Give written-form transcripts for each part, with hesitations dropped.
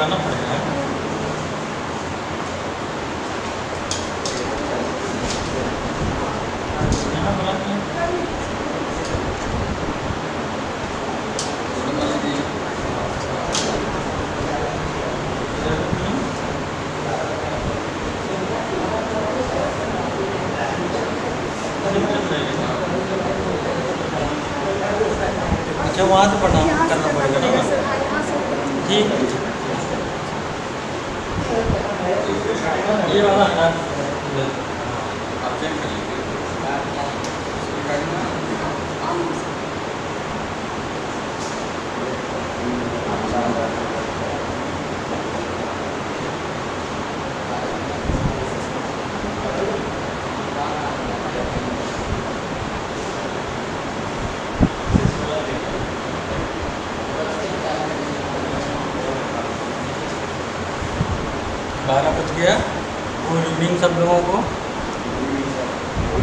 लगाना पड़ेगा। यहाँ बना दिया। अच्छा वहाँ से पढ़ना करना पड़ेगा ना। ठीक है, ये वाला है। आप चेक कर लीजिए। 12 बज गया। गुड इवनिंग सब लोगों को।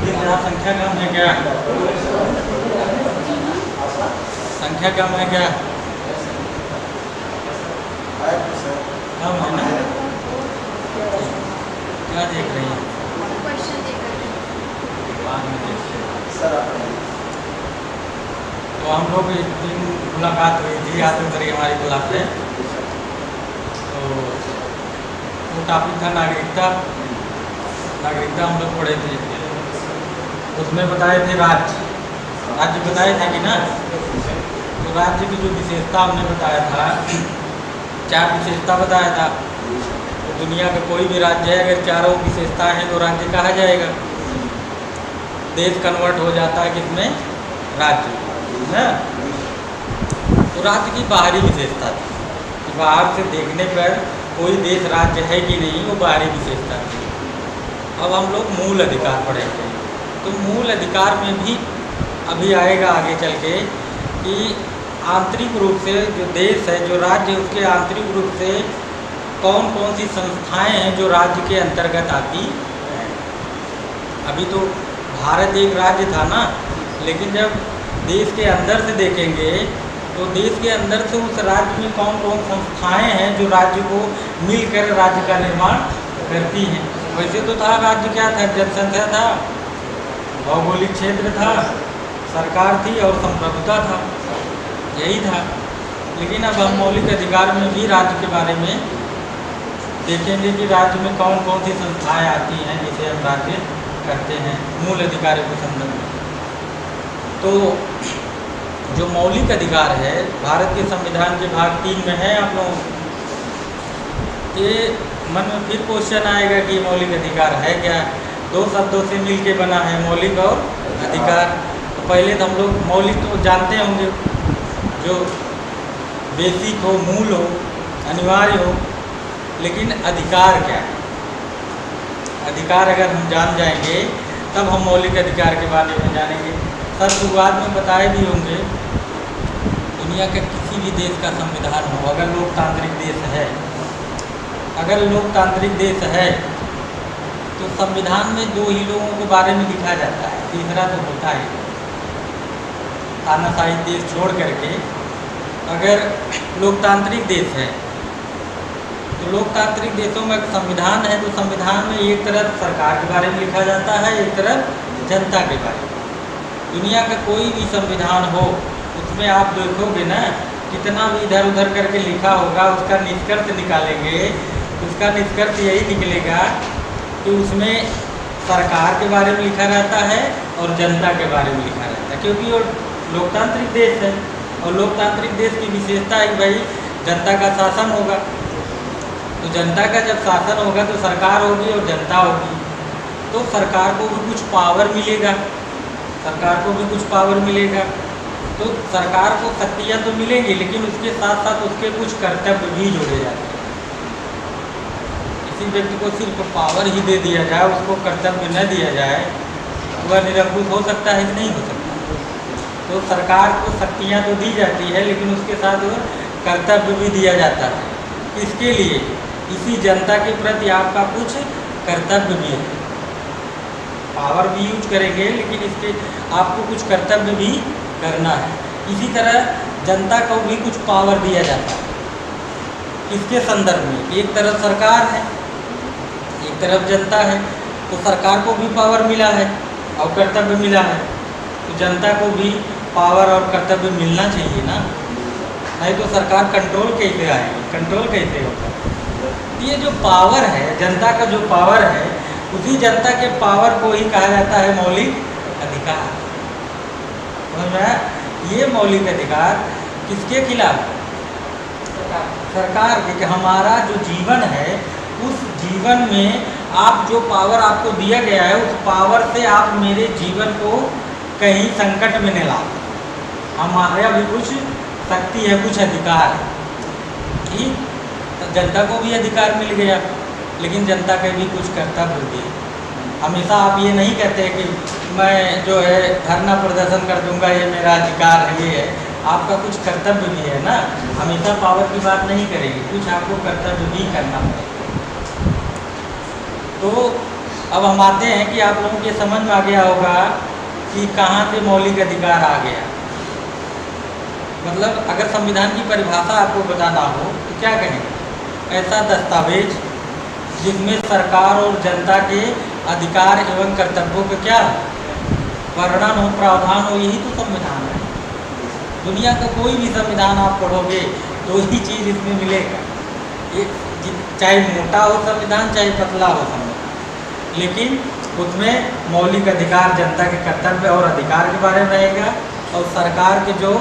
यहाँ संख्या कम है क्या? संख्या कम है क्या? कम है ना? क्या देख रही हैं? तो हम लोग एक दिन मुलाकात हुई थी, याद करिए हमारी क्लास में। तो वो टॉपिक था नागरिकता। नागरिकता हम लोग पढ़े थे। उसमें बताए थे राज्य बताए थे कि ना। तो राज्य की जो विशेषता हमने बताया था, 4 विशेषता बताया था। तो दुनिया का कोई भी राज्य है, अगर चारों विशेषता हैं तो राज्य कहा जाएगा। देश कन्वर्ट हो जाता है किसमें? राज्य है। तो राज्य की बाहरी विशेषता थी कि बाहर से देखने पर कोई देश राज्य है कि नहीं, वो बाहरी विशेषता थी। अब हम लोग मूल अधिकार पढ़ेंगे। तो मूल अधिकार में भी अभी आएगा आगे चल के कि आंतरिक रूप से जो देश है, जो राज्य, उसके आंतरिक रूप से कौन कौन सी संस्थाएं हैं जो राज्य के अंतर्गत आती हैं। अभी तो भारत एक राज्य था ना, लेकिन जब देश के अंदर से देखेंगे तो देश के अंदर से उस राज्य में कौन कौन संस्थाएं हैं जो राज्य को मिलकर राज्य का निर्माण करती हैं। वैसे तो था राज्य क्या था? जनसंख्या था, भौगोलिक क्षेत्र था, सरकार थी और संप्रभुता था, यही था। लेकिन अब हम मौलिक अधिकार में भी राज्य के बारे में देखेंगे कि राज्य में कौन कौन सी संस्थाएं आती हैं जिसे हम राज्य करते हैं मूल अधिकारों के संदर्भ में। तो जो मौलिक अधिकार है भारत के संविधान के भाग 3 में है। आप लोगों के मन में फिर क्वेश्चन आएगा कि मौलिक अधिकार है क्या? 2 शब्दों से मिलके बना है, मौलिक और अधिकार। तो पहले तो हम लोग मौलिक तो जानते होंगे, जो बेसिक हो, मूल हो, अनिवार्य हो। लेकिन अधिकार क्या है? अधिकार अगर हम जान जाएंगे तब हम मौलिक अधिकार के बारे में जानेंगे। सर शुरुआत में बताए भी होंगे, दुनिया के किसी भी देश का संविधान हो, अगर लोकतांत्रिक देश है, तो संविधान में 2 ही लोगों के बारे में लिखा जाता है, तीसरा तो होता है। तानाशाही देश छोड़ करके अगर लोकतांत्रिक देश है तो लोकतांत्रिक देशों में संविधान है तो संविधान में एक तरफ सरकार के बारे में लिखा जाता है, एक तरफ जनता के बारे में। दुनिया का कोई भी संविधान हो उसमें आप देखोगे ना, कितना भी इधर उधर करके लिखा होगा, उसका निष्कर्ष निकालेंगे, उसका निष्कर्ष यही निकलेगा कि उसमें सरकार के बारे में लिखा रहता है और जनता के बारे में लिखा रहता है, क्योंकि वो लोकतांत्रिक देश है। और लोकतांत्रिक देश की विशेषता है कि भाई जनता का शासन होगा। तो जनता का जब शासन होगा तो सरकार होगी और जनता होगी, तो सरकार को भी कुछ पावर मिलेगा, तो सरकार को शक्तियाँ तो मिलेंगी, लेकिन उसके साथ साथ उसके कुछ कर्तव्य भी जोड़े जाते हैं। किसी व्यक्ति को सिर्फ पावर ही दे दिया जाए, उसको कर्तव्य न दिया जाए, वह निरंकुश हो सकता है कि नहीं हो सकता? तो सरकार को शक्तियाँ तो दी जाती है, लेकिन उसके साथ कर्तव्य भी दिया जाता है। इसके लिए इसी जनता के प्रति आपका कुछ कर्तव्य भी है। पावर भी यूज करेंगे, लेकिन इसके आपको कुछ कर्तव्य भी करना है। इसी तरह जनता को भी कुछ पावर दिया जाता है, किसके संदर्भ में? एक तरफ सरकार है, एक तरफ जनता है। तो सरकार को भी पावर मिला है और कर्तव्य मिला है, तो जनता को भी पावर और कर्तव्य मिलना चाहिए ना। नहीं तो सरकार कंट्रोल कैसे आएगी, कंट्रोल कैसे होगा? ये जो पावर है, जनता का जो पावर है, उसी जनता के पावर को ही कहा जाता है मौलिक अधिकार। समझ में आया? ये मौलिक अधिकार किसके खिलाफ? सरकार के। कि हमारा जो जीवन है, उस जीवन में आप जो पावर आपको दिया गया है, उस पावर से आप मेरे जीवन को कहीं संकट में न लाओ। हमारा भी कुछ शक्ति है, कुछ अधिकार है। ठीक, तो जनता को भी अधिकार मिल गया, लेकिन जनता के भी कुछ कर्तव्य भी। हमेशा आप ये नहीं कहते कि मैं जो है धरना प्रदर्शन कर दूंगा, ये मेरा अधिकार है, ये है। आपका कुछ कर्तव्य भी है ना। हमेशा पावर की बात नहीं करेगी, कुछ आपको कर्तव्य भी करना पड़ेगा। तो अब हम आते हैं कि आप लोगों के समझ में आ गया होगा कि कहाँ से मौलिक अधिकार आ गया। मतलब अगर संविधान की परिभाषा आपको बताना हो तो क्या कहें? ऐसा दस्तावेज जिसमें सरकार और जनता के अधिकार एवं कर्तव्यों का क्या वर्णन हो, प्रावधान हो, यही तो संविधान है। दुनिया का कोई भी संविधान आप पढ़ोगे तो ही चीज़ इसमें मिलेगा। ये चाहे मोटा हो संविधान, चाहे पतला हो संविधान, लेकिन उसमें मौलिक अधिकार, जनता के कर्तव्य और अधिकार के बारे में रहेगा, और सरकार के जो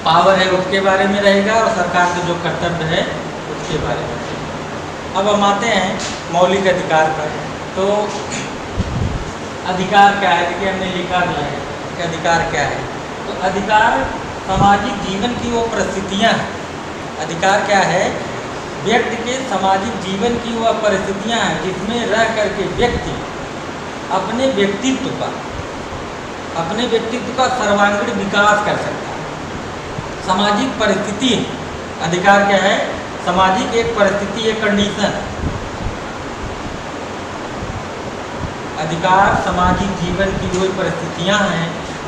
पावर है उसके बारे में रहेगा, और सरकार के जो कर्तव्य है उसके बारे में रहेगा। अब हम आते हैं मौलिक अधिकार पर। तो अधिकार क्या है? देखिए हमने लिखा भी है कि अधिकार क्या है। तो अधिकार सामाजिक जीवन की वो परिस्थितियाँ हैं। अधिकार क्या है? व्यक्ति के सामाजिक जीवन की वह परिस्थितियाँ हैं जिसमें रह करके व्यक्ति अपने व्यक्तित्व का सर्वांगीण विकास कर सकता है। सामाजिक परिस्थिति, अधिकार क्या है? सामाजिक एक परिस्थिति, एक कंडीशन। अधिकार सामाजिक जीवन की वो परिस्थितियाँ हैं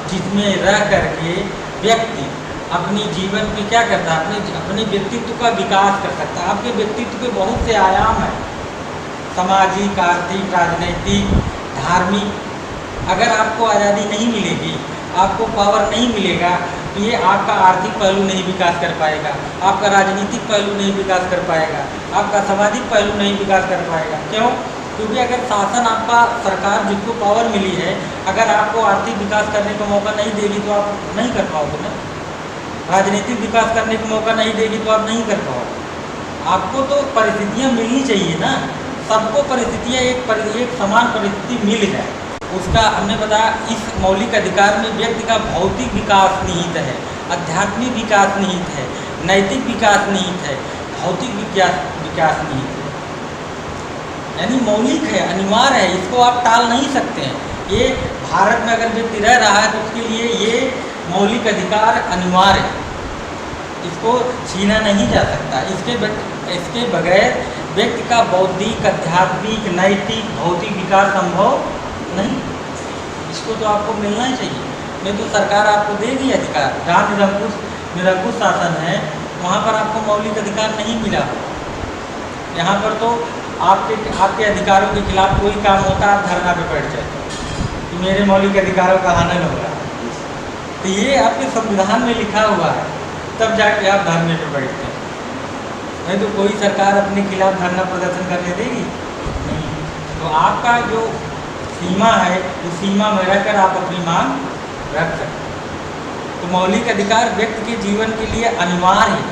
जिसमें रह करके व्यक्ति अपनी जीवन में क्या करता है? अपने व्यक्तित्व का विकास कर सकता है। आपके व्यक्तित्व के बहुत से आयाम हैं, सामाजिक, आर्थिक, राजनीतिक, धार्मिक। अगर आपको आज़ादी नहीं मिलेगी, आपको पावर नहीं मिलेगा, तो ये आपका आर्थिक पहलू नहीं विकास कर पाएगा, आपका राजनीतिक पहलू नहीं विकास कर पाएगा, आपका सामाजिक पहलू नहीं विकास कर पाएगा। क्यों? क्योंकि अगर शासन, आपका सरकार जिसको पावर मिली है, अगर आपको आर्थिक विकास करने का मौका नहीं देगी तो आप नहीं कर पाओगे ना। राजनीतिक विकास करने का मौका नहीं देगी तो आप नहीं कर पाओगे। आपको तो परिस्थितियाँ मिलनी चाहिए ना। सबको परिस्थितियाँ एक समान परिस्थिति मिल जाए, उसका हमने बताया। इस मौलिक अधिकार में व्यक्ति का भौतिक विकास निहित है, आध्यात्मिक विकास निहित है, नैतिक विकास निहित है, भौतिक विकास निहित है। यानी मौलिक है, अनिवार्य है, इसको आप टाल नहीं सकते हैं। ये भारत में अगर व्यक्ति रह रहा है तो उसके लिए ये मौलिक अधिकार अनिवार्य है, इसको छीना नहीं जा सकता। इसके बगैर व्यक्ति का बौद्धिक, आध्यात्मिक, नैतिक, भौतिक विकास संभव नहीं। इसको तो आपको मिलना ही चाहिए, नहीं तो सरकार आपको देगी अधिकार। जहाँ निरंकुश शासन है वहाँ पर आपको मौलिक अधिकार नहीं मिला। यहाँ पर तो आपके अधिकारों के खिलाफ कोई काम होता है, आप धरना पे बैठ जाते कि मेरे मौलिक अधिकारों का हनन हो रहा है। तो ये आपके संविधान में लिखा हुआ है, तब जाके आप धरने पे बैठते हैं। नहीं तो कोई सरकार अपने खिलाफ धरना प्रदर्शन करने देगी नहीं। तो आपका जो सीमा है, उस सीमा में रहकर आप अपनी मांग रख सकते हैं। तो मौलिक अधिकार व्यक्ति के जीवन के लिए अनिवार्य है,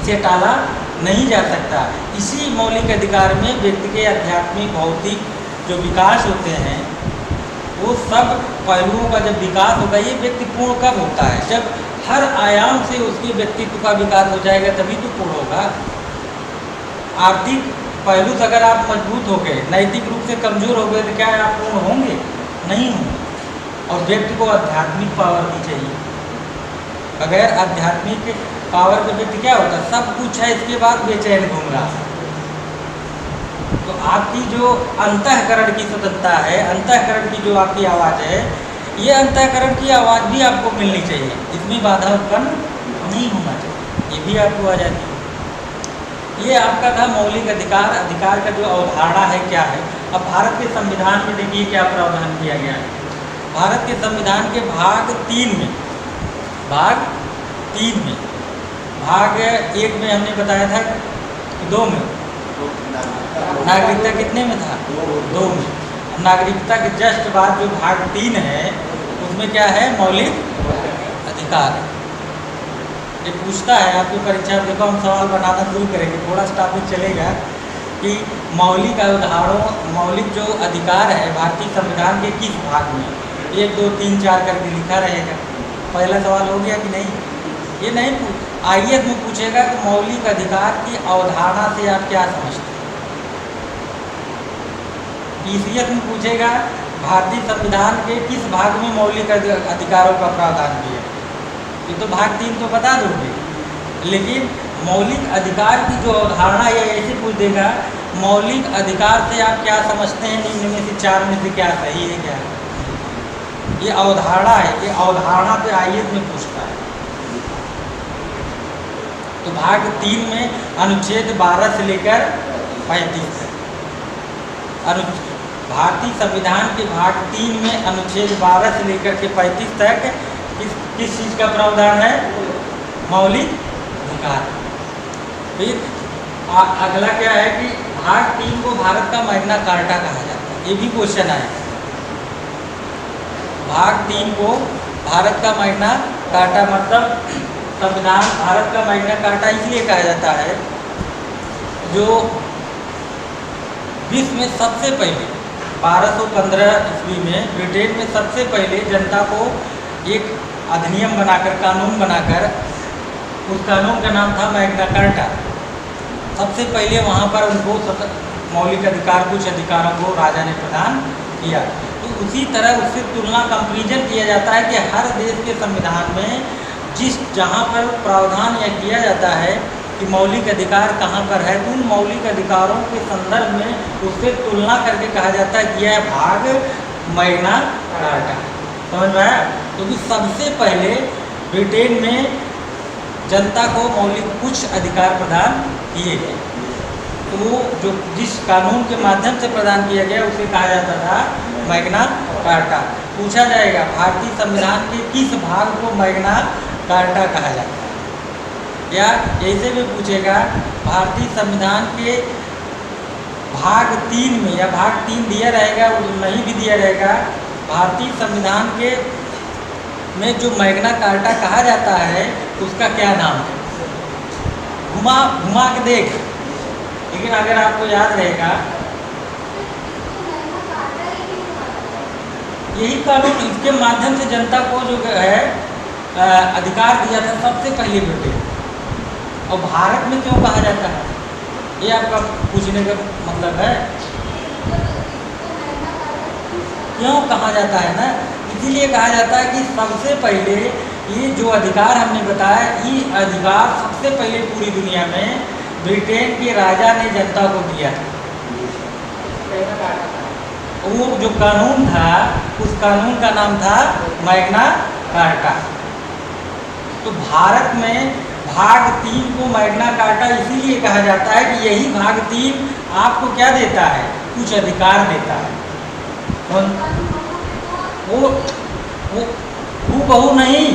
इसे टाला नहीं जा सकता। इसी मौलिक अधिकार में व्यक्ति के आध्यात्मिक, भौतिक जो विकास होते हैं, वो सब पहलुओं का जब विकास होगा, ये व्यक्ति पूर्ण कब होता है? जब हर आयाम से उसके व्यक्तित्व का विकास हो जाएगा, तभी तो पूर्ण होगा। आर्थिक पहलू से अगर आप मजबूत हो गए, नैतिक रूप से कमज़ोर हो गए, तो क्या आप पूर्ण होंगे? नहीं होंगे। और व्यक्ति को आध्यात्मिक पावर भी चाहिए। बगैर आध्यात्मिक पावर के व्यक्ति क्या होता है? सब कुछ है, इसके बाद बेचैन घूम रहा है। तो आपकी जो अंतःकरण की स्वतंत्रता है, अंतःकरण की जो आपकी आवाज़ है, ये अंतःकरण की आवाज़ भी आपको मिलनी चाहिए, इसमें बाधा उत्पन्न नहीं होना चाहिए। ये भी आपको आज़ादी है। ये आपका था मौलिक अधिकार। अधिकार का जो अवधारणा है क्या है। अब भारत के संविधान में देखिए क्या प्रावधान किया गया है। भारत के संविधान के भाग 3 में, भाग 3 में, भाग 1 में हमने बताया था कि 2 में नागरिकता कितने में था, 2 में। नागरिकता के जस्ट बाद जो भाग 3 है उसमें क्या है, मौलिक अधिकार। ये पूछता है आपकी परीक्षा में, देखो हम सवाल बनाना शुरू करेंगे, थोड़ा सा टॉपिक चलेगा कि मौलिक अवधारणों, मौलिक जो अधिकार है भारतीय संविधान के किस भाग में, 1 2 3 4 करके लिखा रहेगा। पहला सवाल हो गया कि नहीं। ये नहीं IAS में पूछेगा कि मौलिक अधिकार की अवधारणा से आप क्या समझते हैं। PCS में पूछेगा भारतीय संविधान के किस भाग में मौलिक अधिकारों का प्रावधान किया। ये तो भाग 3 तो बता दोगे, लेकिन मौलिक अधिकार की जो अवधारणा है ऐसे पूछ देगा, मौलिक अधिकार से आप क्या समझते हैं, निम्न में से 4 में से क्या सही है क्या। ये अवधारणा है, ये अवधारणा पे IAS में पूछता है। तो भाग 3 में अनुच्छेद 12 से लेकर 35 तक, भारतीय संविधान के भाग 3 में अनुच्छेद 12 से लेकर के 35 तक किस चीज़ का प्रावधान है, मौलिक अधिकार। फिर अगला क्या है कि भाग 3 को भारत का मैग्ना कार्टा कहा जाता है। ये भी क्वेश्चन आया। भाग 3 को भारत का मैग्ना कार्टा, मतलब संविधान भारत का मैग्ना कार्टा इसलिए कहा जाता है जो विश्व में सबसे पहले 1215 ईस्वी में ब्रिटेन में सबसे पहले जनता को एक अधिनियम बनाकर, कानून बनाकर, उस कानून का नाम था मैग्ना कार्टा। सबसे पहले वहाँ पर उनको मौलिक अधिकार, कुछ अधिकारों को राजा ने प्रदान किया। तो उसी तरह उससे तुलना, कंपैरिजन किया जाता है कि हर देश के संविधान में जहाँ पर प्रावधान यह किया जाता है कि मौलिक अधिकार कहाँ पर है, तो उन मौलिक अधिकारों के संदर्भ में उससे तुलना करके कहा जाता है कि यह भाग मैग्ना कार्टा। समझ में आया। क्योंकि सबसे पहले ब्रिटेन में जनता को मौलिक कुछ अधिकार प्रदान किए गए, तो वो जो जिस कानून के माध्यम से प्रदान किया गया उसे कहा जाता था मैग्ना कार्टा। पूछा जाएगा भारतीय संविधान के किस भाग को मैग्ना कार्टा कहा जाता है, या ऐसे भी पूछेगा भारतीय संविधान के भाग 3 में, या भाग 3 दिया रहेगा नहीं भी दिया रहेगा, भारतीय संविधान के में जो मैग्ना कार्टा कहा जाता है उसका क्या नाम है। घुमा के देख, लेकिन अगर आपको याद रहेगा यही कानून, इसके माध्यम से जनता को जो है अधिकार दिया था सबसे पहले ब्रिटेन। और भारत में क्यों कहा जाता है, ये आपका पूछने का मतलब है। क्यों कहा जाता है ना, इसीलिए कहा जाता है कि सबसे पहले ये जो अधिकार हमने बताया, ये अधिकार सबसे पहले पूरी दुनिया में ब्रिटेन के राजा ने जनता को दिया था। वो जो कानून था उस कानून का नाम था मैग्ना कार्टा। तो भारत में भाग 3 को मैग्ना कार्टा इसीलिए कहा जाता है कि यही भाग 3 आपको क्या देता है, कुछ अधिकार देता है। वो बहु नहीं,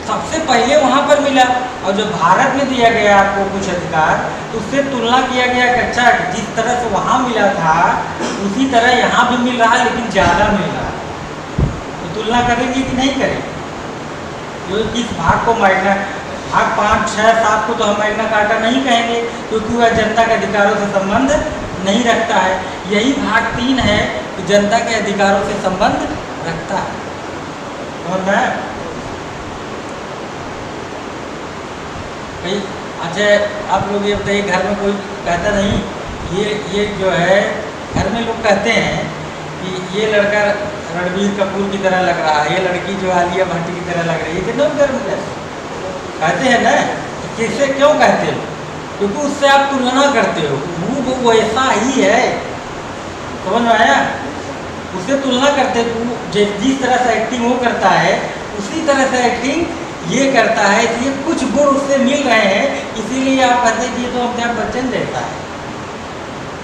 सबसे पहले वहाँ पर मिला, और जो भारत में दिया गया आपको कुछ अधिकार, तो उससे तुलना किया गया कि अच्छा जिस तरह से वहाँ मिला था उसी तरह यहाँ भी मिल रहा है, लेकिन ज़्यादा मिल रहा है। तो तुलना करेंगे कि नहीं करेंगे। जो किस भाग को मैग्ना, भाग 5, 6, 7 को तो हम मैग्ना कार्टा नहीं कहेंगे क्योंकि वह जनता के अधिकारों से संबंध नहीं रखता है। यही भाग 3 है तो जनता के अधिकारों से संबंध रखता है। समझ में आया? अच्छा आप लोग ये बताइए, घर में कोई कहता नहीं, ये जो है घर में लोग कहते हैं कि ये लड़का रणबीर कपूर की तरह लग रहा है, ये लड़की जो आलिया भट्ट की तरह लग रही है, कितने घर में कहते हैं ना। किससे क्यों कहते हो? क्योंकि उससे आप तुलना करते हो, वो ऐसा ही है। समझ में आया? उससे तुलना करते, जिस तरह से एक्टिंग वो करता है उसी तरह से एक्टिंग ये करता है, इसलिए कुछ गुण उससे मिल रहे हैं, इसीलिए आप कहते हैं कि ये तो अमिताभ बच्चन जैसा है।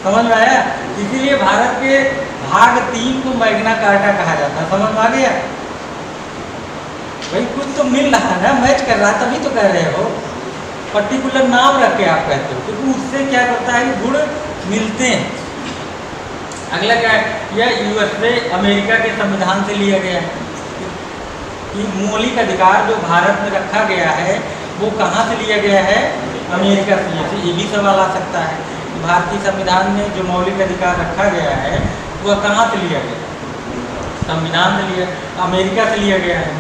समझ में आया? इसीलिए भारत के भाग 3 को मैग्ना कार्टा कहा जाता है। समझ में आ गया? भाई कुछ तो मिल रहा है ना, मैच कर रहा है, तभी तो कह रहे हो। पर्टिकुलर नाम रख के आप कहते हो, क्योंकि उससे क्या करता है कि गुण मिलते हैं। अगला क्या है? यह यूएसए अमेरिका के संविधान से लिया गया है कि मौलिक अधिकार जो भारत में रखा गया है वो कहाँ से लिया गया है? अमेरिका से। ये भी सवाल आ सकता है, भारतीय संविधान में जो मौलिक अधिकार रखा गया है वह कहाँ से लिया गया? संविधान से लिया, अमेरिका से लिया गया है।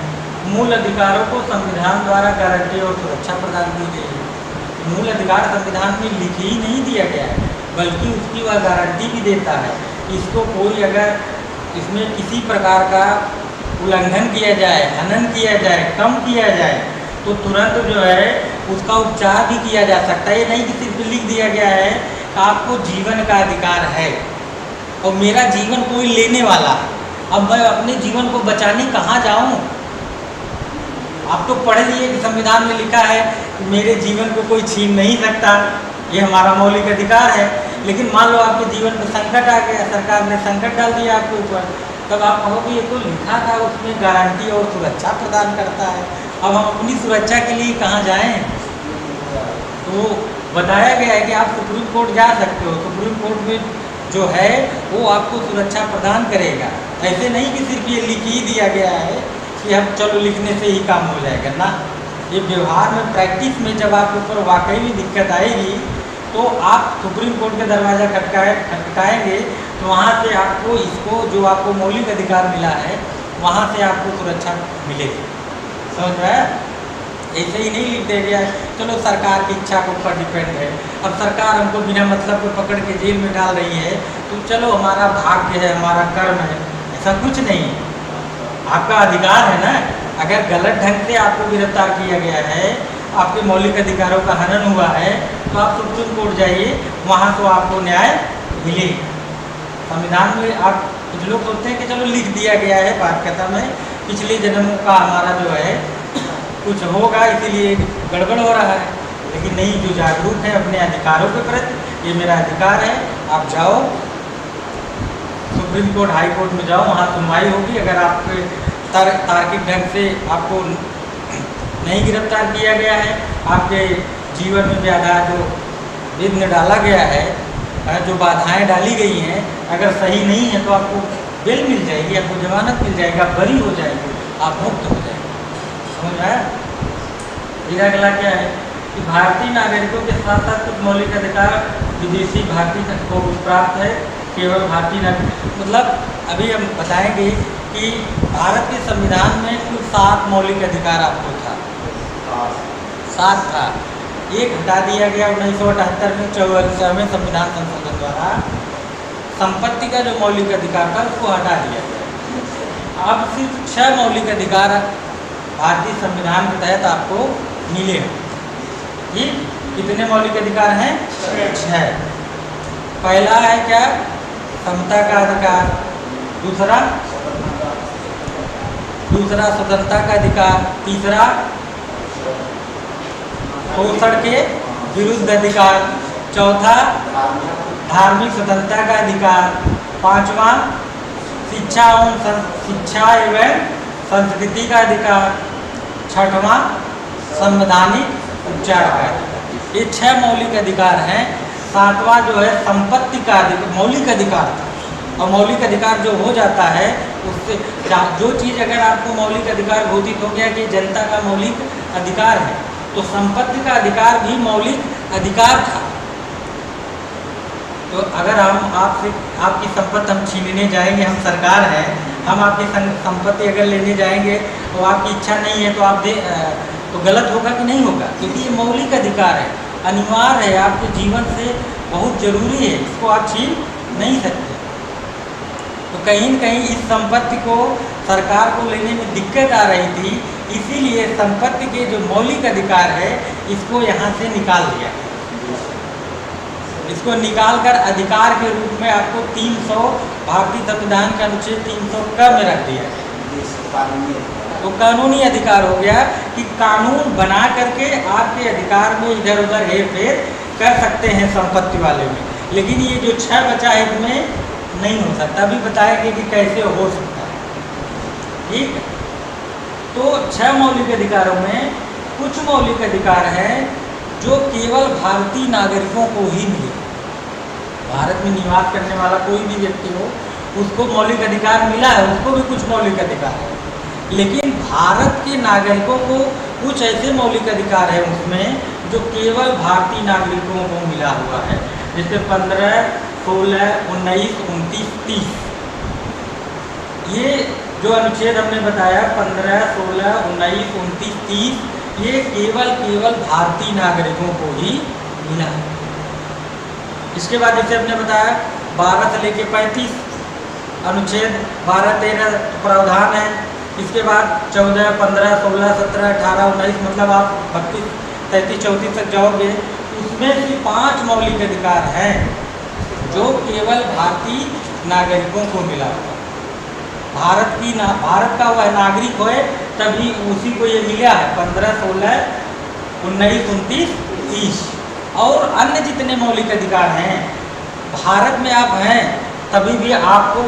मूल अधिकारों को संविधान द्वारा गारंटी और सुरक्षा प्रदान की गई है। मूल अधिकार संविधान में लिख ही नहीं दिया गया है, बल्कि उसकी वह गारंटी भी देता है। इसको कोई अगर इसमें किसी प्रकार का उल्लंघन किया जाए, हनन किया जाए, कम किया जाए, तो तुरंत जो है उसका उपचार भी किया जा सकता है। ये नहीं कि सिर्फ लिख दिया गया है आपको जीवन का अधिकार है और मेरा जीवन कोई लेने वाला, अब मैं अपने जीवन को बचाने कहाँ जाऊँ? आप तो पढ़ लिए कि संविधान में लिखा है कि मेरे जीवन को कोई छीन नहीं सकता, ये हमारा मौलिक अधिकार है। लेकिन मान लो आपके जीवन में संकट आ गया, सरकार ने संकट डाल दिया आपके ऊपर, तब आप कहोगे ये तो लिखा था उसमें गारंटी और सुरक्षा प्रदान करता है, अब हम अपनी सुरक्षा के लिए कहाँ जाएं? तो बताया गया है कि आप सुप्रीम कोर्ट जा सकते हो, सुप्रीम कोर्ट में जो है वो आपको सुरक्षा प्रदान करेगा। ऐसे नहीं कि सिर्फ ये लिख ही दिया गया है कि हम चलो लिखने से ही काम हो जाएगा ना। ये व्यवहार में, प्रैक्टिस में जब आपके ऊपर वाकई में दिक्कत आएगी तो आप सुप्रीम कोर्ट का दरवाज़ा खटखटाएंगे तो वहाँ से आपको इसको जो आपको मौलिक अधिकार मिला है वहाँ से आपको सुरक्षा मिलेगी। समझ में आया? ऐसे ही नहीं लिख दिया गया है चलो सरकार की इच्छा के ऊपर डिपेंड है, अब सरकार हमको बिना मतलब को पकड़ के जेल में डाल रही है तो चलो हमारा भाग्य है, हमारा कर्म है। ऐसा कुछ नहीं है, आपका अधिकार है ना। अगर गलत ढंग से आपको गिरफ्तार किया गया है, आपके मौलिक अधिकारों का हनन हुआ है, तो आप सुप्रीम कोर्ट जाइए, वहाँ तो आपको न्याय मिलेगा। संविधान में आप कुछ लोग सोचते हैं कि चलो लिख दिया गया है, बात खत्म है, पिछले जन्मों का हमारा जो है कुछ होगा इसीलिए गड़बड़ हो रहा है। लेकिन नहीं, जो जागरूक है अपने अधिकारों के प्रति, ये मेरा अधिकार है, आप जाओ सुप्रीम कोर्ट, हाई कोर्ट में जाओ, वहाँ सुनवाई होगी। अगर आपके तार्किक ढंग से आपको नहीं गिरफ्तार किया गया है, आपके जीवन में बाधा जो विघ्न डाला गया है, जो बाधाएं डाली गई हैं, अगर सही नहीं है तो आपको बेल मिल जाएगी, आपको जमानत मिल जाएगा, बरी हो जाएगी, आप मुक्त हो जाएंगे। समझ आया? फिर अगला क्या है कि भारतीय नागरिकों के साथ साथ कुछ मौलिक अधिकार विदेशी भारतीय को प्राप्त है, केवल भारतीय नागरिक, मतलब अभी हम बताएंगे कि भारत के संविधान में कुल 7 मौलिक अधिकार आपको था, 7 था, एक हटा दिया गया 1978 में 44वें संविधान संशोधन द्वारा। संपत्ति का जो मौलिक अधिकार था उसको हटा दिया गया। अब सिर्फ 6 मौलिक अधिकार भारतीय संविधान के तहत आपको मिले हैं। ये कितने मौलिक अधिकार हैं? 6। पहला है क्या? समता का अधिकार। दूसरा स्वतंत्रता का अधिकार। तीसरा शोषण के विरुद्ध अधिकार। चौथा धार्मिक स्वतंत्रता का अधिकार। 5वां शिक्षा एवं संस्कृति का अधिकार। 6वां संवैधानिक उपचार का अधिकार। ये 6 मौलिक अधिकार हैं। 7वां जो है संपत्ति का मौलिक अधिकार था, और मौलिक अधिकार जो हो जाता है उससे जो चीज़ अगर आपको मौलिक अधिकार घोषित हो गया कि जनता का मौलिक अधिकार है, तो संपत्ति का अधिकार भी मौलिक अधिकार था। तो अगर हम आपकी संपत्ति हम छीनने जाएंगे, हम सरकार हैं, हम आपकी संपत्ति अगर लेने जाएंगे और आपकी इच्छा नहीं है तो आप तो गलत होगा कि नहीं होगा? क्योंकि ये मौलिक अधिकार है, अनिवार्य है, आपके जीवन से बहुत जरूरी है, इसको आप छीन नहीं सकते। तो कहीं न कहीं इस संपत्ति को सरकार को लेने में दिक्कत आ रही थी, इसीलिए संपत्ति के जो मौलिक अधिकार है इसको यहाँ से निकाल दिया। इसको निकालकर अधिकार के रूप में आपको 300 भारतीय संविधान का अनुच्छेद 300 क में रख दिया। वो कानूनी अधिकार हो गया कि कानून बना करके आपके अधिकार में इधर उधर हेर फेर कर सकते हैं संपत्ति वाले में। लेकिन ये जो 6 बचा है इसमें नहीं हो सकता। अभी बताएंगे कि कैसे हो सकता है। ठीक है, तो 6 मौलिक अधिकारों में कुछ मौलिक अधिकार हैं जो केवल भारतीय नागरिकों को ही मिले। भारत में निवास करने वाला कोई भी व्यक्ति हो उसको मौलिक अधिकार मिला है, उसको भी कुछ मौलिक अधिकार है। लेकिन भारत के नागरिकों को कुछ ऐसे मौलिक अधिकार है उसमें जो केवल भारतीय नागरिकों को मिला हुआ है। जैसे 15, 16, 19, 29, 30 ये जो अनुच्छेद हमने बताया 15, 16, 19, 29, 30 ये केवल भारतीय नागरिकों को ही मिला है। इसके बाद जैसे हमने बताया 12 से लेके 35 अनुच्छेद 12, 13 प्रावधान है। इसके बाद 14, 15, 16, 17, 18, 19 मतलब आप 32, 33, 34 तक जाओगे। उसमें से 5 मौलिक अधिकार हैं जो केवल भारतीय नागरिकों को मिला हुआ। भारत का वह नागरिक होए तभी उसी को ये मिला है 15, 16, 19, 29, 30। और अन्य जितने मौलिक अधिकार हैं भारत में आप हैं तभी भी आपको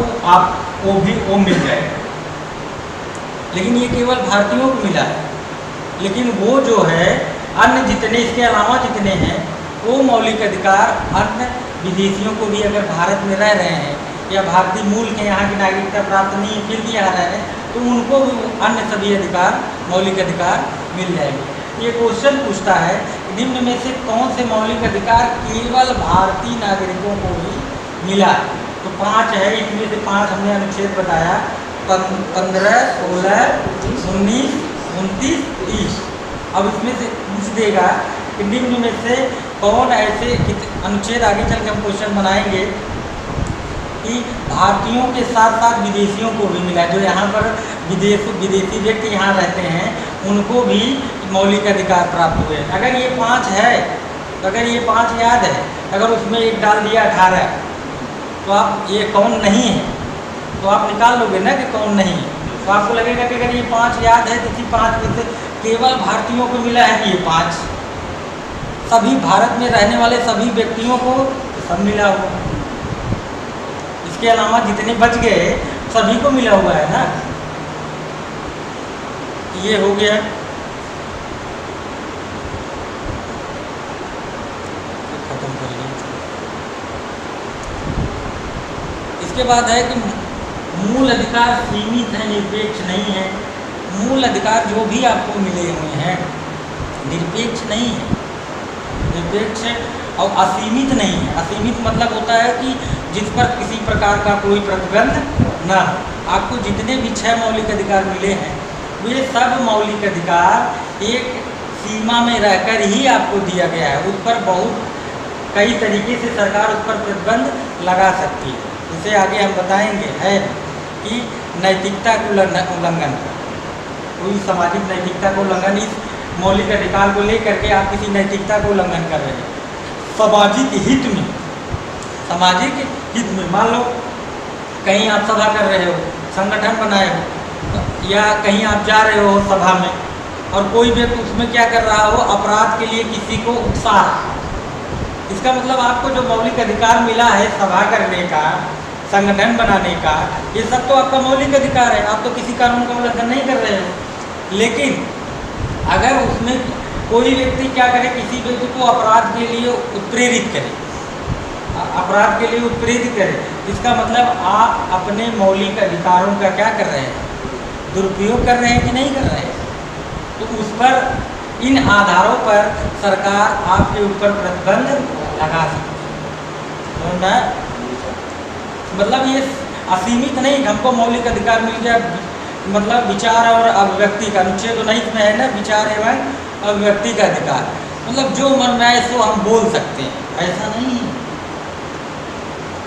वो मिल जाएगा। लेकिन ये केवल भारतीयों को मिला है। लेकिन वो जो है अन्य जितने इसके अलावा जितने हैं वो मौलिक अधिकार अन्य विदेशियों को भी अगर भारत में रह रहे हैं या भारतीय मूल के यहाँ की नागरिकता प्राप्त नहीं फिर भी यहाँ रह रहे हैं तो उनको भी अन्य सभी अधिकार मौलिक अधिकार मिल जाएंगे। ये क्वेश्चन पूछता है निम्न में से कौन से मौलिक अधिकार केवल भारतीय नागरिकों को ही मिला है। तो 5 है, इसमें से 5 हमने अनुच्छेद बताया 15, 16, 19, 29, 30। अब इसमें से पूछ देगा कि निम्न में से कौन ऐसे अनुच्छेद आगे चल के हम क्वेश्चन बनाएंगे कि भारतीयों के साथ साथ विदेशियों को भी मिला। जो यहाँ पर विदेशी व्यक्ति यहाँ रहते हैं उनको भी मौलिक अधिकार प्राप्त हुए। अगर ये 5 है तो अगर ये 5 याद है, अगर उसमें एक डाल दिया 18 तो आप ये कौन नहीं है तो आप निकाल लोगे ना कि कौन नहीं है। तो आपको लगेगा कि अगर ये 5 याद है तो इसी 5 में से केवल भारतीयों को मिला है कि ये 5 सभी भारत में रहने वाले सभी व्यक्तियों को सब मिला हुआ। इसके अलावा जितने बच गए सभी को मिला हुआ है ना। ये हो गया। खत्म कर लिया। इसके बाद है कि मूल अधिकार सीमित है, निरपेक्ष नहीं है। मूल अधिकार जो भी आपको मिले हुए हैं निरपेक्ष नहीं है, निरपेक्ष और असीमित नहीं है। असीमित मतलब होता है कि जिस पर किसी प्रकार का कोई प्रतिबंध ना हो। आपको जितने भी 6 मौलिक अधिकार मिले हैं वे सब मौलिक अधिकार एक सीमा में रहकर ही आपको दिया गया है। उस पर बहुत कई तरीके से सरकार उस पर प्रतिबंध लगा सकती है। इसे आगे हम बताएंगे है कि नैतिकता को उल्लंघन, कोई सामाजिक नैतिकता को उल्लंघन, इस मौलिक अधिकार को लेकर के आप किसी नैतिकता को उल्लंघन कर रहे हैं। सामाजिक हित में मान लो कहीं आप सभा कर रहे हो, संगठन बनाए हो या कहीं आप जा रहे हो सभा में और कोई व्यक्ति उसमें क्या कर रहा हो अपराध के लिए किसी को उकसा रहा है। इसका मतलब आपको जो मौलिक अधिकार मिला है सभा करने का, संगठन बनाने का, ये सब तो आपका मौलिक अधिकार है। आप तो किसी कानून का उल्लंघन नहीं कर रहे हो। लेकिन अगर उसमें कोई व्यक्ति क्या करे, किसी व्यक्ति को अपराध के लिए उत्प्रेरित करे, अपराध के लिए उत्प्रेरित करे, इसका मतलब आप अपने मौलिक अधिकारों का क्या कर रहे हैं, दुरुपयोग कर रहे हैं कि नहीं कर रहे हैं। तो उस पर इन आधारों पर सरकार आपके ऊपर प्रतिबंध लगा सकती है। मतलब ये असीमित नहीं, हमको मौलिक अधिकार मिल गया मतलब विचार और अभिव्यक्ति का अनुच्छेद 19 में है ना, विचार एवं अभिव्यक्ति का अधिकार। मतलब जो मन में आए सो हम बोल सकते हैं, ऐसा नहीं है।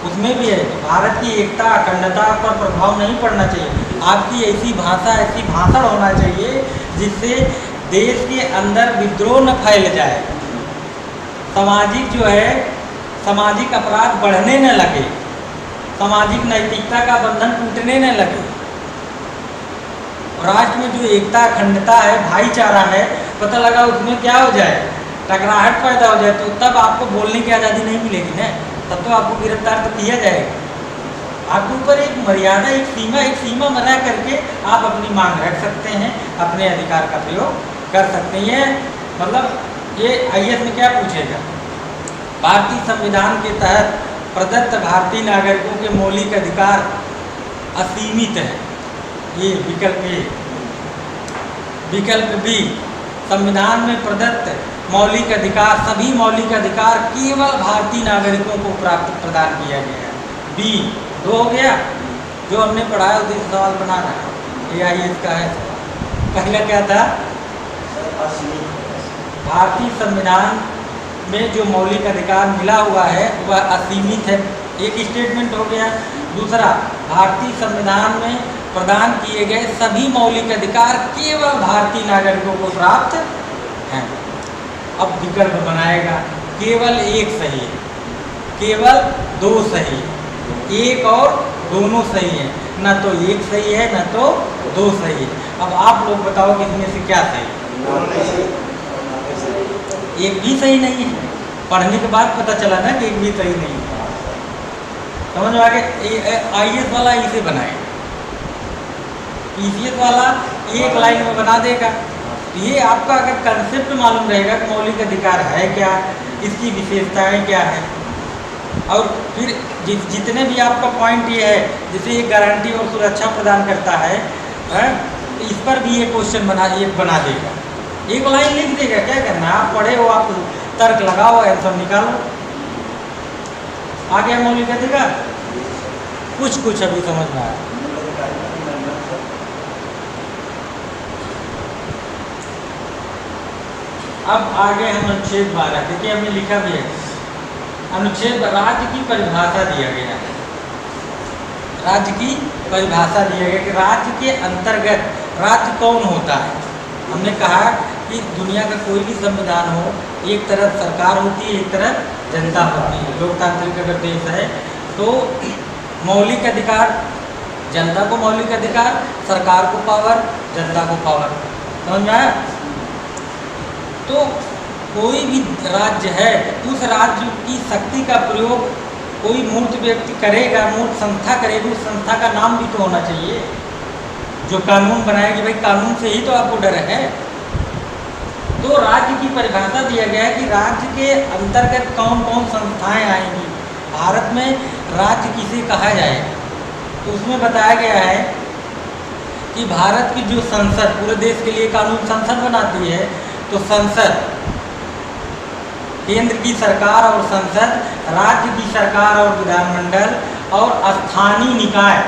उसमें भी है तो भारत की एकता अखंडता पर प्रभाव नहीं पड़ना चाहिए। आपकी ऐसी भाषण होना चाहिए जिससे देश के अंदर विद्रोह न फैल जाए, सामाजिक जो है सामाजिक अपराध बढ़ने न लगे, सामाजिक नैतिकता का बंधन टूटने न लगे। राष्ट्र में जो एकता अखंडता है, भाईचारा है, पता लगा उसमें क्या हो जाए, टकराहट पैदा हो जाए, तो तब आपको बोलने की आज़ादी नहीं मिलेगी ना, तब तो आपको गिरफ्तार तो किया जाएगा। आपके ऊपर एक मर्यादा, एक सीमा बना करके आप अपनी मांग रख सकते हैं, अपने अधिकार का प्रयोग कर सकते हैं। मतलब ये IAS में क्या पूछेगा, भारतीय संविधान के तहत प्रदत्त भारतीय नागरिकों के मौलिक अधिकार असीमित है, ये विकल्प ए। विकल्प बी, संविधान में प्रदत्त मौलिक अधिकार, सभी मौलिक अधिकार केवल भारतीय नागरिकों को प्राप्त प्रदान किया गया है। बी 2 हो गया, जो हमने पढ़ा है उसी सवाल बनाना है, ये IAS का है। पहला क्या था, भारतीय संविधान में जो मौलिक अधिकार मिला हुआ है वह असीमित है, एक स्टेटमेंट हो गया। दूसरा, भारतीय संविधान में प्रदान किए गए सभी मौलिक अधिकार केवल भारतीय नागरिकों को प्राप्त हैं। अब विकल्प बनाएगा, केवल एक सही है, केवल 2 सही, एक और दोनों सही है, ना तो एक सही है ना तो 2 सही है। अब आप लोग बताओ कि इसमें से क्या सही है? एक भी सही नहीं है, पढ़ने के बाद पता चला ना कि एक भी सही नहीं है। समझ में आ गया? IAS वाला इसे बनाए, PCS वाला एक लाइन में बना देगा। ये आपका अगर कंसेप्ट मालूम रहेगा कि मौलिक अधिकार है क्या, इसकी विशेषताएं क्या है, और फिर जितने भी आपका पॉइंट ये है, जैसे ये गारंटी और सुरक्षा प्रदान करता है, इस पर भी ये क्वेश्चन बना देगा, एक लाइन लिख देगा। क्या करना है, आप पढ़े हो, आप तर्क लगाओ, आंसर निकालो। आ गया मौलिक अधिकार, कुछ अभी समझ में आया। अब आगे हम अनुच्छेद 12, देखिए हमने लिखा भी है अनुच्छेद, राज्य की परिभाषा दिया गया है। राज्य की परिभाषा दिया गया कि राज्य के अंतर्गत राज्य कौन होता है। हमने कहा कि दुनिया का कोई भी संविधान हो, एक तरफ सरकार होती है, एक तरफ जनता होती है। लोकतांत्रिक अगर देश है तो मौलिक अधिकार, जनता को मौलिक अधिकार, सरकार को पावर, जनता को पावर। समझ में आया? तो कोई भी राज्य है, उस राज्य की शक्ति का प्रयोग कोई मूर्त व्यक्ति करेगा, मूर्त संस्था करेगी, उस संस्था का नाम भी तो होना चाहिए जो कानून बनाएगी। भाई कानून से ही तो आपको डर है। तो राज्य की परिभाषा दिया गया है कि राज्य के अंतर्गत कौन कौन संस्थाएं आएंगी। भारत में राज्य किसे कहा जाएगा, तो उसमें बताया गया है कि भारत की जो संसद, पूरे देश के लिए कानून संसद बनाती है, तो संसद, केंद्र की सरकार और संसद, राज्य की सरकार और विधानमंडल, और स्थानीय निकाय,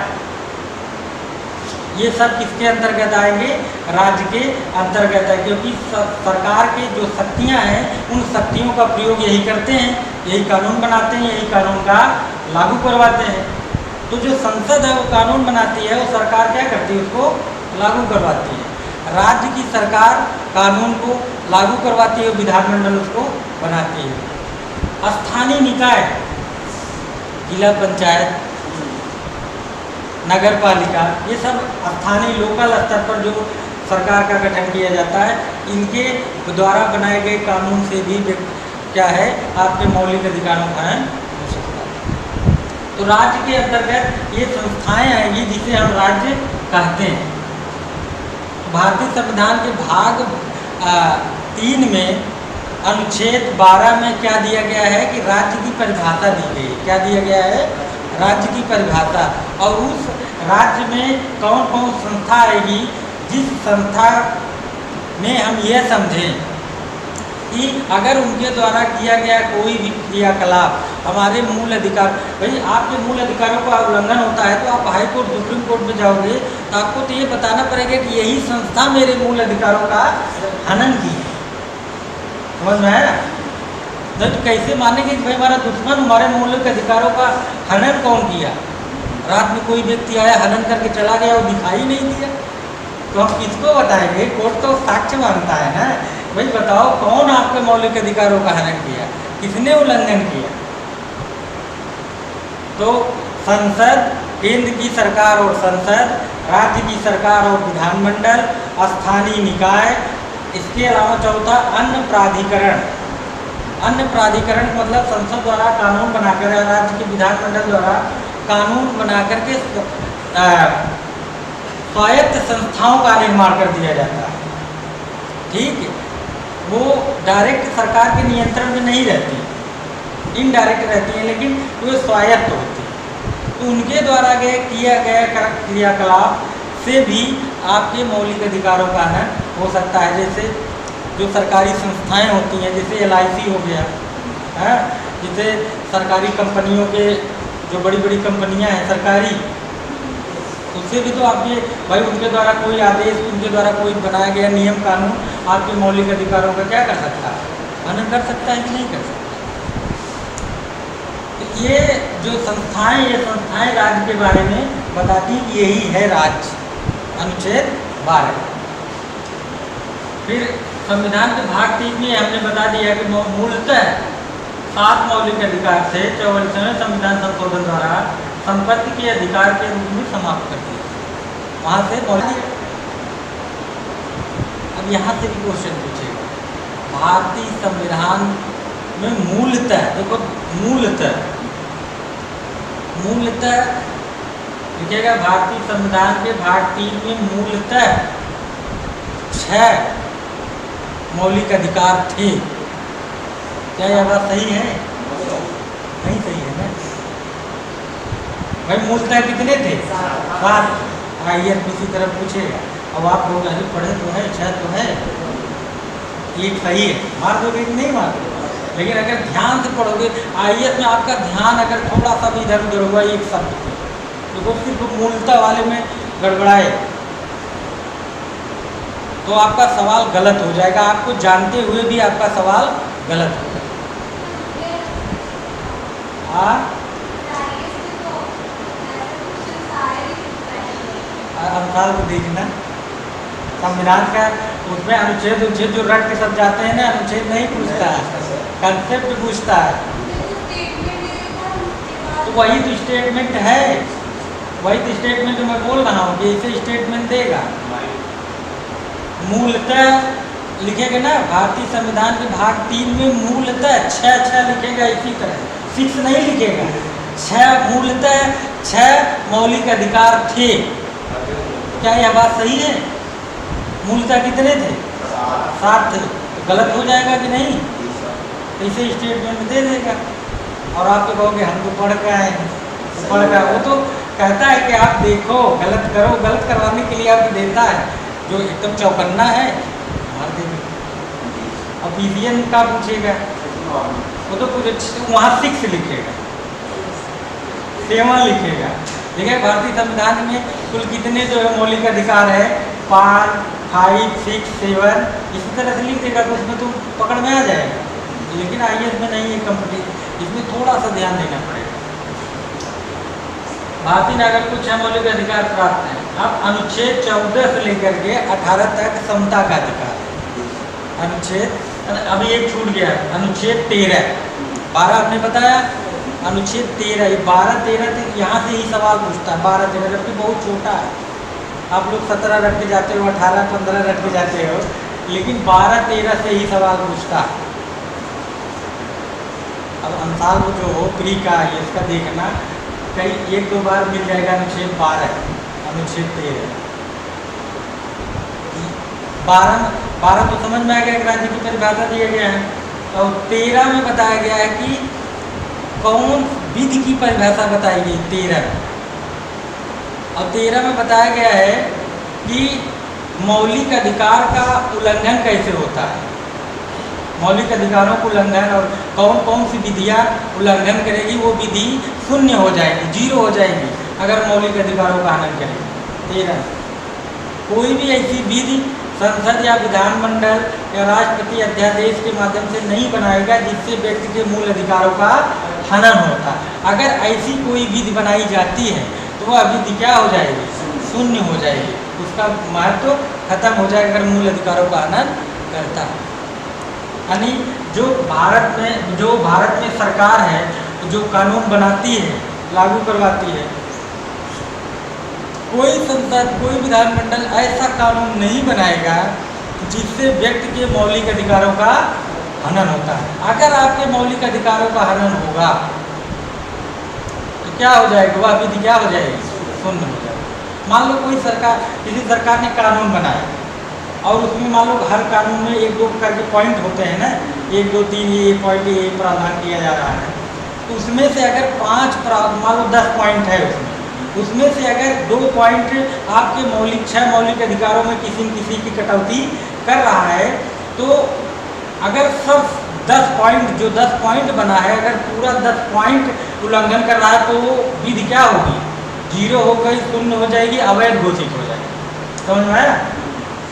ये सब किसके अंतर्गत आएंगे? राज्य के अंतर्गत है। क्योंकि सरकार के जो शक्तियां हैं, उन शक्तियों का प्रयोग यही करते हैं, यही कानून बनाते हैं, यही कानून का लागू करवाते हैं। तो जो संसद है वो कानून बनाती है, वो सरकार क्या करती है? उसको लागू करवाती है। राज्य की सरकार कानून को लागू करवाती है, विधानमंडल उसको बनाती है। स्थानीय निकाय, जिला पंचायत, नगर पालिका, ये सब स्थानीय लोकल स्तर पर जो सरकार का गठन किया जाता है, इनके द्वारा बनाए गए कानून से भी क्या है, आपके मौलिक अधिकारों का हनन हो सकता है। तो राज्य के अंतर्गत ये संस्थाएं आएंगी जिसे हम राज्य कहते हैं। भारतीय संविधान के भाग 3 में अनुच्छेद 12 में क्या दिया गया है कि राज्य की परिभाषा दी गई। क्या दिया गया है? राज्य की परिभाषा। और उस राज्य में कौन कौन संस्था आएगी, जिस संस्था में हम ये समझें कि अगर उनके द्वारा किया गया कोई भी क्रियाकलाप हमारे मूल अधिकार, भाई आपके मूल अधिकारों का उल्लंघन होता है तो आप हाई कोर्ट, सुप्रीम कोर्ट में जाओगे तो आपको तो ये बताना पड़ेगा कि यही संस्था मेरे मूल अधिकारों का हनन की। समझ में आया? नहीं तो कैसे मानेंगे कि भाई हमारा दुश्मन हमारे मौलिक अधिकारों का हनन कौन किया? रात में कोई व्यक्ति आया, हनन करके चला गया और दिखाई नहीं दिया, तो हम किसको बताएंगे? कोर्ट तो साक्ष्य मांगता है ना। भाई बताओ कौन आपके मौलिक अधिकारों का हनन किया, किसने उल्लंघन किया? तो संसद, केंद्र की सरकार और संसद, राज्य की सरकार और विधानमंडल, स्थानीय निकाय। इसके अलावा चौथा अन्य प्राधिकरण। अन्य प्राधिकरण मतलब संसद द्वारा कानून बनाकर या राज्य के विधानमंडल द्वारा कानून बनाकर के स्वायत्त संस्थाओं का निर्माण कर दिया जाता है। ठीक है, वो डायरेक्ट सरकार के नियंत्रण में नहीं रहती, इनडायरेक्ट रहती है, लेकिन वो स्वायत्त होती है। तो उनके द्वारा किया गया क्रियाकलाप से भी आपके मौलिक अधिकारों का हनन हो सकता है। जैसे जो सरकारी संस्थाएं होती हैं, जैसे LIC हो गया है, जैसे सरकारी कंपनियों के जो बड़ी बड़ी कंपनियां हैं सरकारी, उससे भी तो आपके भाई उनके द्वारा कोई आदेश, उनके द्वारा कोई बनाया गया नियम कानून आपके मौलिक अधिकारों का क्या कर सकता है, हनन कर सकता है कि नहीं कर सकता। तो ये जो संस्थाएं, ये संस्थाएं राज्य के बारे में बताती कि यही है राज्य, अनुच्छेद 12। फिर संविधान के भाग 3 में हमने बता दिया कि मूलतः 7 मौलिक अधिकार थे, 44वें संविधान संशोधन द्वारा संपत्ति के अधिकार के रूप में समाप्त कर दिया। वहाँ से मौलिक, अब यहाँ से भी क्वेश्चन पूछेगा, भारतीय संविधान में मूलतः, देखो मूलतः लिखेगा, भारतीय संविधान के भाग 3 में मूलतः 6 मौलिक अधिकार थे। क्या यह बात सही है? नहीं सही है ना भाई। मूलतः कितने थे? 7। IAS किसी तरह पूछेगा, अब आप लोग अरे पढ़े तो है, 6 तो है, एक सही है, मार दोगे कि नहीं मार दोगे? लेकिन अगर ध्यान से पढ़ोगे, IAS में आपका ध्यान अगर थोड़ा सा भी इधर उधर हुआ एक शब्द पे, तो वो सिर्फ मूलतः वाले में गड़बड़ाए तो आपका सवाल गलत हो जाएगा, आपको जानते हुए भी आपका सवाल गलत होगा। अंशाल को देखना, संविधान का उसमें अनुच्छेद जो रट के सब जाते हैं ना, अनुच्छेद नहीं पूछता है, कंसेप्ट पूछता है। तो वही तो स्टेटमेंट है, वही तो स्टेटमेंट मैं बोल रहा हूँ कि इसे स्टेटमेंट देगा। मूलतः लिखेगा ना, भारतीय संविधान के भाग 3 में मूलतः 6 लिखेगा, इसी तरह 6 नहीं लिखेगा, 6 मूलतः 6 मौलिक अधिकार थे। क्या यह बात सही है? मूलतः कितने थे? 7 थे। तो गलत हो जाएगा कि नहीं? इसे स्टेटमेंट दे देगा और आप तो कहोगे हम तो पढ़ के आए हैं, तो पढ़ के वो तो कहता है कि आप देखो, गलत करो, गलत करवाने के लिए आपको देता है, जो एकदम चौकन्ना है मार देंगे। अब PVN का पूछेगा, वो तो वहाँ 6 लिखेगा, 7 लिखेगा। देखिए भारतीय संविधान में कुल कितने जो है मौलिक अधिकार है, 5, 5, 6, 7, इसी तरह से लिख देगा तो उसमें तो पकड़ में आ जाएगा। लेकिन IAS में नहीं है कंप्लीट, इसमें थोड़ा सा ध्यान देना पड़ेगा। भारतीय नागरिक को 6 मौलिक अधिकार प्राप्त हैं। अब अनुच्छेद 14 से लेकर के 18 तक समता का अधिकार है। अनुच्छेद अभी एक छूट गया, अनुच्छेद 13, 12 आपने बताया, अनुच्छेद 13, 12-13 तक यहाँ से ही सवाल पूछता है, 12-13 जबकि बहुत छोटा है। आप लोग 17 रख के जाते हो, 18-15 रख के जाते हो, लेकिन 12-13 से ही सवाल पूछता है। अब अंशाल जो हो प्री का है इसका देखना, कई 1-2 बार मिल जाएगा। अनुच्छेद 12, अनुच्छेद 13, 12 तो समझ में आ गया कि राज्य की परिभाषा दिया गया है, और 13 में बताया गया है कि कौन विधि की परिभाषा बताई गई 13 में। और 13 में बताया गया है कि मौलिक अधिकार का उल्लंघन कैसे होता है, मौलिक अधिकारों को उल्लंघन, और कौन कौन सी विधियाँ उल्लंघन करेगी, वो विधि शून्य हो जाएगी, 0 हो जाएगी अगर मौलिक अधिकारों का हनन करेगी। 13 कोई भी ऐसी विधि संसद या विधानमंडल या राष्ट्रपति अध्यादेश के माध्यम से नहीं बनाएगा जिससे व्यक्ति के मूल अधिकारों का हनन होता। अगर ऐसी कोई विधि बनाई जाती है तो वह विधि क्या हो जाएगी, शून्य हो जाएगी, उसका महत्व खत्म हो जाएगा अगर मूल अधिकारों का हनन करता है। यानी जो भारत में सरकार है जो कानून बनाती है, लागू करवाती है, कोई संसद, कोई विधानमंडल ऐसा कानून नहीं बनाएगा जिससे व्यक्ति के मौलिक अधिकारों का हनन होता है। अगर आपके मौलिक अधिकारों का हनन होगा तो क्या हो जाएगा, वह विधि क्या हो जाएगी, शून्य हो जाएगी। मान लो कोई सरकार, किसी सरकार ने कानून बनाया और उसमें मान लो हर कानून में एक दो करके पॉइंट होते हैं ना, 1 2 3 ये पॉइंट ये प्रावधान किया जा रहा है, तो उसमें से अगर 5 मान लो 10 पॉइंट है उसमें से अगर 2 पॉइंट आपके 6 मौलिक अधिकारों में किसी न किसी की कटौती कर रहा है, तो अगर सब 10 पॉइंट, जो 10 पॉइंट बना है, अगर पूरा 10 पॉइंट उल्लंघन कर रहा है तो वो विधि क्या होगी, 0 हो गई, शून्य हो जाएगी, अवैध घोषित हो जाएगी। समझ में आया?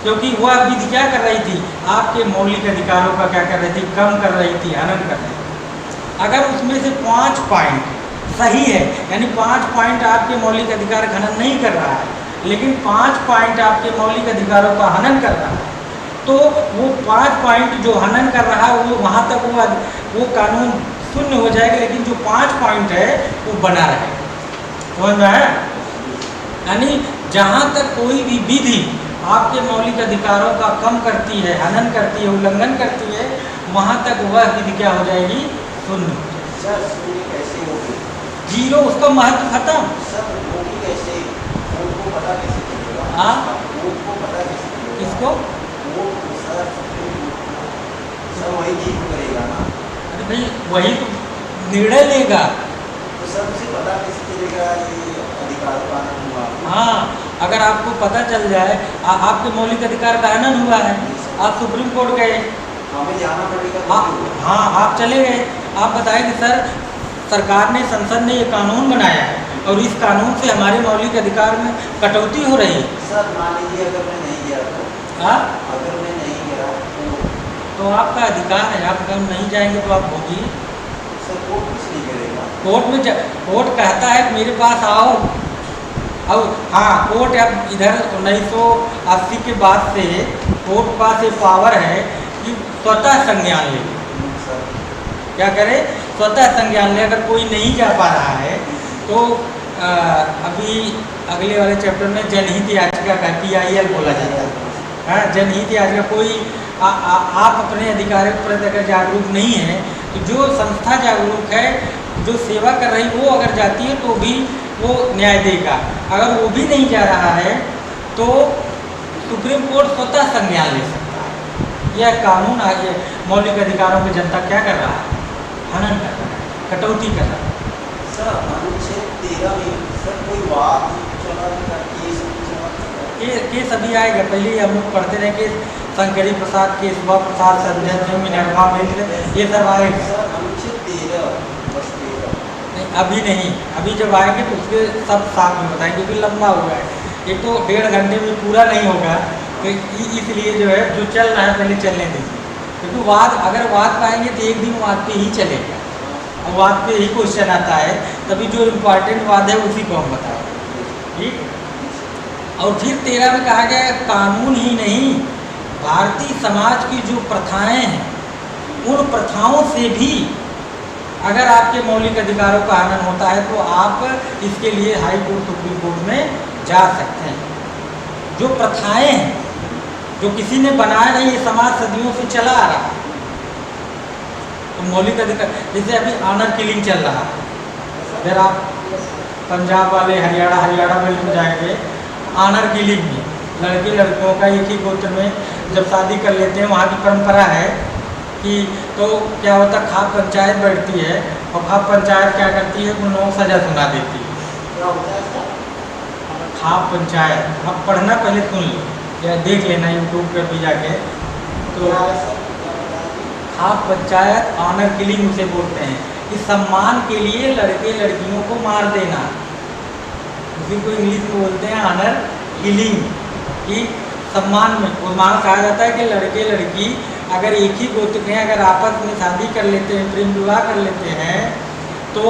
क्योंकि वह विधि क्या कर रही थी, आपके मौलिक अधिकारों का क्या कर रही थी, कम कर रही थी, हनन कर रही थी। अगर उसमें से 5 पॉइंट सही है, यानी 5 पॉइंट आपके मौलिक अधिकार का हनन नहीं कर रहा है, लेकिन 5 पॉइंट आपके मौलिक अधिकारों का हनन कर रहा है, तो वो 5 पॉइंट जो हनन कर रहा है वो वहाँ तक वो कानून शून्य हो जाएगा, लेकिन जो 5 पॉइंट है वो बना रहेगा। समझ में आया? यानी जहाँ तक कोई भी विधि आपके मौलिक अधिकारों का कम करती है, हनन करती है, उल्लंघन करती है, वहाँ तक वह विधि क्या हो जाएगी, शून्य। सर शून्य कैसे होगी? 0, उसका महत्व खत्म। सर होगी कैसे? वोट को पता कैसे चलेगा? हाँ, वोट को पता कैसे चलेगा? इसको वोट को सर वही जीत करेगा ना। अरे भाई वही तो निर्णय लेगा। तो सबसे पता कैसे चलेगा ये अधिकार का हनन हुआ? हाँ, अगर आपको पता चल जाए आपके मौलिक अधिकार का हनन हुआ है, आप सुप्रीम कोर्ट गए, हमें जाना पड़ेगा। हाँ आप चले गए, आप बताएं कि सर सरकार ने, संसद ने ये कानून बनाया है और इस कानून से हमारे मौलिक अधिकार में कटौती हो रही है। सर मान लीजिए अगर मैं नहीं गया तो, हाँ, अगर मैं नहीं गया तो आपका अधिकार है, आप अगर नहीं जाएंगे तो आप होगी। सर कोर्ट कुछ नहीं करेगा। कोर्ट कहता है मेरे पास आओ। अब हाँ, कोर्ट अब इधर 1980 के बाद से कोर्ट के पास ये पावर है कि स्वतः संज्ञान ले। क्या करे, स्वतः संज्ञान ले। अगर कोई नहीं जा पा रहा है तो अभी अगले वाले चैप्टर में जनहित याचिका का PIL बोला जाता है। हाँ, जनहित याचिका, कोई आप अपने अधिकारों के प्रति अगर जागरूक नहीं है तो जो संस्था जागरूक है, जो सेवा कर रही, वो अगर जाती है तो भी वो न्याय देगा। अगर वो भी नहीं जा रहा है तो सुप्रीम कोर्ट स्वतः संज्ञान ले सकता है। यह कानून आगे मौलिक अधिकारों की जनता क्या कर रहा है, हनन कर रहा है, कटौती कर रहा है। सर अनुच्छेद 13 में सर कोई वाद चला था, केस अभी आएगा। पहले ही हम लोग पढ़ते रहे कि शंकरी प्रसाद के, सुबह प्रसाद, संजय सिंह, मिनरवा मिश्र, ये सब आएगा। सर अनुच्छेद 13 बस 13 नहीं, अभी नहीं, अभी जब आएंगे तो उसके सब साथ में बताएंगे, क्योंकि लंबा हुआ है। एक तो 1.5 घंटे में पूरा नहीं होगा, तो इसलिए जो है जो चल रहा है पहले चलने दीजिए, क्योंकि अगर वाद पाएंगे तो एक दिन वाद पे ही चलेगा। और वाद पे ही क्वेश्चन आता है, तभी जो इम्पोर्टेंट वाद है उसी को हम बताएंगे। ठीक। और फिर 13 में कहा गया कानून ही नहीं, भारतीय समाज की जो प्रथाएं हैं उन प्रथाओं से भी अगर आपके मौलिक अधिकारों का हनन होता है तो आप इसके लिए हाई कोर्ट, सुप्रीम कोर्ट में जा सकते हैं। जो प्रथाएं हैं, जो किसी ने बनाया नहीं, ये समाज सदियों से चला आ रहा है, तो मौलिक अधिकार, जैसे अभी ऑनर किलिंग चल रहा है, अगर आप पंजाब वाले हरियाणा में जाएंगे, ऑनर किलिंग में लड़के लड़कियों का एक ही गोत्र में जब शादी कर लेते हैं, वहाँ की परंपरा है कि तो क्या होता, खाप पंचायत बैठती है और खाप पंचायत क्या करती है, उन लोगों को सजा सुना देती है। क्या होता है सर? खाप पंचायत, अब पढ़ना पहले सुन लो या देख लेना यूट्यूब पर भी जाके। तो खाप पंचायत, ऑनर किलिंग उसे बोलते हैं कि सम्मान के लिए लड़के लड़कियों को मार देना, उसी को इंग्लिश में बोलते हैं ऑनर किलिंग। कि सम्मान में वो मान कहा जाता है कि लड़के लड़की अगर एक ही गोत्र के हैं, अगर आपस में शादी कर लेते हैं, प्रेम विवाह कर लेते हैं, तो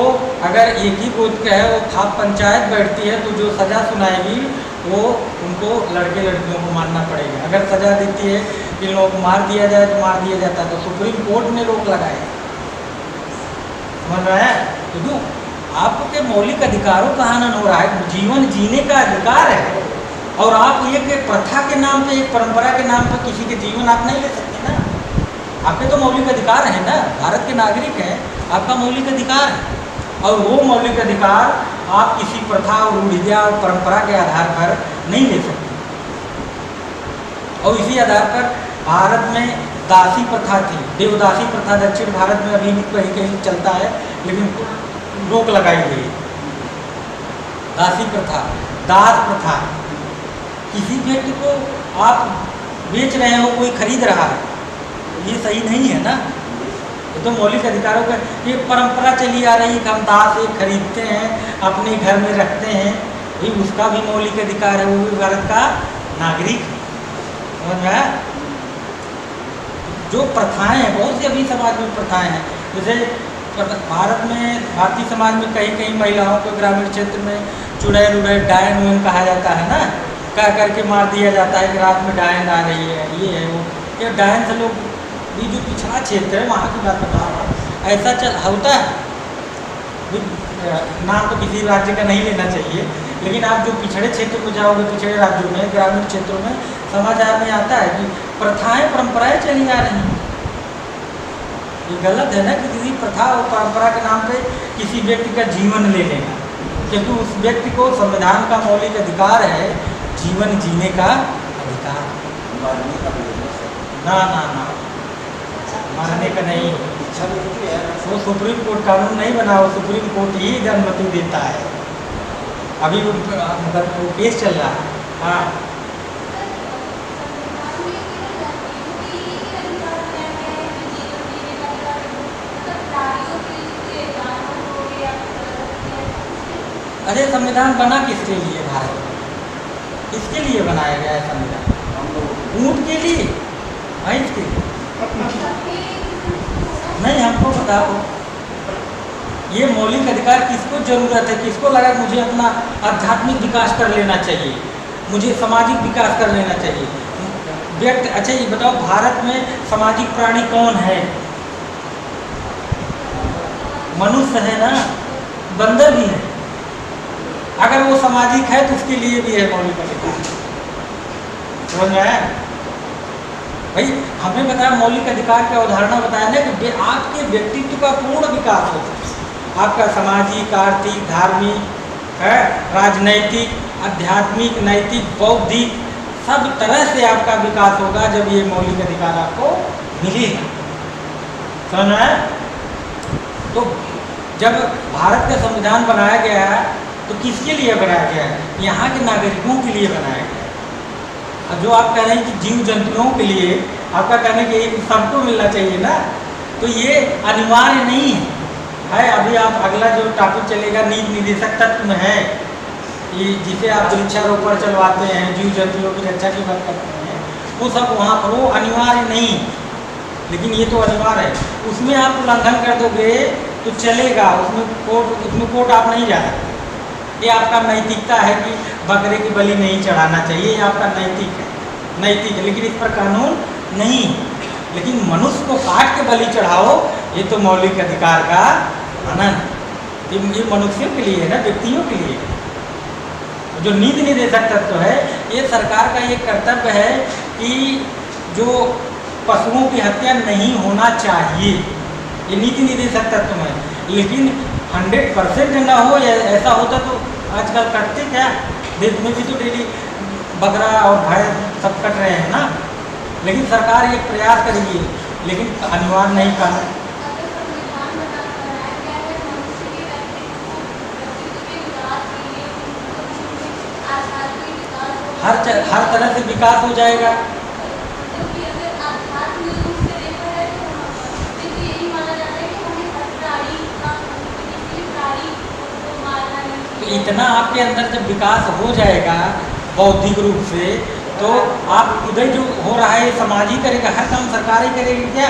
अगर एक ही गोत्र का है, वो खाप पंचायत बैठती है, तो जो सज़ा सुनाएगी वो उनको लड़के लड़कियों को मानना पड़ेगा। अगर सज़ा देती है कि लोग मार दिया जाए तो मार दिया जाता है, तो सुप्रीम कोर्ट ने रोक लगाई। समझ रहे हैं? तो आपके मौलिक अधिकारों का हनन हो रहा है। जीवन जीने का अधिकार है और आप एक प्रथा के नाम पे, एक परंपरा के नाम पे किसी के जीवन आप नहीं ले सकते ना। आपके तो मौलिक अधिकार है ना, भारत के नागरिक हैं, आपका मौलिक अधिकार है और वो मौलिक अधिकार आप किसी प्रथा और रूढ़िया और परंपरा के आधार पर नहीं ले सकते। और इसी आधार पर भारत में दासी प्रथा थी, देवदासी प्रथा दक्षिण भारत में अभी भी कहीं कहीं चलता है, लेकिन रोक लगाई गई। दासी प्रथा, दास प्रथा, किसी व्यक्ति को आप बेच रहे हो, कोई खरीद रहा है, ये सही नहीं है ना। ये तो मौलिक अधिकारों का ये परंपरा चली आ रही है कि हम दास एक खरीदते हैं, अपने घर में रखते हैं, ये उसका भी मौलिक अधिकार है, वो भी भारत का नागरिक है। समझ में आया? जो प्रथाएं हैं, बहुत सी अभी समाज में प्रथाएं हैं, जैसे भारत में, भारतीय समाज में कहीं कहीं महिलाओं को ग्रामीण क्षेत्र में चुड़ैल उड़ैल डायन वायन कहा जाता है ना, कह करके मार दिया जाता है कि रात में डायन आ रही है, ये है वो। ये डायन से लोग, ये जो पिछड़ा क्षेत्र है वहाँ की बात बता रहा हूँ, ऐसा चल होता है। नाम तो किसी राज्य का नहीं लेना चाहिए, लेकिन आप जो पिछड़े क्षेत्र में जाओगे, पिछड़े राज्यों में, ग्रामीण क्षेत्रों में समाचार में आता है कि प्रथाएं परंपराएं चली आ रही हैं। ये गलत है ना कि किसी प्रथा और परंपरा के नाम पे किसी व्यक्ति का जीवन ले लेना, क्योंकि उस व्यक्ति को संविधान का मौलिक अधिकार है, जीवन जीने का अधिकार। मरने का भी है। ना ना ना, मरने का नहीं, इच्छा भी होती है। वो सुप्रीम कोर्ट कानून नहीं बना, वो सुप्रीम कोर्ट ही अनुमति देता है। अभी वो केस चल रहा है। हाँ, अरे संविधान बना किसके लिए? भारत किसके लिए बनाया गया है संविधान? हम लोग ऊँट के लिए, भैंस के लिए नहीं। हमको बताओ, ये मौलिक अधिकार किसको जरूरत है? किसको लगा मुझे अपना आध्यात्मिक विकास कर लेना चाहिए, मुझे सामाजिक विकास कर लेना चाहिए व्यक्ति? अच्छा ये बताओ, भारत में सामाजिक प्राणी कौन है? मनुष्य है ना, बंदर भी है। अगर वो सामाजिक है तो उसके लिए भी है मौलिक अधिकार। समझ में आया? भाई हमने बताया मौलिक अधिकार की अवधारणा बताया ना कि आपके व्यक्तित्व का पूर्ण विकास हो, आपका सामाजिक, आर्थिक, धार्मिक, राजनैतिक, आध्यात्मिक, नैतिक, बौद्धिक, सब तरह से आपका विकास होगा जब ये मौलिक अधिकार आपको मिलेगा। समझ में आया? तो जब भारत का संविधान बनाया गया है तो किसके लिए बनाया गया है? यहाँ के नागरिकों के लिए बनाया गया है। अब जो आप कह रहे हैं कि जीव जंतुओं के लिए, आपका कहने के एक सबको मिलना चाहिए ना, तो ये अनिवार्य नहीं है। अभी आप अगला जो टॉपिक चलेगा नीति निर्देशक तत्व में है, ये जिसे आप वृक्षारोपण चलवाते हैं, जीव जंतुओं की रक्षा की बात करते हैं, वो सब वहाँ पर वो अनिवार्य नहीं, लेकिन ये तो अनिवार्य है। उसमें आप उल्लंघन कर दोगे तो चलेगा, उसमें कोर्ट आप नहीं जा सकते। ये आपका नैतिकता है कि बकरे की बलि नहीं चढ़ाना चाहिए, ये आपका नैतिक है, लेकिन इस पर कानून नहीं। लेकिन मनुष्य को काट के बलि चढ़ाओ, ये तो मौलिक अधिकार का हनन, ये मनुष्यों के लिए है ना, व्यक्तियों के लिए। जो नीति निर्देशक तत्व है, ये सरकार का ये कर्तव्य है कि जो पशुओं की हत्या नहीं होना चाहिए, ये नीति निर्देशक तत्व है। लेकिन 100% ना हो, ऐसा होता तो आजकल कटते क्या? देश में भी तो डेली बकरा और भैंस सब कट रहे हैं ना। लेकिन सरकार ये प्रयास करेगी, लेकिन अनिवार्य नहीं कानून। हर तरह से विकास हो जाएगा। इतना आपके अंदर जब विकास हो जाएगा बौद्धिक रूप से, तो आप उधर जो हो रहा है समाज ही करेगा, हर काम सरकार ही करेगी क्या?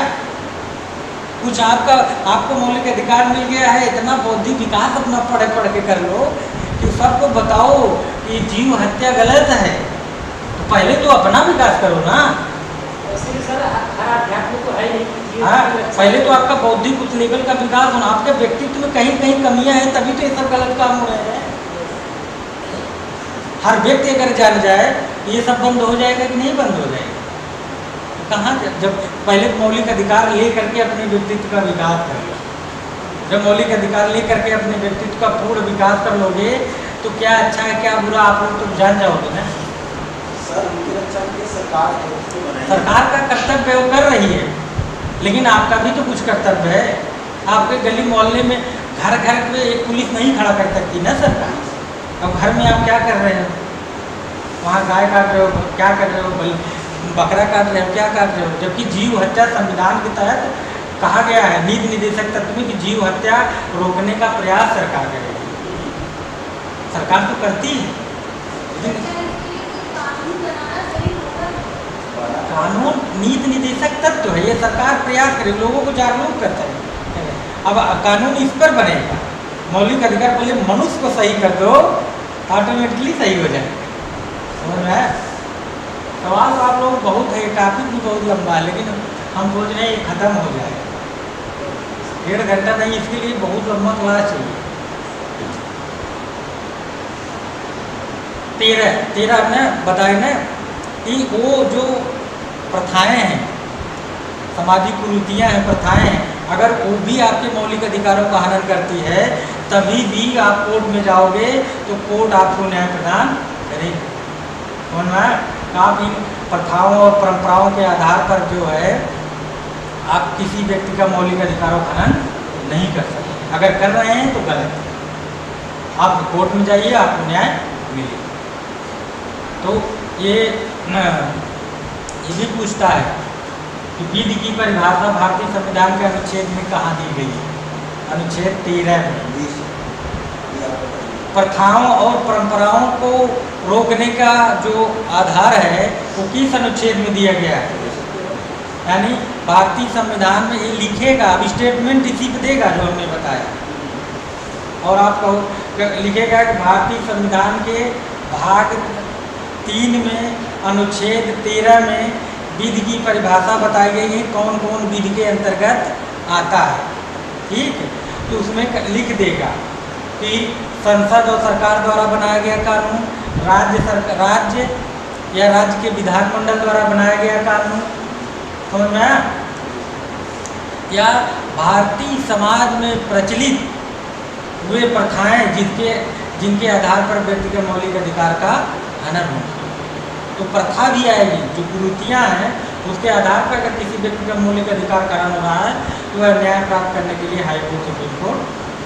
कुछ आपको मौलिक अधिकार मिल गया है, इतना बौद्धिक विकास अपना पढ़ के कर लो कि सबको बताओ कि जीव हत्या गलत है, तो पहले तो अपना विकास करो ना। सर हर आध्यात्म को है नहीं कि जीव हाँ, की रक्षा पहले तो करें। आपका बौद्धिक उस लेवल का विकास होना, आपके व्यक्तित्व में कहीं कहीं कमियां हैं, तभी तो ये सब गलत काम हो रहे हैं। हर व्यक्ति अगर जान जाए ये सब बंद हो जाएगा कि नहीं बंद हो जाएगा? कहाँ जब पहले मौलिक अधिकार ले करके अपने व्यक्तित्व का विकास कर लो। जब मौलिक अधिकार ले करके अपने व्यक्तित्व का पूर्ण विकास कर लोगे तो क्या अच्छा है क्या बुरा आप लोग तो जान जाओगे ना। सर उनकी रक्षा के लिए सरकार व्यवस्था बनाई। सरकार का कर्तव्य वो कर रही है, लेकिन आपका भी तो कुछ कर्तव्य है। आपके गली मोहल्ले में घर घर में एक पुलिस नहीं खड़ा कर सकती ना सरकार। अब घर में आप क्या कर रहे हो? वहाँ गाय काट रहे हो, क्या कर रहे हो? बकरा काट रहे हो, क्या काट रहे हो? जबकि जीव हत्या संविधान के तहत कहा गया है नीति निर्देशक तत्व में कि जीव हत्या रोकने का प्रयास सरकार करेगी। सरकार तो करती है, लेकिन कानून नीति निर्देशक तत्व है, ये सरकार प्रयास करे, लोगों को जागरूक करता है। अब कानून इस पर बनेगा, मौलिक अधिकार पहले मनुष्य को सही कर दो, ऑटोमेटिकली सही हो जाएगा। समझ में आया? सवाल तो आप लोग बहुत है, टॉपिक भी बहुत लंबा है, लेकिन हम सोच रहे हैं ये खत्म हो जाएगा। 1.5 घंटा नहीं, इसके लिए बहुत लंबा क्लास चाहिए। 13 ने बताए ना कि वो जो प्रथाएं हैं, सामाजिक कुरीतियाँ हैं, प्रथाएं हैं, अगर वो भी आपके मौलिक अधिकारों का हनन करती है तभी भी आप कोर्ट में जाओगे तो कोर्ट आपको न्याय प्रदान करेगी। समझ में? आप इन प्रथाओं और परंपराओं के आधार पर जो है आप किसी व्यक्ति का मौलिक अधिकारों का हनन नहीं कर सकते। अगर कर रहे हैं तो गलत है। आप कोर्ट में जाइए, आपको न्याय मिलेगा। तो ये भी पूछता है कि विधि की परिभाषा भारतीय संविधान के अनुच्छेद में कहाँ दी गई है? अनुच्छेद 13 में। प्रथाओं और परंपराओं को रोकने का जो आधार है वो किस अनुच्छेद में दिया गया है? यानी भारतीय संविधान में ये लिखेगा, अब स्टेटमेंट इसी पे देगा जो हमने बताया। और आप कहो लिखेगा कि भारतीय संविधान के भाग 3 में अनुच्छेद 13 में विधि की परिभाषा बताई गई है, कौन कौन विधि के अंतर्गत आता है। ठीक है, तो उसमें लिख देगा कि संसद और सरकार द्वारा बनाया गया कानून, राज्य या राज्य के विधानमंडल द्वारा बनाया गया कानून, समझ में आया? या भारतीय समाज में प्रचलित हुए प्रथाएं जिनके आधार पर व्यक्ति के मौलिक अधिकार का हनन हो। तो प्रथा भी आएगी, जो कुरीतियाँ हैं उसके आधार पर अगर किसी व्यक्ति का मौलिक अधिकार का हनन हो रहा है तो वह न्याय प्राप्त करने के लिए हाईकोर्ट सुप्रीम कोर्ट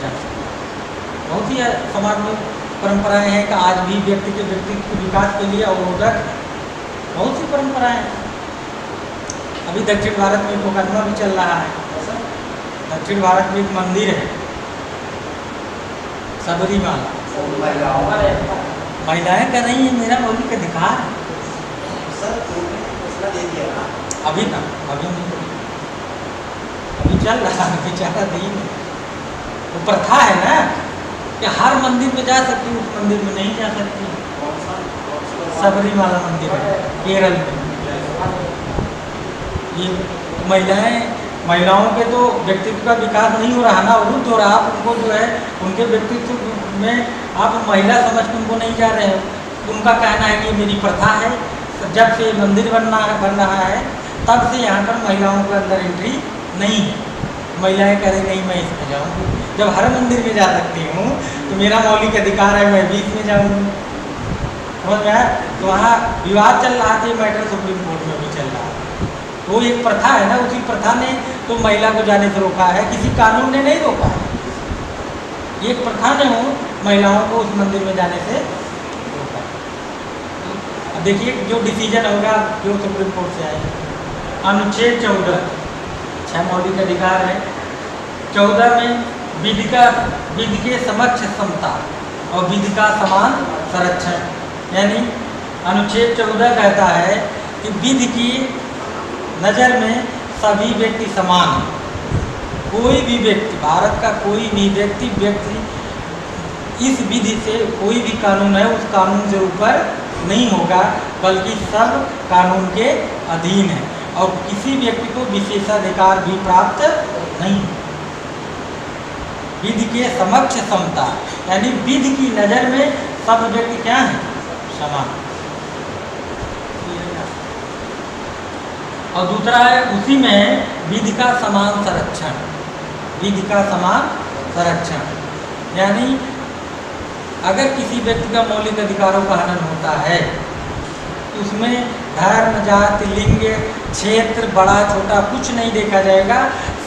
जा सकता है। बहुत ही समाज में परंपराएं हैं कि आज भी व्यक्ति के व्यक्तित्व के विकास के लिए अवरोधक बहुत सी परंपराएं हैं। अभी दक्षिण भारत में मुकदमा भी चल रहा है। दक्षिण भारत में एक मंदिर है सबरीमाला, महिलाएं कर रही हैं, मेरा मौलिक अधिकार है। सर कोर्ट ने फैसला दे दिया ना? अभी ना, अभी नहीं, अभी चल रहा है, बेचारा दिन। वो प्रथा है ना कि हर मंदिर में जा सकती, उस मंदिर में नहीं जा सकती। कौन सा सबरीमाला मंदिर है केरल में। ये महिलाओं के तो व्यक्तित्व का विकास नहीं हो रहा ना, अवरुद्ध हो रहा। आप उनको जो है उनके व्यक्तित्व में आप महिला समझ के उनको नहीं जा रहे हो। उनका कहना है कि मेरी प्रथा है, जब से मंदिर बन रहा है तब से यहाँ पर महिलाओं के अंदर एंट्री नहीं है। महिलाएं कह रही नहीं मैं इसमें जाऊँगी, जब हर मंदिर में जा सकती हूँ तो मेरा मौलिक अधिकार है, मैं भी इसमें जाऊँगी। समझ में आया? तो वहाँ विवाद चल रहा था, मैटर सुप्रीम कोर्ट में भी चल रहा है। तो एक प्रथा है ना, उसी प्रथा ने तो महिला को जाने से रोका है, किसी कानून ने नहीं रोका है। एक प्रथा ने हो महिलाओं को उस मंदिर में जाने से रोका। अब देखिए जो डिसीजन होगा जो सुप्रीम कोर्ट से आएगा। अनुच्छेद 14 6 मौलिक अधिकार है। 14 में विधि के समक्ष समता और विधि का समान संरक्षण, यानी अनुच्छेद 14 कहता है कि विधि की नज़र में सभी व्यक्ति समान हैं। कोई भी व्यक्ति, भारत का कोई भी व्यक्ति इस विधि से कोई भी कानून है उस कानून से ऊपर नहीं होगा, बल्कि सब कानून के अधीन है। और किसी व्यक्ति को विशेषाधिकार भी प्राप्त नहीं। विधि के समक्ष समता, यानी विधि की नज़र में सब व्यक्ति क्या है? समान। और दूसरा है उसी में विधि का समान संरक्षण। विधि का समान संरक्षण, यानी अगर किसी व्यक्ति का मौलिक अधिकारों का हनन होता है तो उसमें धर्म, जाति, लिंग, क्षेत्र, बड़ा छोटा कुछ नहीं देखा जाएगा,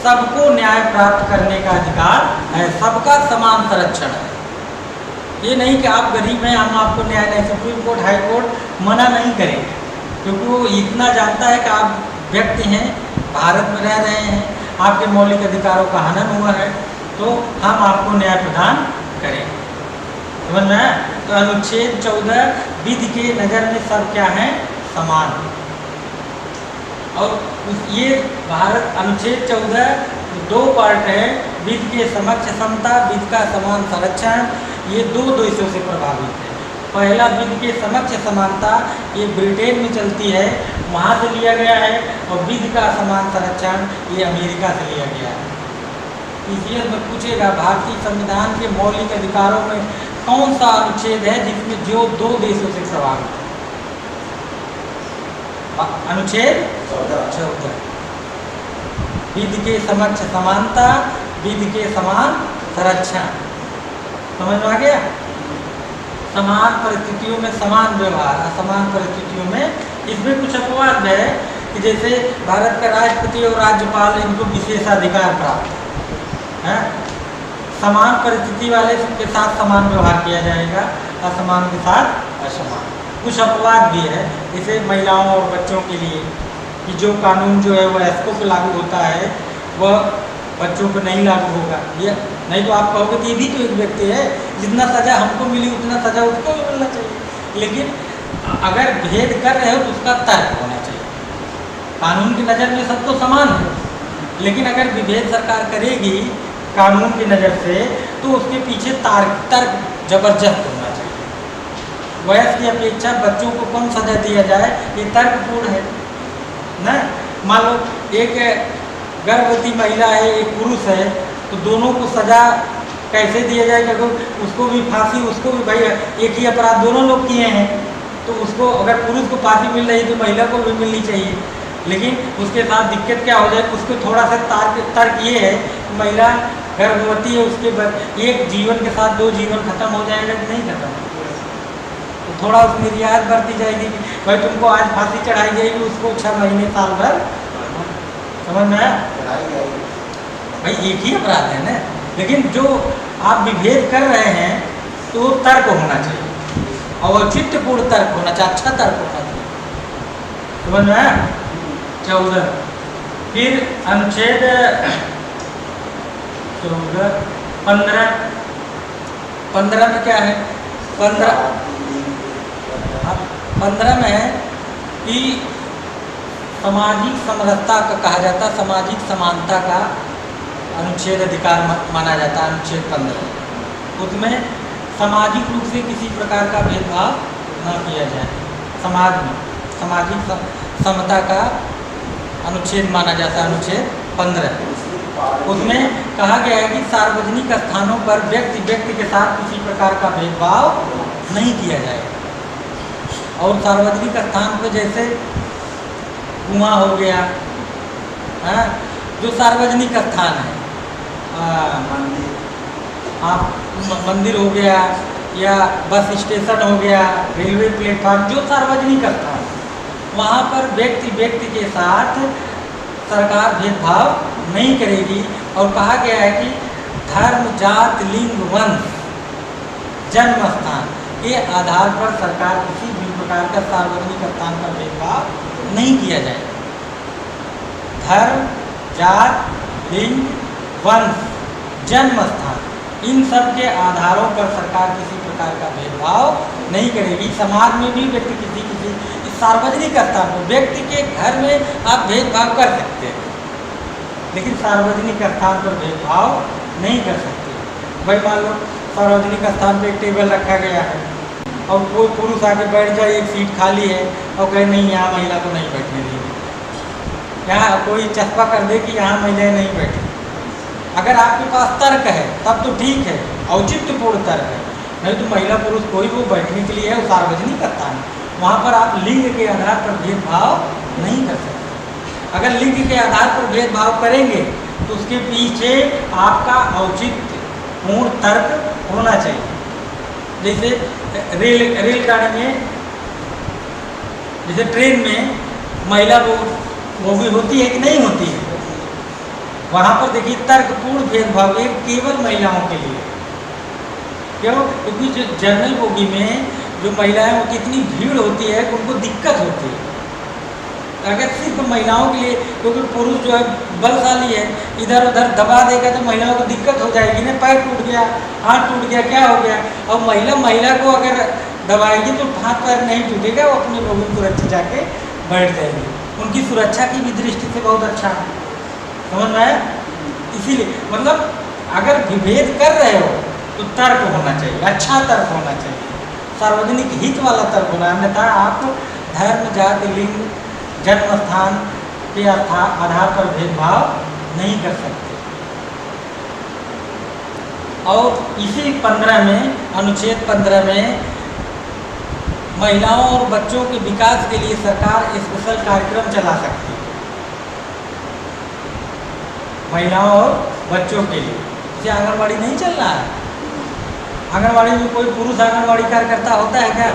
सबको न्याय प्राप्त करने का अधिकार है, सबका समान संरक्षण है। ये नहीं कि आप गरीब हैं हम आपको न्याय नहीं, सुप्रीम कोर्ट, हाई कोर्ट मना नहीं करेंगे, क्योंकि वो इतना जानता है कि आप व्यक्ति हैं, भारत में रह रहे हैं, आपके मौलिक अधिकारों का हनन हुआ है, तो हम आपको न्याय प्रदान करेंगे। समझ में आया? तो अनुच्छेद 14 विधि के नज़र में सब क्या है? समान। और ये भारत अनुच्छेद 14 दो पार्ट है, विधि के समक्ष समता, विधि का समान संरक्षण, ये दो देशों से प्रभावित है। पहला विधि के समक्ष समानता, ये ब्रिटेन में चलती है, वहाँ से लिया गया है, और विधि का समान संरक्षण ये अमेरिका से लिया गया है। पीसीएस में पूछेगा भारतीय संविधान के मौलिक अधिकारों में कौन सा अनुच्छेद है जिसमें जो दो देशों से प्रभावित है? अनुच्छेद 14। विधि के समक्ष समानता, विधि के समान संरक्षण। समझ में आ गया? समान परिस्थितियों में समान व्यवहार, असमान परिस्थितियों में। इसमें कुछ अपवाद है कि जैसे भारत का राष्ट्रपति और राज्यपाल, इनको विशेषाधिकार प्राप्त है। समान परिस्थिति वाले के साथ समान व्यवहार किया जाएगा, असमान के साथ असमान। कुछ अपवाद भी है, जैसे महिलाओं और बच्चों के लिए कि जो कानून जो है वह एस्को पे लागू होता है, वह बच्चों को नहीं लागू होगा। ये नहीं तो आप कहोगे कि ये भी तो एक व्यक्ति है, जितना सज़ा हमको मिली उतना सज़ा उसको भी मिलना चाहिए। लेकिन अगर भेद कर रहे हो तो उसका तर्क होना चाहिए। कानून की नज़र में सब तो समान है, लेकिन अगर विभेद सरकार करेगी कानून की नज़र से तो उसके पीछे तर्क जबरदस्त होना चाहिए। वयस्क की अपेक्षा बच्चों को कम सजा दिया जाए, ये तर्कपूर्ण है ना। मान लो एक गर्भवती महिला है, एक पुरुष है, तो दोनों को सजा कैसे दिया जाए? क्योंकि उसको भी फांसी, उसको भी भाई एक ही अपराध दोनों लोग किए हैं, तो उसको अगर पुरुष को फांसी मिल रही तो महिला को भी मिलनी चाहिए। लेकिन उसके साथ दिक्कत क्या हो जाए, उसको थोड़ा सा तर्क ये है, महिला गर्भवती है, उसके बाद एक जीवन के साथ दो जीवन खत्म हो जाएगा कि नहीं खत्म? तो थोड़ा उसमें रियायत बरती जाएगी कि भाई तुमको आज फांसी चढ़ाई जाएगी, उसको 6 महीने साल भर। समझ में आया? भाई एक ही अपराध है ना, लेकिन जो आप विभेद कर रहे हैं तो तर्क होना चाहिए, औचित्यपूर्ण तर्क होना चाहिए, अच्छा तर्क होना चाहिए। समझ में आया? 14। फिर अनुच्छेद 14, 15 में क्या है? 15 में है कि सामाजिक समरसता का कहा जाता, सामाजिक समानता का अनुच्छेद अधिकार माना जाता है। अनुच्छेद 15 उसमें सामाजिक रूप से किसी प्रकार का भेदभाव न किया जाए, समाज में सामाजिक समता का अनुच्छेद माना जाता है। अनुच्छेद 15 उसमें कहा गया है कि सार्वजनिक स्थानों पर व्यक्ति के साथ किसी प्रकार का भेदभाव नहीं किया जाएगा। और सार्वजनिक स्थान पर जैसे कुआं हो गया, जो सार्वजनिक स्थान है, मंदिर हो गया या बस स्टेशन हो गया, रेलवे प्लेटफार्म, जो सार्वजनिक स्थान, वहाँ पर व्यक्ति के साथ सरकार भेदभाव नहीं करेगी। और कहा गया है कि धर्म, जात, लिंग, वंश, जन्म स्थान के आधार पर सरकार किसी भी प्रकार का सार्वजनिक स्थान पर भेदभाव नहीं किया जाएगा। धर्म, जात, लिंग, वंश, जन्म स्थान, इन सब के आधारों पर सरकार किसी प्रकार का भेदभाव नहीं करेगी। समाज में भी व्यक्ति किसी सार्वजनिक स्थान पर, व्यक्ति के घर में आप भेदभाव कर सकते हैं, लेकिन सार्वजनिक स्थान पर भेदभाव नहीं कर सकते। भाई मान लो सार्वजनिक स्थान पर एक टेबल रखा गया है और कोई पुरुष आके बैठ जाए, एक सीट खाली है और कहे नहीं यहाँ महिला को नहीं बैठने देंगे, यहाँ कोई चस्पा कर दे कि यहाँ महिलाएं नहीं बैठी। अगर आपके पास तर्क है तब तो ठीक है, औचित्यपूर्ण तर्क है, नहीं तो महिला पुरुष कोई वो बैठने के लिए है, वो सार्वजनिक स्थान है, वहाँ पर आप लिंग के आधार पर भेदभाव नहीं कर सकते। अगर लिंग के आधार पर भेदभाव करेंगे तो उसके पीछे आपका औचित्यपूर्ण तर्क होना चाहिए। जैसे रेलगाड़ी में, जैसे ट्रेन में महिला वो भी होती है कि नहीं होती है, वहाँ पर देखिए तर्कपूर्ण भेदभाव है केवल महिलाओं के लिए। क्यों? क्योंकि जो जनरल बोगी में जो महिलाएं होती इतनी भीड़ होती है कि उनको दिक्कत होती है। अगर सिर्फ महिलाओं के लिए, क्योंकि पुरुष जो है बलशाली है, इधर उधर दबा देगा तो महिलाओं को दिक्कत हो जाएगी ना, पैर टूट गया, हाथ टूट गया, क्या हो गया। और महिला को अगर दबाएगी तो हाथ पैर नहीं टूटेगा, वो अपने लोगों को सुरक्षित जाके बैठ जाएंगे। उनकी सुरक्षा की भी दृष्टि से बहुत अच्छा है, समझ में आया? इसीलिए मतलब अगर विभेद कर रहे हो तो तर्क होना चाहिए, अच्छा तर्क होना चाहिए, सार्वजनिक हित वाला तर्क होना। अन्यथा आप धर्म, जाति, लिंग, जन्म स्थान के आधार पर भेदभाव नहीं कर सकते। और इसी 15 में, अनुच्छेद 15 में महिलाओं और बच्चों के विकास के लिए सरकार स्पेशल कार्यक्रम चला सकती है। महिलाओं और बच्चों के लिए जैसे आंगनबाड़ी नहीं चल रहा है, आंगनबाड़ी में कोई पुरुष आंगनबाड़ी कार्यकर्ता होता है क्या?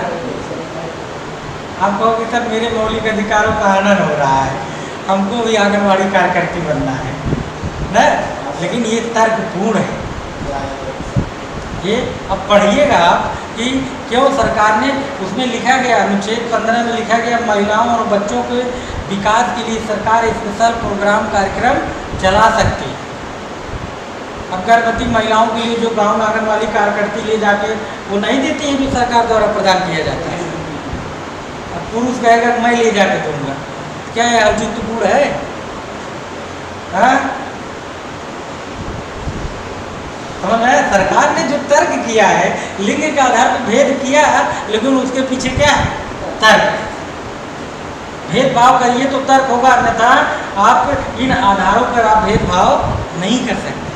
आप कहोगे सर मेरे मौलिक अधिकारों का हनन हो रहा है, हमको भी आंगनबाड़ी कार्यकर्ती बनना है न, लेकिन ये तर्कपूर्ण है। ये अब पढ़िएगा आप कि क्यों सरकार ने उसमें लिखा गया, अनुच्छेद 15 में लिखा गया महिलाओं और बच्चों के विकास के लिए सरकार स्पेशल प्रोग्राम कार्यक्रम चला सकती है। अब गर्भवती महिलाओं के लिए जो गाँव आंगनबाड़ी कार्यकर्ती ले जाके वो नहीं देती है जो सरकार द्वारा प्रदान किया जाता है। अब पुरुष कहेगा मैं ले जाके दूंगा, क्या यह औचित्यपूर्ण है? हाँ, समझ में? सरकार ने जो तर्क किया है, लिंग के आधार पर भेद किया, लेकिन उसके पीछे क्या है? तर्क। भेदभाव करिए तो तर्क होगा, अन्यथा आप इन आधारों पर आप भेदभाव नहीं कर सकते।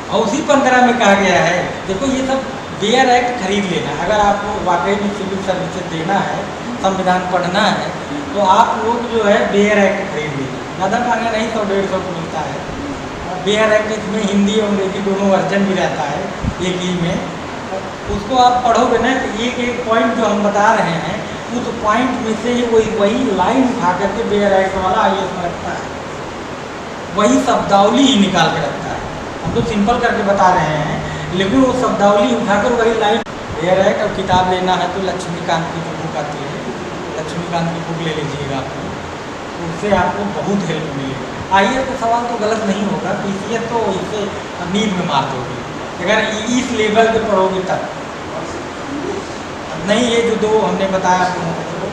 और उसी 15 में कहा गया है, देखो ये सब बेयर एक्ट खरीद लेना। अगर आपको वाकई में सिविल सर्विसेज देना है, संविधान पढ़ना है, तो आप लोग जो है बेयर एक्ट खरीद लीजिए। ज़्यादा महंगा नहीं, 100-150 को मिलता है बेयर एक्ट। इसमें हिंदी और अंग्रेजी दोनों वर्जन भी रहता है एक ही में। उसको आप पढ़ोगे ना तो एक एक पॉइंट जो हम बता रहे हैं उस पॉइंट में से ही वही लाइन उठा करके बेयर एक्ट वाला IAS में रखता है, वही शब्दावली ही निकाल के रखता है। हम तो सिंपल करके बता रहे हैं, लेकिन वो शब्दावली उठाकर वही लाइन बेयर एक्ट। और किताब लेना है तो लक्ष्मीकांत की जो बुक आती है, लक्ष्मीकांत की बुक ले लीजिएगा आप, उससे आपको बहुत हेल्प मिलेगी। IAS का सवाल तो गलत नहीं होगा, PCS तो इससे नींद में मार दोगे अगर इस लेवल पे पढ़ोगे तब। नहीं, ये जो दो हमने बताया आपको,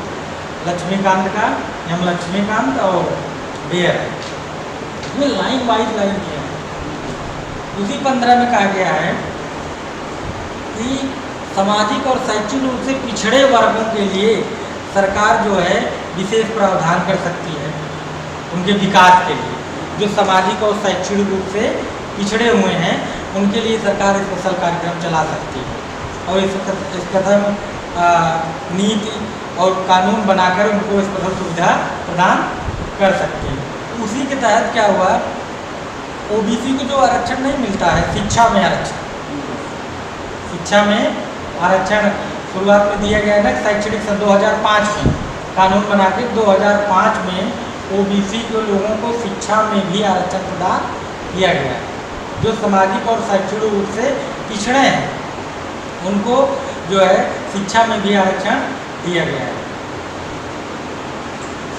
लक्ष्मीकांत का, हम लक्ष्मीकांत और बेयर है, इसमें लाइन वाइज लाइन किया है। उसी 15 में कहा गया है कि सामाजिक और शैक्षणिक रूप से पिछड़े वर्गों के लिए सरकार जो है विशेष प्रावधान कर सकती है उनके विकास के लिए। जो सामाजिक और शैक्षणिक रूप से पिछड़े हुए हैं उनके लिए सरकार स्पेशल कार्यक्रम चला सकती है, और इस कदम नीति और कानून बनाकर उनको स्पेशल सुविधा प्रदान कर सकती है। उसी के तहत क्या हुआ, OBC को जो आरक्षण नहीं मिलता है, शिक्षा में आरक्षण, शिक्षा में आरक्षण शुरुआत में दिया गया है ना, शैक्षणिक सन 2005 में कानून बना के 2005 में OBC के लोगों को शिक्षा में भी आरक्षण प्रदान किया गया है। जो सामाजिक और शैक्षणिक रूप से पिछड़े हैं उनको जो है शिक्षा में भी आरक्षण दिया गया है।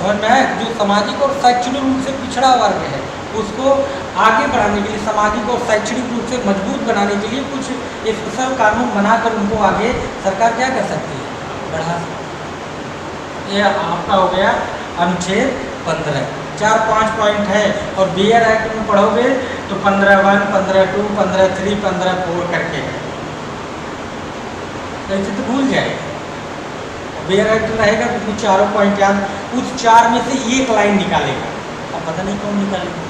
समझ में आया? जो सामाजिक और शैक्षणिक रूप से पिछड़ा वर्ग है उसको आगे बढ़ाने के लिए, सामाजिक और शैक्षणिक रूप से मजबूत बनाने के लिए कुछ स्पेशल कानून बनाकर उनको आगे सरकार क्या कर सकती है, बढ़ा सकती है। यह आपका हो गया अनुच्छेद 15। 4-5 पॉइंट है, और बेयर एक्ट में पढ़ोगे तो 15(1), 15(2), 15(3), 15(4) करके है, ऐसे तो भूल जाएगा। बेराइट रहेगा क्योंकि चारों पॉइंट याद, उस 4 में से एक लाइन निकालेगा। अब पता नहीं कौन निकालेगा।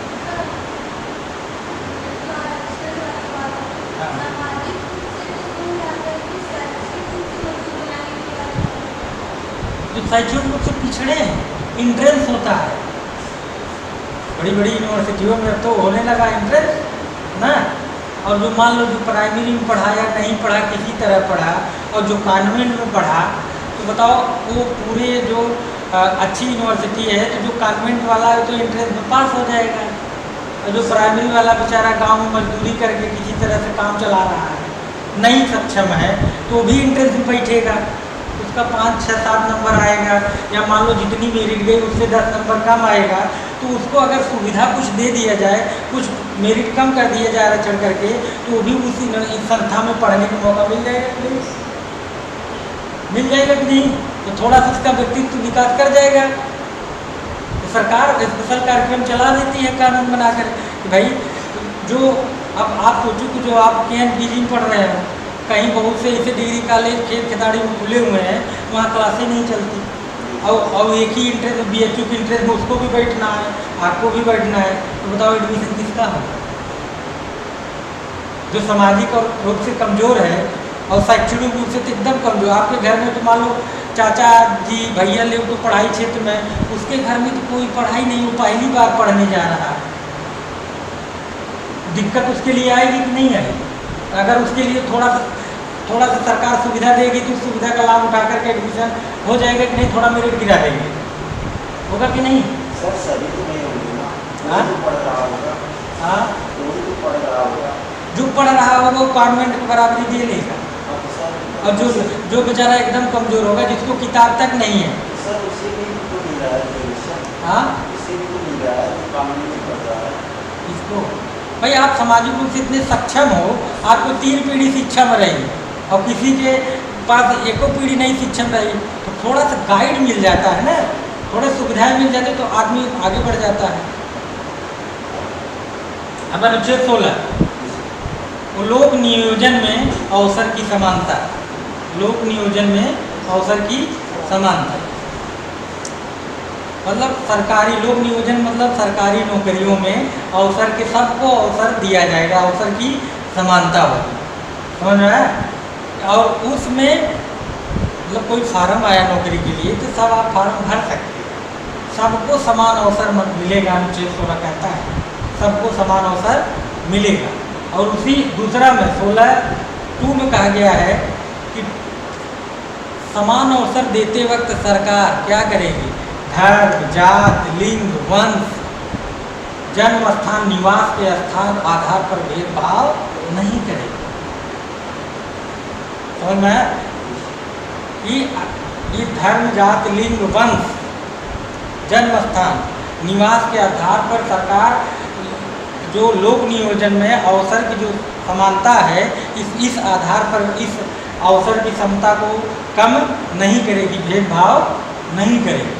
जो शैक्षणिक रूप से पिछड़े हैं, इंट्रेंस होता है बड़ी बड़ी यूनिवर्सिटियों में तो होने लगा इंट्रेंस ना। और जो मान लो जो प्राइमरी में पढ़ा या नहीं पढ़ा, किसी तरह पढ़ा और जो कॉन्वेंट में पढ़ा, तो बताओ वो पूरे जो अच्छी यूनिवर्सिटी है तो जो कॉन्वेंट वाला है तो एंट्रेंस में पास हो जाएगा, और जो प्राइमरी वाला बेचारा गांव में मजदूरी करके किसी तरह से काम चला रहा है, नहीं सक्षम है, तो भी एंट्रेंस में बैठेगा, उसका 5, 6, 7 नंबर आएगा, या मान लो जितनी मेरिट गई उससे 10 नंबर कम आएगा, तो उसको अगर सुविधा कुछ दे दिया जाए, कुछ मेरिट कम कर दिया जाए चढ़ करके, तो वो भी उसी संस्था में पढ़ने का मौका मिल जाएगा, मिल जाएगा कि नहीं? तो थोड़ा सा उसका व्यक्तित्व विकास कर जाएगा। तो सरकार स्पेशल कार्यक्रम चला देती है कानून बनाकर कि भाई जो, अब आप सोचो कि जो आप KNPG में पढ़ रहे हो, कहीं बहुत से ऐसे डिग्री कॉलेज खेत खिताड़ी में खुले हुए हैं, वहाँ क्लासें नहीं चलती, और एक ही इंटरेस्ट BHU के इंटरेस्ट में उसको भी बैठना है, आपको भी बैठना है, तो बताओ एडमिशन किसका होगा? जो सामाजिक और रूप से कमज़ोर है और शैक्षणिक रूप से तो एकदम कमज़ोर, आपके घर में तो मान लो चाचा जी भैया लोग तो पढ़ाई क्षेत्र में, उसके घर में तो कोई पढ़ाई नहीं, वो पहली बार पढ़ने जा रहा है, दिक्कत उसके लिए आएगी कि नहीं आएगी? अगर उसके लिए थोड़ा सा सरकार सुविधा देगी तो उस सुविधा का लाभ उठा करके एडमिशन हो जाएगा कि नहीं? थोड़ा मेरिट गिरा देंगे, होगा कि नहीं? सर सभी तो नहीं होंगे ना, हाँ? जो पढ़ रहा होगा, हाँ, जो पढ़ रहा होगा, जो पढ़ रहा होगा वो कॉन्वेंट की बराबरी दे लेगा, अब सर और जो बेचारा एकदम कमज़ोर होगा, जिसको किताब तक नहीं है, सर उसे भी तो मिल रहा है एडमिशन, हाँ, उसे भी तो मिल रहा है, जो कानून में पढ़ रहा है। इसको भाई आप सामाजिक रूप से इतने सक्षम हो, आपको 3 पीढ़ी शिक्षा में रही और किसी के पास एको पीढ़ी नहीं शिक्षण रही, तो थोड़ा सा गाइड मिल जाता है ना, थोड़ा सुविधाएं मिल जाती तो आदमी आगे बढ़ जाता है। अब अनुच्छेद 16, वो लोक नियोजन में अवसर की समानता, लोक नियोजन में अवसर की समानता, मतलब सरकारी लोक नियोजन मतलब सरकारी नौकरियों में अवसर के सबको अवसर दिया जाएगा, अवसर की समानता होगी, समझ में आया? और उसमें मतलब कोई फार्म आया नौकरी के लिए तो सब आप फार्म भर सकते हैं, सबको समान अवसर मिलेगा, अनुच्छेद 16 कहता है सबको समान अवसर मिलेगा। और उसी दूसरा में 16(2) में कहा गया है कि समान अवसर देते वक्त सरकार क्या करेगी? धर्म, जात, लिंग, वंश, जन्म स्थान, निवास के स्थान आधार पर भेदभाव नहीं करेगी। समझ में? ये धर्म, जात, लिंग, वंश, जन्म स्थान, निवास के आधार पर सरकार जो लोक नियोजन में अवसर की जो समानता है, इस आधार पर इस अवसर की क्षमता को कम नहीं करेगी, भेदभाव नहीं करेगी।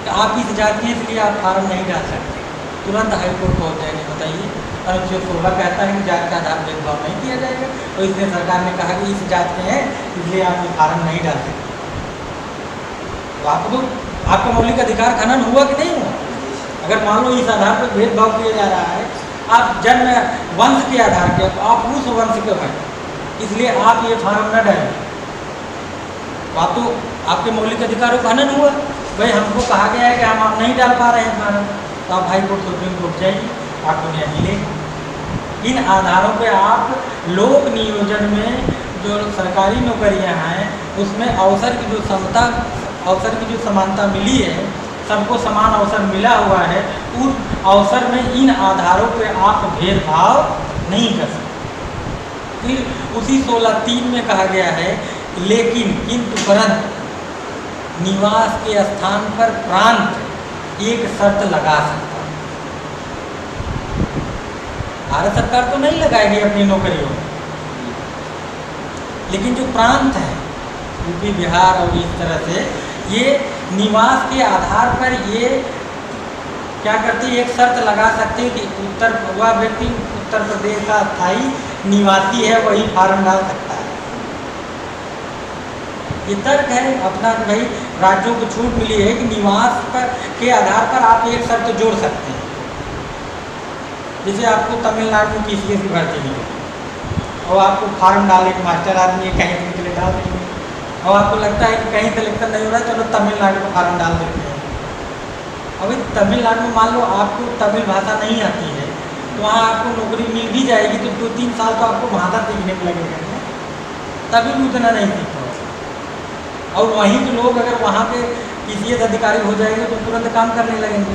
तो आप इस जात के इसलिए आप फार्म नहीं डाल सकते, तुरंत हाईकोर्ट पहुँच जाएंगे। बताइए, अनुच्छेद 16 कहता है कि जात के आधार पर भेदभाव नहीं किया जाएगा, और इसलिए सरकार ने कहा कि इस जात के हैं इसलिए आप ये फार्म नहीं डाल सकते। तो आपका मौलिक अधिकार खनन हुआ कि नहीं हुआ? अगर मान लो इस आधार पर भेदभाव किया जा रहा है, आप जन्म वंश के आधार के, तो आप उस वंश के हैं इसलिए आप ये फार्म न डालें, तो आप तो आपके मौलिक अधिकारों का खनन हुआ। भाई हमको कहा गया है कि हम आप नहीं डाल पा रहे हैं फार्म, तो आप हाई कोर्ट सुप्रीम कोर्ट जाइए, आपको न्याय मिलेगा। इन आधारों पे आप लोक नियोजन में जो सरकारी नौकरियां हैं उसमें अवसर की जो समता, अवसर की जो समानता मिली है, सबको समान अवसर मिला हुआ है, उस अवसर में इन आधारों पे आप भेदभाव नहीं कर सकते। फिर उसी 16(3) में कहा गया है लेकिन किंतु परंतु निवास के स्थान पर प्रांत एक शर्त लगा सकता है। भारत सरकार तो नहीं लगाएगी अपनी नौकरियों में, लेकिन जो प्रांत है यूपी, बिहार और इस तरह से ये निवास के आधार पर ये क्या करती है, एक शर्त लगा सकते हैं कि वह व्यक्ति उत्तर प्रदेश का स्थायी निवासी है, वही फार्म डाल सकता है। ये तर्क है अपना कि भाई राज्यों को छूट मिली है कि निवास पर के आधार पर आप एक शर्त जोड़ सकते हैं। जैसे आपको तमिलनाडु में PCS की भर्ती नहीं होगी और आपको फॉर्म डाले कि मास्टर आदमी है कहीं के लिए डाल देंगे, और आपको लगता है कि कहीं सिलेक्शन नहीं हो रहा है, चलो तमिलनाडु को फॉर्म डाल देते हैं। अभी तमिलनाडु में मान लो आपको तमिल भाषा नहीं आती है तो वहाँ आपको नौकरी मिल भी जाएगी तो 2-3 साल तो आपको भाषा सीखने में लगेगा, तभी भी उतना नहीं सीख पाओगे। और वहीं के लोग अगर वहाँ पे PCS अधिकारी हो जाएंगे तो तुरंत काम करने लगेंगे,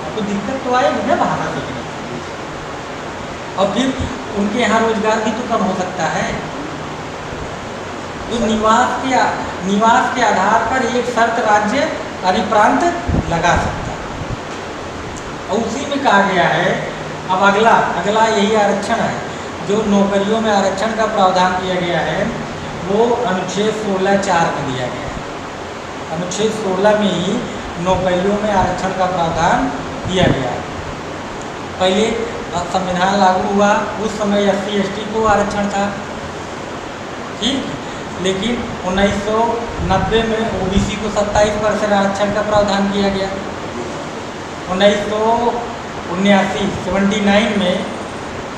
आपको दिक्कत तो आएगी ना भाषा सीखने। और फिर उनके यहाँ रोजगार भी तो कम हो सकता है। तो निवास के आधार पर एक शर्त राज्य यानी प्रांत लगा सकता है। और उसी में कहा गया है, अब अगला यही आरक्षण है जो नौकरियों में आरक्षण का प्रावधान किया गया है, वो अनुच्छेद 16(4) में दिया गया है। अनुच्छेद 16 में ही नौकरियों में आरक्षण का प्रावधान किया गया है। पहले संविधान लागू हुआ उस समय SC/ST को आरक्षण था, ठीक, लेकिन 1990 में OBC को 27% आरक्षण का प्रावधान किया गया। 1979 में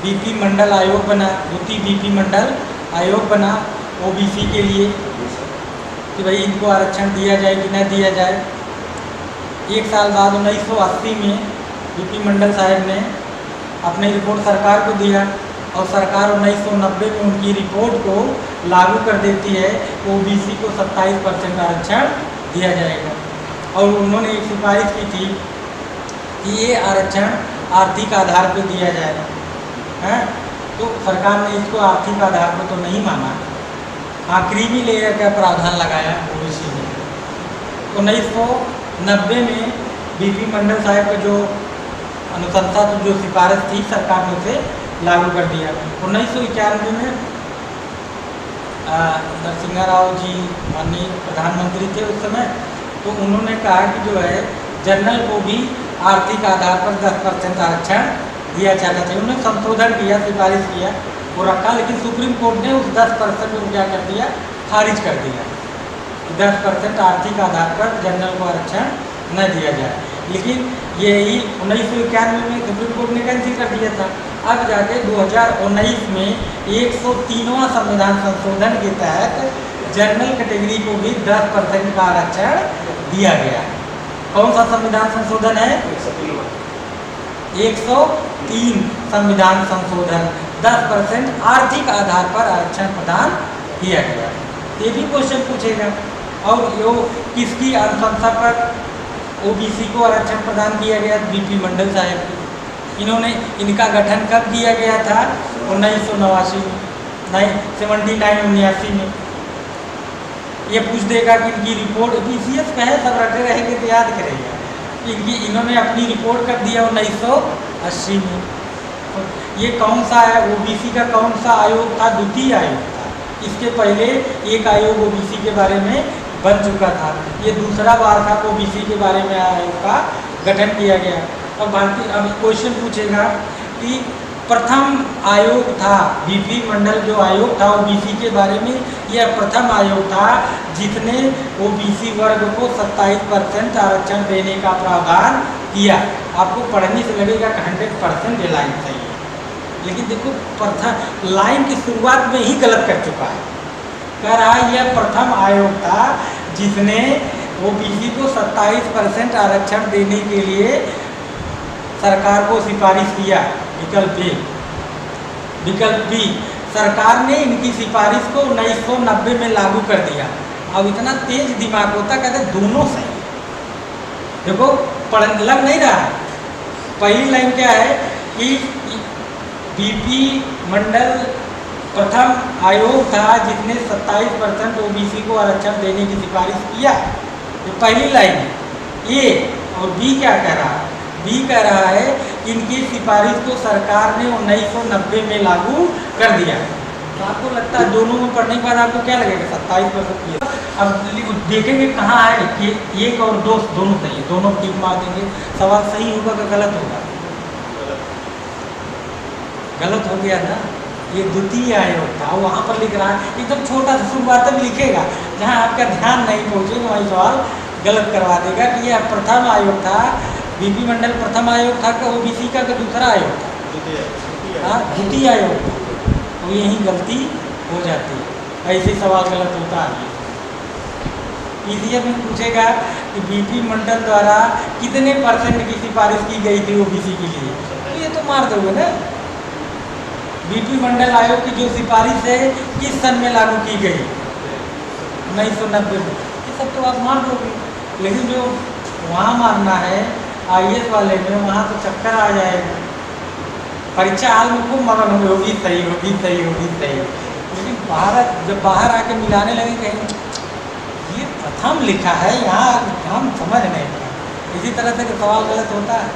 BP मंडल आयोग बना, द्वितीय BP मंडल आयोग बना OBC के लिए कि भाई इनको आरक्षण दिया जाए कि न दिया जाए। एक साल बाद 1980 में BP मंडल साहब ने अपनी रिपोर्ट सरकार को दिया और सरकार 1990 में उनकी रिपोर्ट को लागू कर देती है, OBC को 27% आरक्षण दिया जाएगा। और उन्होंने एक सिफारिश की थी कि ये आरक्षण आर्थिक आधार पर दिया जाएगा, हैं, तो सरकार ने इसको आर्थिक आधार पर तो नहीं माना, हाँ क्रीमी लेयर का प्रावधान लगाया OBC में। 1990 में BP मंडल साहब का जो अनुशंसा तो जो सिफारिश थी सरकार ने उसे लागू कर दिया। 1991 में नरसिम्हा राव जी माननीय प्रधानमंत्री थे उस समय, तो उन्होंने कहा कि जो है जनरल को भी आर्थिक आधार पर 10% आरक्षण दिया जाना चाहिए। उन्होंने संशोधन किया, सिफारिश किया, वो रखा, लेकिन सुप्रीम कोर्ट ने उस 10% को क्या कर दिया, खारिज कर दिया। 10% आर्थिक आधार पर जनरल को आरक्षण न दिया जाए। लेकिन यही 1991 में सुप्रीम कोर्ट ने कैंसिल कर दिया था। अब जाके 2019 में 103वां संविधान संशोधन के तहत जनरल कैटेगरी को भी 10% का आरक्षण दिया गया है। कौन सा संविधान संशोधन है? 103 संविधान संशोधन, 10% आर्थिक आधार पर आरक्षण प्रदान किया गया। ये भी क्वेश्चन पूछेगा। और यो किसकी अनुशंसा पर OBC को आरक्षण प्रदान किया गया? BP मंडल साहब को। इनका गठन कब किया गया था? 1989 में, 79-79 में। ये पूछ देगा कि इनकी रिपोर्ट PCS का है, सब रटे रहेंगे तो याद करेगा। इन्होंने अपनी रिपोर्ट कब दिया? 1980 में। तो ये कौन सा है? OBC का कौन सा आयोग था? द्वितीय आयोग था। इसके पहले एक आयोग OBC के बारे में बन चुका था, ये दूसरा बार था OBC के बारे में आयोग का गठन किया गया। अब क्वेश्चन पूछेगा कि प्रथम आयोग था BP मंडल जो आयोग था OBC के बारे में, यह प्रथम आयोग था जिसने OBC वर्ग को 27% आरक्षण देने का प्रावधान किया। आपको पढ़ने से लगेगा कि 100% ये लाइन सही है, लेकिन देखो प्रथम लाइन की शुरुआत में ही गलत कर चुका है। कह रहा है यह प्रथम आयोग था जिसने OBC को 27% आरक्षण देने के लिए सरकार को सिफारिश किया। विकल्प बी, सरकार ने इनकी सिफारिश को 1990 में लागू कर दिया। अब इतना तेज दिमाग होता, कहते दोनों सही है। देखो पढ़ लग नहीं रहा है। पहली लाइन क्या है कि BP मंडल प्रथम आयोग था जिसने 27% OBC को आरक्षण देने की सिफारिश किया। ये पहली लाइन है। ए और बी क्या कह रहा है? बी कह रहा है इनकी सिफारिश को सरकार ने 1990 में लागू कर दिया। तो आपको लगता है दोनों में पढ़ने के बाद आपको क्या लगेगा? 27% किया। अब देखेंगे कहाँ है कि 1 और 2 दोनों सही है, दोनों टिक मार देंगे। सवाल सही होगा कि गलत होगा? गलत हो गया ना। ये द्वितीय आयोग था, वहाँ पर लिख रहा है एकदम छोटा सा शुरुआत में लिखेगा, जहाँ आपका ध्यान नहीं पहुँचेगा वहीं सवाल गलत करवा देगा कि यह प्रथम आयोग था, बीपी मंडल प्रथम आयोग था कि ओबीसी का दूसरा आयोग था, हाँ द्वितीय आयोग था। तो यही गलती हो जाती है, ऐसे सवाल गलत होता है। पीसीएस में पूछेगा कि बीपी मंडल द्वारा कितने % की सिफारिश की गई थी ओबीसी के लिए, तो ये तो मार दोगे ना। बीपी मंडल आयोग की जो सिफारिश है किस सन में लागू की गई, 1990 में, ये सब तो आप मार दोगे। लेकिन जो वहाँ मारना है IAS वाले में, वहाँ तो चक्कर आ जाएगा, परीक्षा हाल में खूब मगन होगी, सही होगी सही होगी सही, लेकिन जब बाहर आके मिलाने लगे कहीं ये प्रथम लिखा है, यहाँ हम समझ नहीं पाए, इसी तरह से सवाल गलत होता है।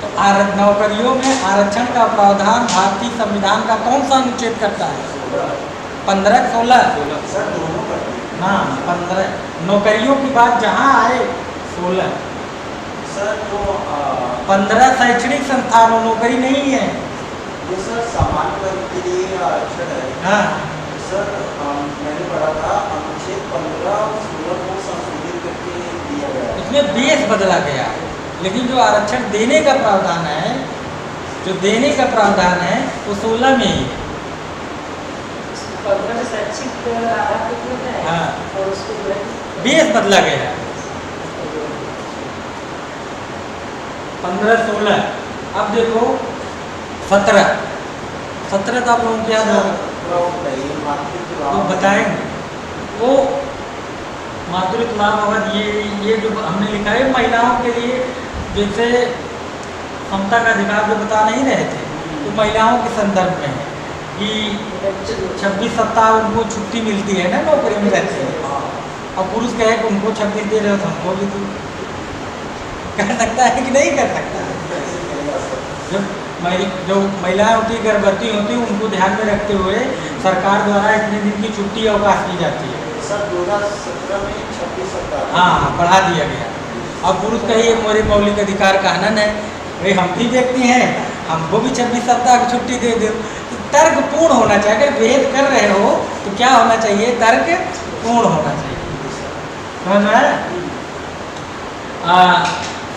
तो नौकरियों में आरक्षण का प्रावधान भारतीय संविधान का कौन सा अनुच्छेद करता है? 15, 16? सर दोनों करते हैं। हाँ 15। नौकरियों की बात जहाँ आए 16। सर जो 15 शैक्षणिक संस्थानों, नौकरी नहीं है। ये सर सामान्य वर्ग के लिए आरक्षण है। हाँ सर मैंने पढ़ा था अनुच्छेद 15 और 16 को संशोधित करके दिया गया है। इसमें बेस बदला गया है, लेकिन जो आरक्षण देने का प्रावधान है, जो देने का प्रावधान है वो 16 में ही है। 15 में शैक्षिक आधार पे होता है, हाँ और उसको जो है बेस बदला गया है। 15, 16। अब देखो 17 तो आप लोगों को याद होगा, तो बताएंगे वो मातृत्व लाभ अवध, ये जो हमने लिखा है महिलाओं के लिए, जैसे समता का अधिकार जो बता नहीं रहे थे, तो महिलाओं के संदर्भ में है कि 26 सप्ताह उनको छुट्टी मिलती है ना, नौकरी में रहते हैं। अब पुरुष कहे कि उनको 26 दे रहे हो तो हमको भी दो, कर सकता है कि नहीं कर सकता है? जो महिलाएं होती, गर्भवती होती, उनको ध्यान में रखते हुए सरकार द्वारा इतने दिन की छुट्टी अवकाश दी जाती है। सर 2017 में 26 सप्ताह हाँ बढ़ा दिया गया। अब पुरुष कहिए मेरे मौलिक अधिकार का हनन है, भाई हम भी व्यक्ति हैं, हमको भी 26 सप्ताह की छुट्टी दे दो। तो तर्क पूर्ण होना चाहिए, अगर भेद कर रहे हो तो क्या होना चाहिए? तर्क पूर्ण होना चाहिए, समझ में आया?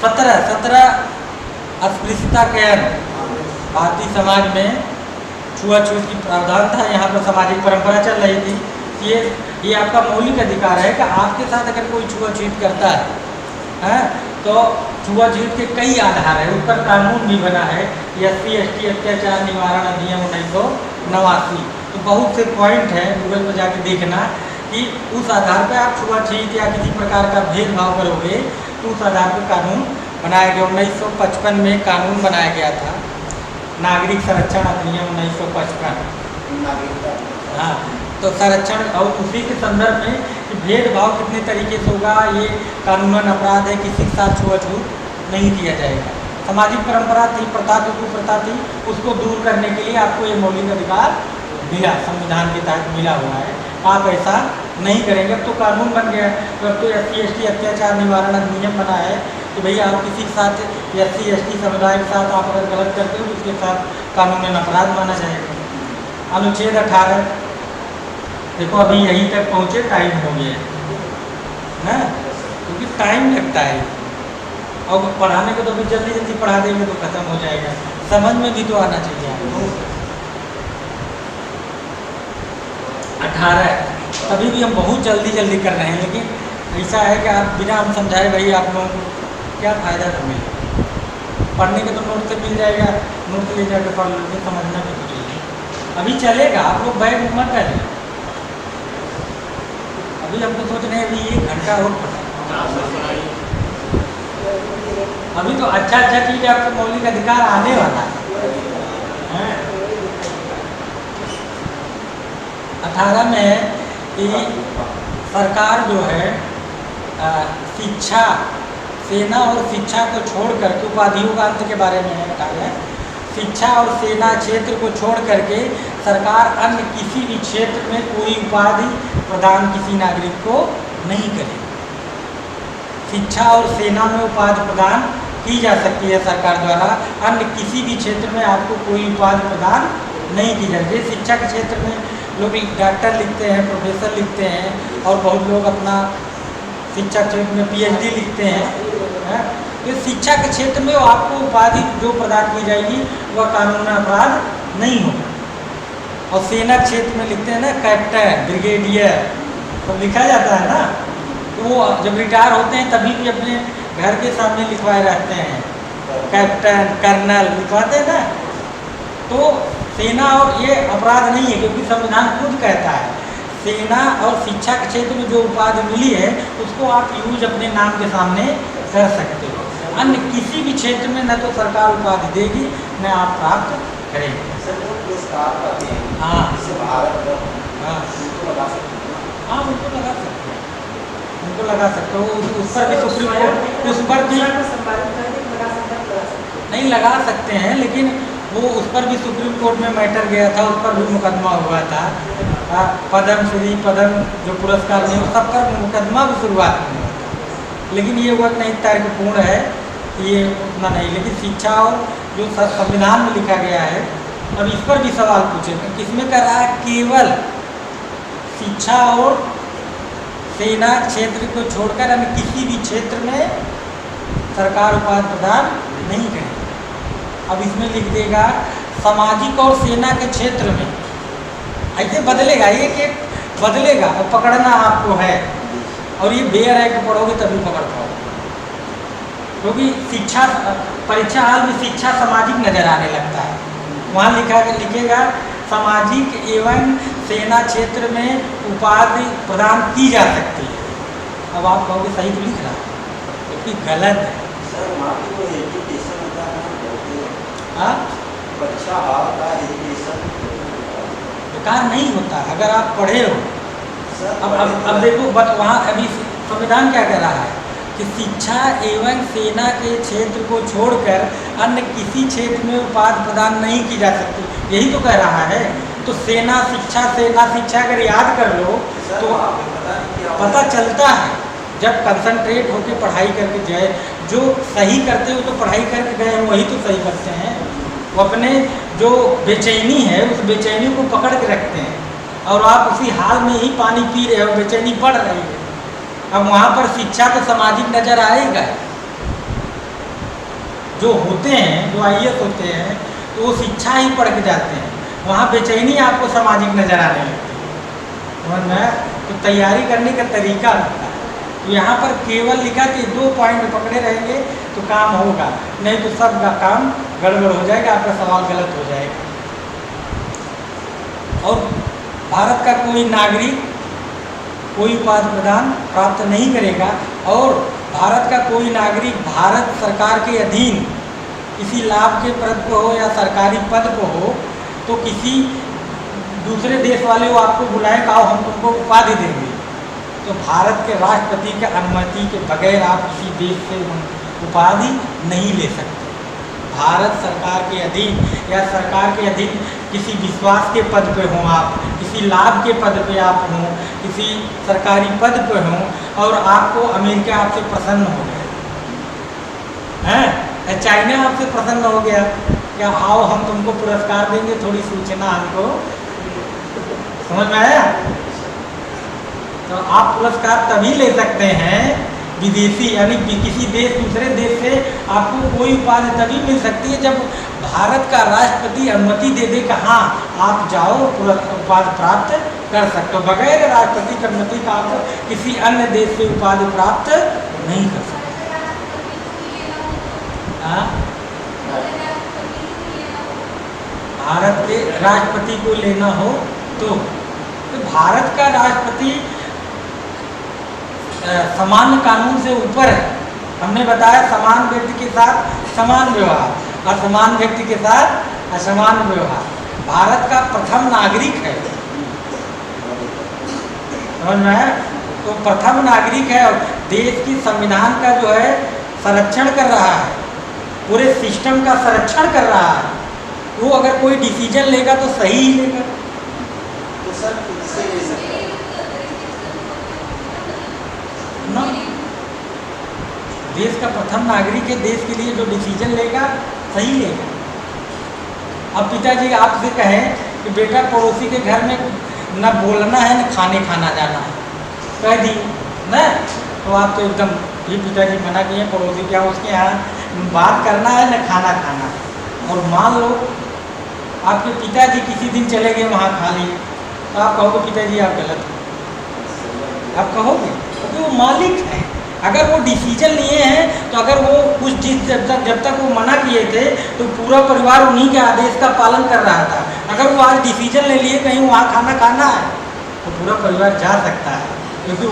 17 अस्पृश्यता के भारतीय समाज में छुआछूत की प्रावधान था। यहाँ पर सामाजिक परंपरा चल रही थी, ये आपका मौलिक अधिकार है कि आपके साथ अगर कोई छुआछूत करता है तो छुआछूत के कई आधार है, उस पर कानून भी बना है, SC ST अत्याचार निवारण अधिनियम 1989। तो बहुत से पॉइंट हैं, गूगल पर जाके देखना कि उस आधार पर आप छुआछूत या किसी प्रकार का भेदभाव करोगे तो उस आधार पर कानून बनाया गया। 1955 में कानून बनाया गया था, नागरिक संरक्षण अधिनियम 1955। हाँ तो संरक्षण, और उसी के संदर्भ में कि भेदभाव कितने तरीके से होगा, ये कानूनन अपराध है, किसी के साथ छुआछूत नहीं किया जाएगा। सामाजिक परंपरा थी, प्रथा थी, कुप्रथा थी, उसको दूर करने के लिए आपको ये मौलिक अधिकार मिला, संविधान के तहत मिला हुआ है। आप ऐसा नहीं करेंगे। अब तो कानून बन गया, तो अब तो SC ST अत्याचार निवारण अधिनियम बना है कि भैया आप किसी के साथ SC ST समुदाय के साथ आप अगर गलत करते हो तो उसके साथ कानूनन अपराध माना जाएगा। अनुच्छेद 18, देखो अभी यहीं तक पहुँचे, टाइम हो गया है, क्योंकि टाइम लगता है और पढ़ाने को तो भी जल्दी जल्दी पढ़ा देंगे तो खत्म हो जाएगा, समझ में भी तो आना चाहिए आपको। 18 अभी भी हम बहुत जल्दी जल्दी कर रहे हैं, लेकिन ऐसा है कि आप बिना हम समझाए भाई आप लोगों को क्या फ़ायदा हमें पढ़ने के तो नोट से मिल जाएगा, नोट ले जाकर पढ़ लेंगे, समझना भी तो चाहिए। अभी चलेगा, आप लोग बैग मत करें, अभी हम तो सोच रहे हैं अभी 1 घंटा और पढ़ा, अभी तो अच्छा चीज़ आपको मौलिक अधिकार आने वाला है। 18 में कि सरकार जो है शिक्षा, सेना और शिक्षा को छोड़ करके, उपाधियों का अंत के बारे में कहा है, शिक्षा और सेना क्षेत्र को छोड़ करके सरकार अन्य किसी भी क्षेत्र में कोई उपाधि प्रदान किसी नागरिक को नहीं करेगी। शिक्षा और सेना में उपाधि प्रदान की जा सकती है सरकार द्वारा, अन्य किसी भी क्षेत्र में आपको कोई उपाधि प्रदान नहीं की जाती है। शिक्षा के क्षेत्र में लोग डॉक्टर लिखते हैं, प्रोफेसर लिखते हैं और बहुत लोग अपना शिक्षा क्षेत्र में PhD लिखते हैं। तो शिक्षा के क्षेत्र में आपको उपाधि जो प्रदान की जाएगी वह कानूनी अपराध नहीं होगा। और सेना क्षेत्र में लिखते हैं ना कैप्टन, ब्रिगेडियर, तो लिखा जाता है ना, तो वो जब रिटायर होते हैं तभी भी अपने घर के सामने लिखवाए रहते हैं, कैप्टन, कर्नल लिखवाते हैं ना। तो सेना और ये अपराध नहीं है, क्योंकि संविधान खुद कहता है सेना और शिक्षा के क्षेत्र में जो उपाधि मिली है उसको आप यूज अपने नाम के सामने कर सकते हो। अन्य किसी भी क्षेत्र में न तो सरकार उपाधि देगी न आप प्राप्त करेंगे। सर जो पुरस्कार पाते हैं, हाँ। जैसे भारत रत्न, हाँ उनको लगा सकते हैं ना? हाँ, उनको लगा सकते हो, उनको लगा सकते हो। उस पर भी सुप्रीम कोर्ट, उस पर भी संपादित करके लगा सकते हैं, लगा सकते हैं। नहीं लगा सकते हैं, लेकिन वो उस पर भी सुप्रीम कोर्ट में मैटर गया था, उस पर भी मुकदमा हुआ था। पद्म श्री, पद्म जो पुरस्कार नहीं, उस सब पर मुकदमा भी शुरुआत में हुआ था। लेकिन ये वक्त नहीं तर्कपूर्ण है, ये उतना नहीं। लेकिन शिक्षा और जो संविधान में लिखा गया है, अब इस पर भी सवाल पूछे किसमें कर रहा है, केवल शिक्षा और सेना क्षेत्र को छोड़कर अन्य किसी भी क्षेत्र में सरकार उपाधि प्रदान नहीं करेगी। अब इसमें लिख देगा सामाजिक और सेना के क्षेत्र में, ऐसे बदलेगा, ये कि बदलेगा और पकड़ना आपको है। और ये बेयर एक्ट पढ़ोगे तभी पकड़ पाओगे, क्योंकि शिक्षा परीक्षा हाल में शिक्षा सामाजिक नजर आने लगता है। वहाँ लिखेगा सामाजिक एवं सेना क्षेत्र में उपाधि प्रदान की जा सकती है। अब आप कहोगे सही तो लिख रहा है, क्योंकि गलत है। सर वहाँ पे जो एजुकेशन होता है ना, बहुत हाँ, परीक्षा हाल का एजुकेशन बेकार नहीं होता अगर आप पढ़े हो। सर अब देखो वहाँ अभी संविधान क्या कह रहा है कि शिक्षा एवं सेना के क्षेत्र को छोड़कर अन्य किसी क्षेत्र में उपाधि प्रदान नहीं की जा सकती, यही तो कह रहा है। तो सेना शिक्षा अगर याद कर लो सर तो वहाँ पे पता नहीं क्या पता चलता है। जब कंसंट्रेट होकर पढ़ाई करके जाए, जो सही करते हो तो पढ़ाई करके गए हैं वही तो सही करते हैं। वो अपने जो बेचैनी है उस बेचैनी को पकड़ के रखते हैं, और आप उसी हाल में ही पानी पी रहे हो, बेचैनी बढ़ रही है। अब वहाँ पर शिक्षा तो सामाजिक नजर आएगा। जो होते हैं, जो IAS होते हैं, तो वो शिक्षा ही पढ़ के जाते हैं, वहाँ बेचैनी आपको सामाजिक नजर आने लगती है। समझ में? तो तैयारी करने का तरीका होता है। तो यहाँ पर केवल लिखा कि 2 पॉइंट पकड़े रहेंगे तो काम होगा, नहीं तो सब का काम गड़बड़ हो जाएगा, आपका सवाल गलत हो जाएगा। और भारत का कोई नागरिक कोई उपाधि प्रदान प्राप्त नहीं करेगा, और भारत का कोई नागरिक भारत सरकार के अधीन किसी लाभ के पद पर हो या सरकारी पद पर हो, तो किसी दूसरे देश वाले वो आपको बुलाए कि आओ हम तुमको उपाधि देंगे, तो भारत के राष्ट्रपति के अनुमति के बगैर आप किसी देश से उपाधि नहीं ले सकते। भारत सरकार के अधीन या सरकार के अधीन किसी विश्वास के पद पे हों, आप किसी लाभ के पद पे आप हों, किसी सरकारी पद पे हों, और आपको अमेरिका आपसे प्रसन्न हो गया है, चाइना आपसे प्रसन्न हो गया, क्या आओ हम तुमको पुरस्कार देंगे, थोड़ी सूचना हमको, समझ में आया? तो आप पुरस्कार तभी ले सकते हैं विदेशी, यानी किसी देश दूसरे देश से आपको कोई उपाधि तभी मिल सकती है जब भारत का राष्ट्रपति अनुमति दे दे कि हाँ आप जाओ उपाधि प्राप्त कर सकते हो। बगैर राष्ट्रपति की अनुमति का आप किसी अन्य देश से उपाधि प्राप्त नहीं कर सकते। हाँ, भारत के राष्ट्रपति को लेना हो तो भारत का राष्ट्रपति सामान्य कानून से ऊपर है। हमने बताया समान व्यक्ति के साथ समान व्यवहार, असमान व्यक्ति के साथ असमान व्यवहार। भारत का प्रथम नागरिक है, समझ में है? तो प्रथम नागरिक है और देश की संविधान का जो है संरक्षण कर रहा है, पूरे सिस्टम का संरक्षण कर रहा है। वो अगर कोई डिसीजन लेगा तो सही ही लेगा। तो सर किससे ले सकते हैं? देश का प्रथम नागरिक है, देश के लिए जो डिसीजन लेगा सही लेगा। अब पिताजी आपसे कहें कि बेटा पड़ोसी के घर में न बोलना है न खाने खाना जाना है, कह दी न, तो आप तो एकदम ये पिताजी मना किए पड़ोसी क्या उसके यहाँ बात करना है न खाना खाना है। और मान लो आपके पिताजी किसी दिन चले गए वहाँ खा लिए, तो आप कहोगे पिताजी आप गलत हो, आप कहोगे क्योंकि वो मालिक है। अगर वो डिसीजन लिए हैं तो अगर वो कुछ चीज़ जब तक वो मना किए थे तो पूरा परिवार उन्हीं के आदेश का पालन कर रहा था। अगर वो आज डिसीजन ले लिए कहीं वहाँ खाना खाना है तो पूरा परिवार जा सकता है, क्योंकि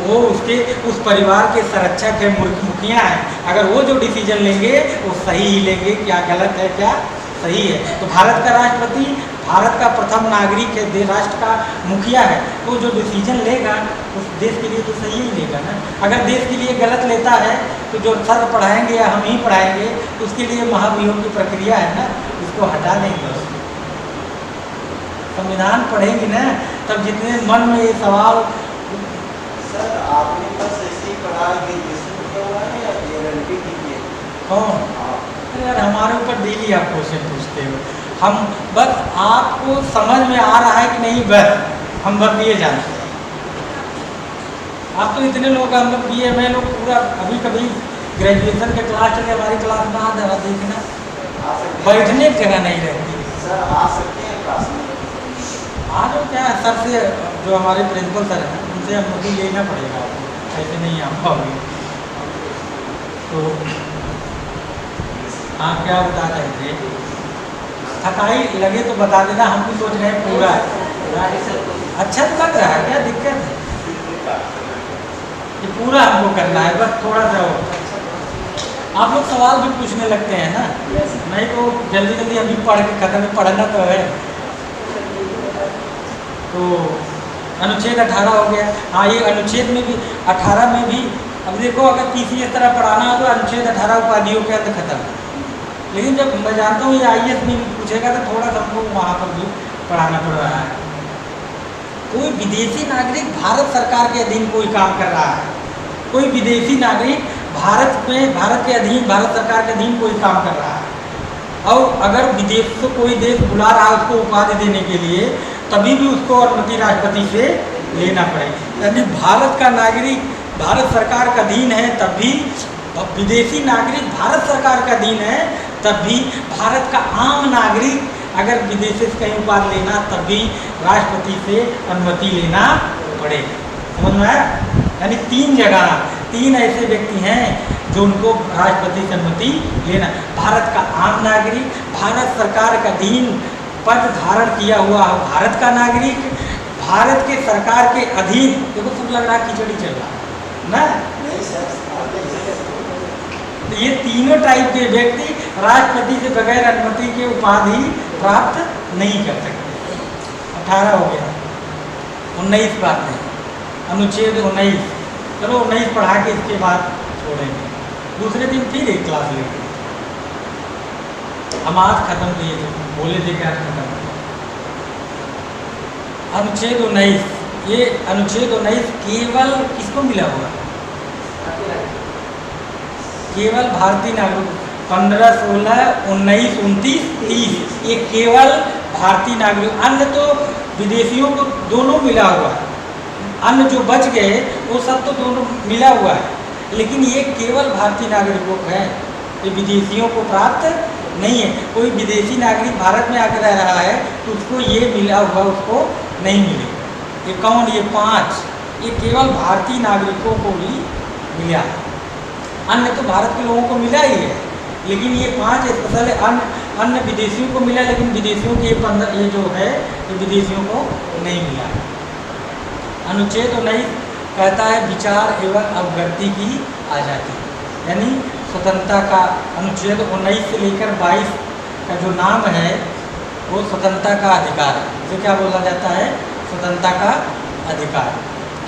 वो उसके उस परिवार के संरक्षक है, मुखिया हैं। अगर वो जो डिसीजन लेंगे वो सही ही लेंगे, क्या गलत है क्या सही है। तो भारत का राष्ट्रपति भारत का प्रथम नागरिक है, राष्ट्र का मुखिया है, तो जो डिसीजन लेगा उस देश के लिए तो सही ही लेगा ना। अगर देश के लिए गलत लेता है तो जो सर पढ़ाएंगे या हम ही पढ़ाएंगे तो उसके लिए महाभियोग की प्रक्रिया है ना, उसको हटा देंगे। संविधान पढ़ेंगे ना तब जितने मन में ये सवाल। सर आपने बस ऐसे ही पढ़ा, ग्रेजुएशन किया हुआ है या LLB की है? कौन? अरे यार हमारे ऊपर डेली आप क्वेश्चन पूछते हो, हम बस आपको समझ में आ रहा है कि नहीं, बस हम बस ये जानते हैं। आप तो इतने लोग, हम लोग BA लोग पूरा अभी कभी ग्रेजुएशन के क्लास चले, हमारी क्लास में आ जरा देखना, बैठने की जगह नहीं रहती। सर आ सकते हैं क्लास में? आ जाओ, क्या सर से जो हमारे प्रिंसिपल सर हैं उनसे अनुमति लेना पड़ेगा आपको, ऐसे नहीं आ पाओगे। तो आप क्या बता रहे थे? थकाई लगे तो बता देना, हम भी सोच रहे हैं पूरा अच्छा तो लग रहा है, क्या दिक्कत है? ये पूरा हमको करना है, बस थोड़ा सा हो। आप लोग सवाल भी पूछने लगते हैं ना, नहीं तो जल्दी जल्दी अभी पढ़ के खत्म, पढ़ना तो है। तो अनुच्छेद 18 हो गया। हाँ, ये अनुच्छेद में भी 18 में भी अब देखो, अगर PCS तरह पढ़ाना हो तो अनुच्छेद 18 उपाधियों के अंदर खत्म। लेकिन जब मैं जानता हूँ ये IAS में भी पूछेगा तो थोड़ा सा हमको वहाँ पर भी पढ़ाना पड़ रहा है। कोई विदेशी नागरिक भारत सरकार के अधीन कोई काम कर रहा है, कोई विदेशी नागरिक भारत में भारत के अधीन भारत सरकार के अधीन कोई काम कर रहा है, और अगर विदेश से कोई देश बुला रहा है उसको उपाधि देने के लिए, तभी भी उसको अनुमति राष्ट्रपति से लेना पड़ेगी। यानी भारत का नागरिक भारत सरकार का अधीन है तब भी, विदेशी नागरिक भारत सरकार का अधीन है तब भी, भारत का आम नागरिक अगर विदेश से कहीं उपाधि लेना तब भी राष्ट्रपति से अनुमति लेना पड़ेगा। समझ में आया? यानी 3 जगह 3 ऐसे व्यक्ति हैं जो उनको राष्ट्रपति से अनुमति लेना। भारत का आम नागरिक, भारत सरकार का अधीन पद धारण किया हुआ भारत का नागरिक, भारत के सरकार के अधीन। देखो सब लग रहा खिचड़ी चल रहा ना। नहीं सर, तो ये तीनों टाइप के व्यक्ति राष्ट्रपति से बगैर अनुमति के उपाधि प्राप्त नहीं कर सकते। 18 हो गया। 19 बात है, अनुच्छेद 19। चलो 19 पढ़ा के इसके बाद छोड़ेंगे, दूसरे दिन फिर एक क्लास लेंगे। हम आज खत्म किए थे, बोले थे कि आज खत्म। अनुच्छेद 19, ये अनुच्छेद 19 केवल किसको मिला हुआ? केवल भारतीय नागरिक। 15, 16, 19, 29, 30 ये केवल भारतीय नागरिक। अन्य तो विदेशियों को दोनों मिला हुआ है, अन्य जो बच गए वो सब तो दोनों मिला हुआ है, लेकिन ये केवल भारतीय नागरिकों को है, ये विदेशियों को प्राप्त नहीं है। कोई विदेशी नागरिक भारत में आकर रह रहा है तो उसको ये मिला हुआ उसको नहीं मिलेगा। ये कौन? ये 5 ये केवल भारतीय नागरिकों को ही मिला है, अन्य तो भारत के लोगों को मिला ही है, लेकिन ये 5 स्पेशल अन्य विदेशियों को मिला, लेकिन विदेशियों के 15 ये जो है ये विदेशियों को नहीं मिला। अनुच्छेद 19 कहता है विचार एवं अवगति की आज़ादी, यानी स्वतंत्रता का। अनुच्छेद 19 से लेकर 22 का जो नाम है वो स्वतंत्रता का अधिकार है। इसे क्या बोला जाता है? स्वतंत्रता का अधिकार।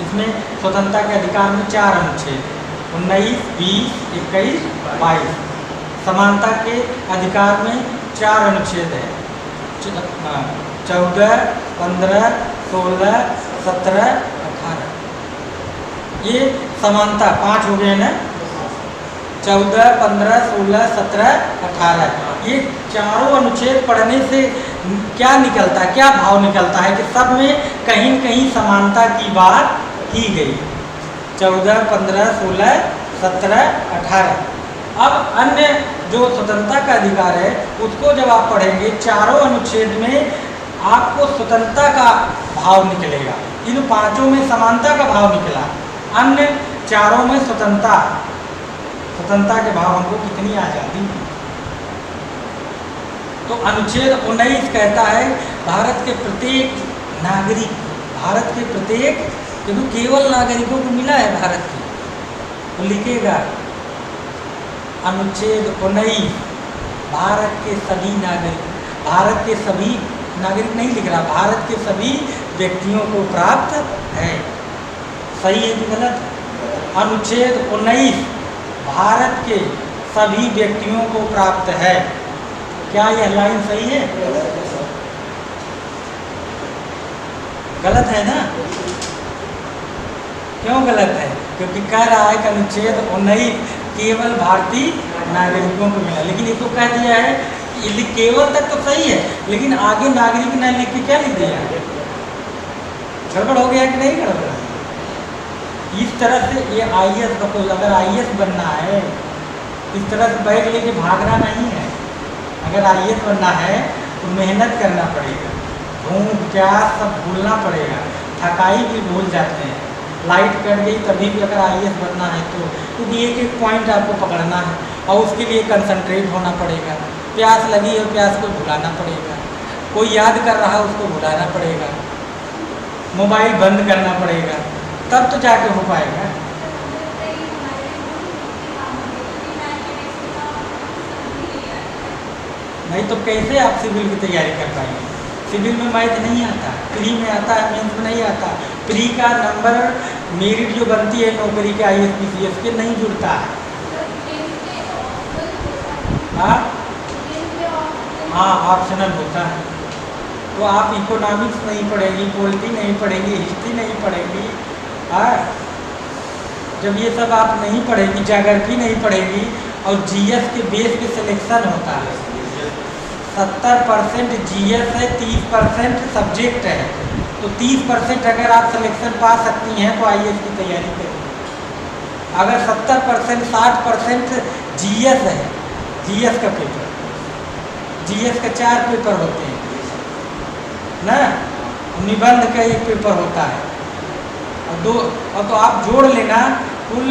इसमें स्वतंत्रता के अधिकार में 4 अनुच्छेद 19, 20, 21, 22। समानता के अधिकार में 4 अनुच्छेद है 14, 15, 16, 17, 18। ये समानता 5 हो गए ना। 14, 15, 16, 17, 18 ये चारों अनुच्छेद पढ़ने से क्या निकलता है, क्या भाव निकलता है कि सब में कहीं न कहीं समानता की बात की गई। 14, 15, 16, 17, 18। अब अन्य जो स्वतंत्रता का अधिकार है उसको जब आप पढ़ेंगे, चारों अनुच्छेद में आपको स्वतंत्रता का भाव निकलेगा। इन पांचों में समानता का भाव निकला, अन्य चारों में स्वतंत्रता के भाव हमको कितनी आज़ादी। तो अनुच्छेद 19 कहता है भारत के प्रत्येक नागरिक, भारत के प्रत्येक, क्योंकि केवल नागरिकों को मिला है भारत की, तो लिखेगा अनुच्छेद 19 भारत के सभी नागरिक, भारत के सभी नागरिक नहीं लिख रहा, भारत के सभी व्यक्तियों को प्राप्त है। सही है कि गलत? अनुच्छेद 19 भारत के सभी व्यक्तियों को प्राप्त है। क्या यह लाइन सही है? गलत है ना? क्यों गलत है? क्योंकि कह रहा है कि अनुच्छेद 19 केवल भारतीय नागरिकों को मिला, लेकिन ये तो कह दिया है कि केवल तक तो सही है, लेकिन आगे नागरिक न लिख के क्या लिख दिया है? गड़बड़ हो गया कि नहीं गड़बड़? इस तरह से ये IAS का कोई, अगर IAS बनना है इस तरह से बैग लेके भागना नहीं है। अगर IAS बनना है तो मेहनत करना पड़ेगा, धूप प्यास सब भूलना पड़ेगा, थकाई भी भूल जाते हैं, लाइट कट गई तभी भी अगर IAS बनना है तो, क्योंकि एक एक पॉइंट आपको पकड़ना है और उसके लिए कंसंट्रेट होना पड़ेगा। प्यास लगी और प्यास को भुलाना पड़ेगा, कोई याद कर रहा है उसको भुलाना पड़ेगा, मोबाइल बंद करना पड़ेगा, तब तो जाके हो पाएगा। नहीं तो कैसे आप सिविल की तैयारी कर पाएंगे? सिविल में मैथ नहीं आता, प्री में आता है, मेंस में नहीं आता। प्री का नंबर मेरिट जो बनती है नौकरी के IAS PCS के नहीं जुड़ता है। हाँ ऑप्शनल होता है। तो आप इकोनॉमिक्स नहीं पढ़ेंगी, पॉलिटी नहीं पढ़ेंगी, हिस्ट्री नहीं पढ़ेंगी, हाँ जब ये सब आप नहीं पढ़ेंगी, ज्योग्राफी नहीं पढ़ेंगी, और GS के बेस पे सिलेक्शन होता है। 70% GS है, 30% सब्जेक्ट है, तो 30% अगर आप सिलेक्शन पा सकती हैं तो IAS की तैयारी करिए। अगर 70% 60% GS है, GS का पेपर, GS का 4 पेपर होते हैं ना, निबंध का 1 पेपर होता है, और तो आप जोड़ लेना कुल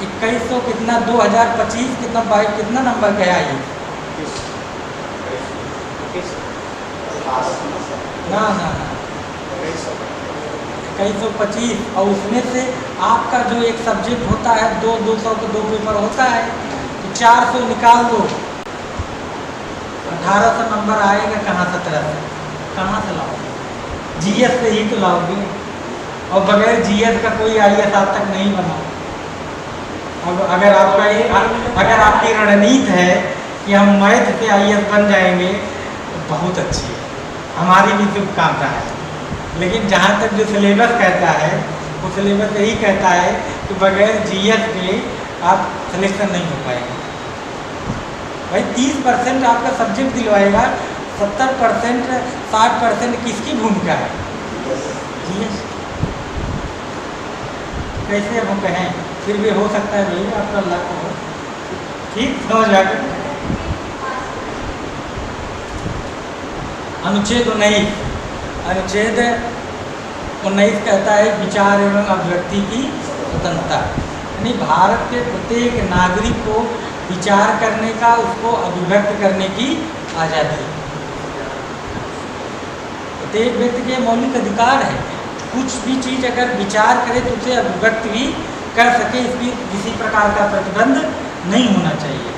2100 कितना 2025 कितना 22 कितना नंबर गया ये ना 2125, और उसमें से आपका जो एक सब्जेक्ट होता है 200 का 2 पेपर होता है, तो 400 निकाल दो, 1800 नंबर आएगा कहाँ? 1700 कहाँ से लाओगे? GS से ही तो लाओगे, और बगैर GS का कोई IAS आज तक नहीं बना। अब अगर आपका ये, अगर आपकी रणनीति है कि हम मैथ से IAS बन जाएंगे तो बहुत अच्छी है, हमारी भी शुभकामना है। लेकिन जहाँ तक जो सिलेबस कहता है वो सिलेबस यही कहता है कि बगैर GS के आप सिलेक्शन नहीं हो पाएंगे। भाई 30% आपका सब्जेक्ट दिलवाएगा, 70% 60% किसकी भूमिका है? GS। कैसे हम कहें, फिर भी हो सकता है भाई आपका लक हो, ठीक समझ आ गया। अनुच्छेद 19 कहता है विचार एवं अभिव्यक्ति की स्वतंत्रता, यानी भारत के प्रत्येक नागरिक को विचार करने का, उसको अभिव्यक्त करने की आज़ादी। प्रत्येक व्यक्ति के मौलिक अधिकार है, कुछ भी चीज़ अगर विचार करे तो उसे अभिव्यक्त भी कर सके, इसकी किसी प्रकार का प्रतिबंध नहीं होना चाहिए।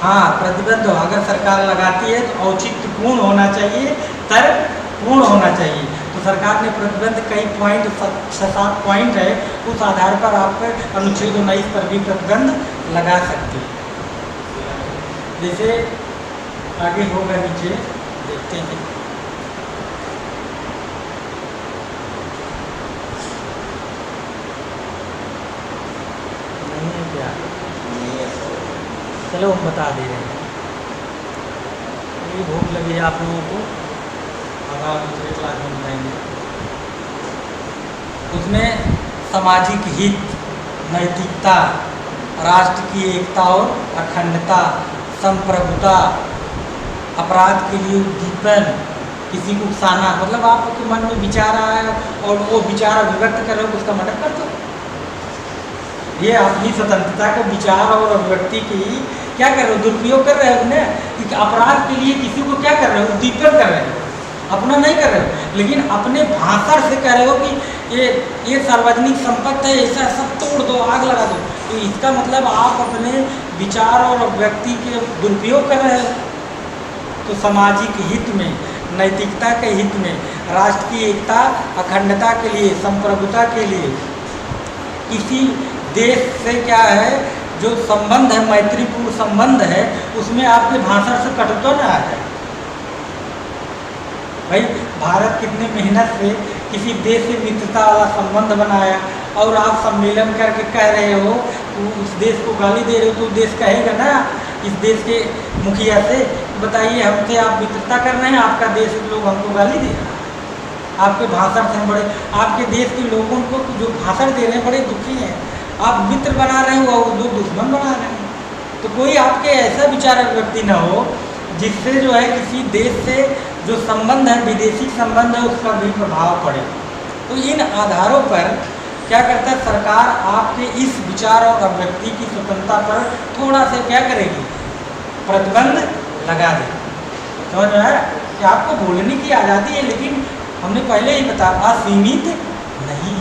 हाँ प्रतिबंध अगर सरकार लगाती है तो औचित्यपूर्ण होना चाहिए, तर्कपूर्ण होना चाहिए। तो सरकार ने प्रतिबंध कई पॉइंट 6-7 पॉइंट है, उस आधार पर आप अनुच्छेद 19 पर भी प्रतिबंध लगा सकते हैं। जैसे आगे होगा नीचे देखते हैं। नहीं है क्या? चलो हम बता दे रहे हैं। ये भूख लगी है आप लोगों को, अब आप दूसरे क्लास में बताएंगे। उसमें सामाजिक हित, नैतिकता, राष्ट्र की एकता और अखंडता, संप्रभुता, अपराध के लिए उद्दीपन, किसी को उकसाना, मतलब आपके मन में विचार आया और वो विचार अभिव्यक्त कर रहे हो, उसका मर्डर कर दो। ये अपनी स्वतंत्रता को विचार और अभिव्यक्ति की क्या कर रहे हो, दुरुपयोग कर रहे हो ना, कि अपराध के लिए किसी को क्या कर रहे हो, उद्दीपन कर रहे हो, अपना नहीं कर रहे हो, लेकिन अपने भाषण से कह रहे हो कि ये सार्वजनिक संपत्ति है, ऐसा सब तोड़ दो, आग लगा दो। तो इसका मतलब आप अपने विचार और अभिव्यक्ति के दुरुपयोग कर रहे हो। तो सामाजिक हित में, नैतिकता के हित में, राष्ट्र की एकता अखंडता के लिए, संप्रभुता के लिए, किसी देश से क्या है जो संबंध है, मैत्रीपूर्ण संबंध है, उसमें आपके भाषण से कटुता ना आ जाए। भाई भारत कितने मेहनत से किसी देश से मित्रता वाला संबंध बनाया और आप सम्मेलन करके कह रहे हो, तो उस देश को गाली दे रहे हो, तो देश कहेगा ना इस देश के मुखिया से, बताइए हमसे आप मित्रता कर रहे हैं, आपका देश के लोग हमको गाली दे रहा है। आपके भाषण से हम बड़े, आपके देश के लोगों को जो भाषण दे रहे हैं बड़े दुखी हैं, आप मित्र बना रहे हो और लोग दुश्मन बना रहे हैं। तो कोई आपके ऐसा विचारक व्यक्ति ना हो जिससे जो है किसी देश से जो संबंध है, विदेशी संबंध है, उसका भी प्रभाव पड़े। तो इन आधारों पर क्या करता है सरकार, आपके इस विचार और अभिव्यक्ति की स्वतंत्रता पर थोड़ा सा क्या करेगी, प्रतिबंध लगा दे। समझ में आया कि आपको बोलने की आज़ादी है, लेकिन हमने पहले ही बताया असीमित नहीं,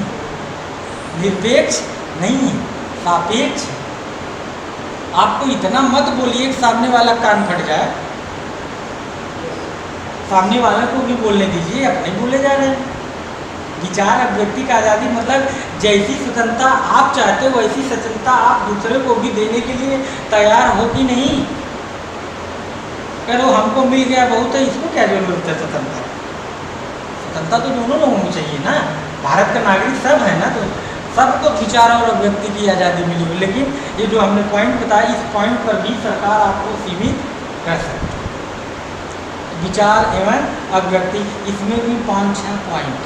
निरपेक्ष नहीं है, सापेक्ष। आपको इतना मत बोलिए कि सामने वाला कान फट जाए, सामने वाले को भी बोलने दीजिए, अपने बोले जा रहे हैं। विचार अभिव्यक्ति का आज़ादी मतलब जैसी स्वतंत्रता आप चाहते हो वैसी स्वतंत्रता आप दूसरे को भी देने के लिए तैयार हो कि नहीं। करो हमको मिल गया बहुत है, इसको क्या जरूरत है स्वतंत्रता? स्वतंत्रता तो दोनों लोगों को चाहिए ना, भारत का नागरिक सब है ना, तो सबको विचार और अभिव्यक्ति की आज़ादी मिली हुई। लेकिन ये जो हमने पॉइंट बताया, इस पॉइंट पर भी सरकार आपको सीमित कर सकती है। विचार एवं अभिव्यक्ति, इसमें भी 5-6 पॉइंट।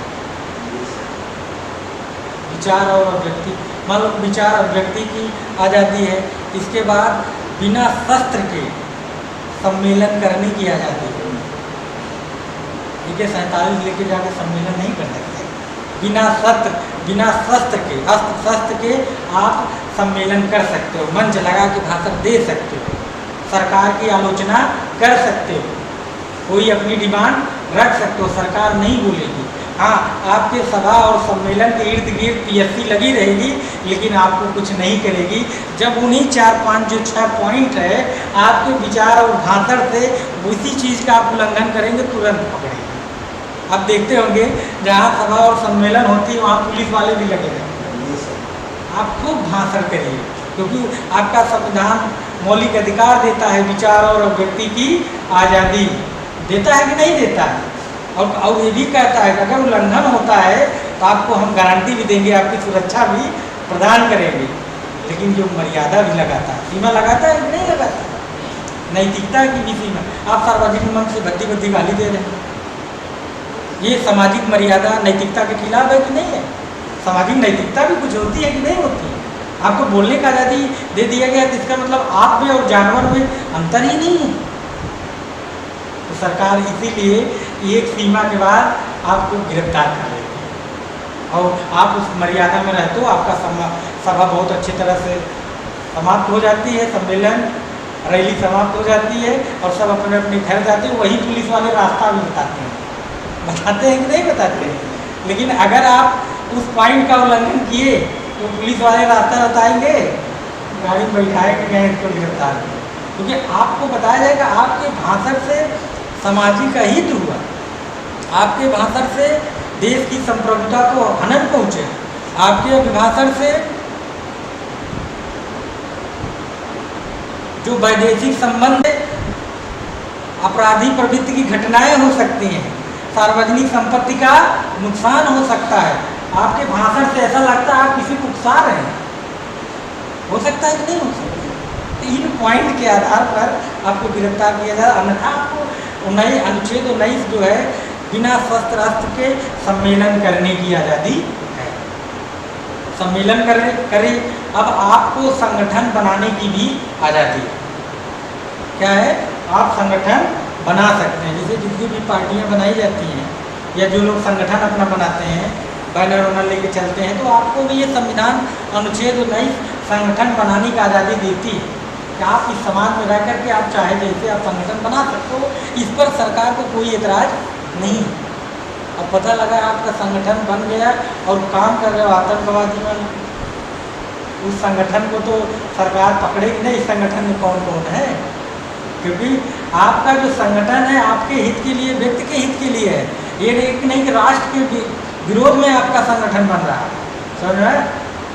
विचार और अभिव्यक्ति, मान लो विचार अभिव्यक्ति की आज़ादी है, इसके बाद बिना शस्त्र के सम्मेलन करने की आज़ादी है। ठीक है, 47 लेके जाके सम्मेलन नहीं कर सकते, बिना शस्त्र के, अस्त्र शस्त्र के आप सम्मेलन कर सकते हो, मंच लगा के भाषण दे सकते हो, सरकार की आलोचना कर सकते हो, कोई अपनी डिमांड रख सकते हो, सरकार नहीं बोलेगी। हाँ, आपके सभा और सम्मेलन के इर्द गिर्द PSC लगी रहेगी, लेकिन आपको कुछ नहीं करेगी। जब उन्हीं 4-5 जो 6 पॉइंट है आपके विचार और भाषण से उसी चीज़ का आप उल्लंघन करेंगे, तुरंत पकड़ेंगे। आप देखते होंगे जहाँ सभा और सम्मेलन होती है वहाँ पुलिस वाले भी लगे रहते हैं। आप खूब भाषण करिए, क्योंकि आपका संविधान मौलिक अधिकार देता है, विचार और अभिव्यक्ति की आज़ादी देता है कि नहीं देता है। और ये भी कहता है कि अगर उल्लंघन होता है तो आपको हम गारंटी भी देंगे, आपकी सुरक्षा भी प्रदान करेंगे। लेकिन जो मर्यादा भी लगाता है, सीमा लगाता है कि नहीं लगाता, नैतिकता की भी सीमा। आप सार्वजनिक मंच से भद्दी गाली दे रहे हैं, ये सामाजिक मर्यादा नैतिकता के खिलाफ है कि नहीं है? सामाजिक नैतिकता भी कुछ होती है कि नहीं होती है? आपको बोलने का आज़ादी दे दिया गया, तो इसका मतलब आप में और जानवर में अंतर ही नहीं है। तो सरकार इसीलिए एक सीमा के बाद आपको गिरफ्तार कर लेती है, और आप उस मर्यादा में रहते हो, आपका सभा बहुत अच्छी तरह से समाप्त हो जाती है, सम्मेलन रैली समाप्त हो जाती है, और सब अपने अपने घर जाते हैं। वही पुलिस वाले रास्ता भी बताते हैं कि नहीं बताते हैं। लेकिन अगर आप उस पॉइंट का उल्लंघन किए तो पुलिस वाले रास्ता बताएंगे, गाड़ी में बैठाएंगे, गए इसको गिरफ्तार करें, क्योंकि आपको बताया जाएगा आपके भाषण से सामाजिक हित हुआ, आपके भाषण से देश की संप्रभुता को हनन पहुँचे, आपके अभिभाषण से जो वैदेशिक संबंध, अपराधी प्रवृत्ति की घटनाएं हो सकती हैं, सार्वजनिक संपत्ति का नुकसान हो सकता है। आपके भाषण से ऐसा लगता है आप किसी को उकसा रहे हैं, हो सकता है कि नहीं हो सकता। इन पॉइंट के आधार पर आपको गिरफ्तार किया जाए, अन्यथा आपको अनुच्छेद 19 जो है बिना शस्त्र अस्त्र के सम्मेलन करने की आज़ादी है। सम्मेलन करे। अब आपको संगठन बनाने की भी आज़ादी है। क्या है? आप संगठन बना सकते हैं। जैसे जितनी भी पार्टियां बनाई जाती हैं या जो लोग संगठन अपना बनाते हैं, बैनर वैनर लेके चलते हैं, तो आपको भी ये संविधान अनुच्छेद 19 संगठन बनाने की आज़ादी देती है कि आप इस समाज में रह करके आप चाहे जैसे आप संगठन बना सकते हो। इस पर सरकार को कोई एतराज़ नहीं। अब पता लगा आपका संगठन बन गया और काम कर रहे हो आतंकवादी वाला, उस संगठन को तो सरकार पकड़ेगी नहीं। इस संगठन में कौन कौन है? क्योंकि आपका जो संगठन है आपके हित के लिए, व्यक्ति के हित के लिए है। ये नहीं कि राष्ट्र के विरोध में आपका संगठन बन रहा है। समझ रहे हैं?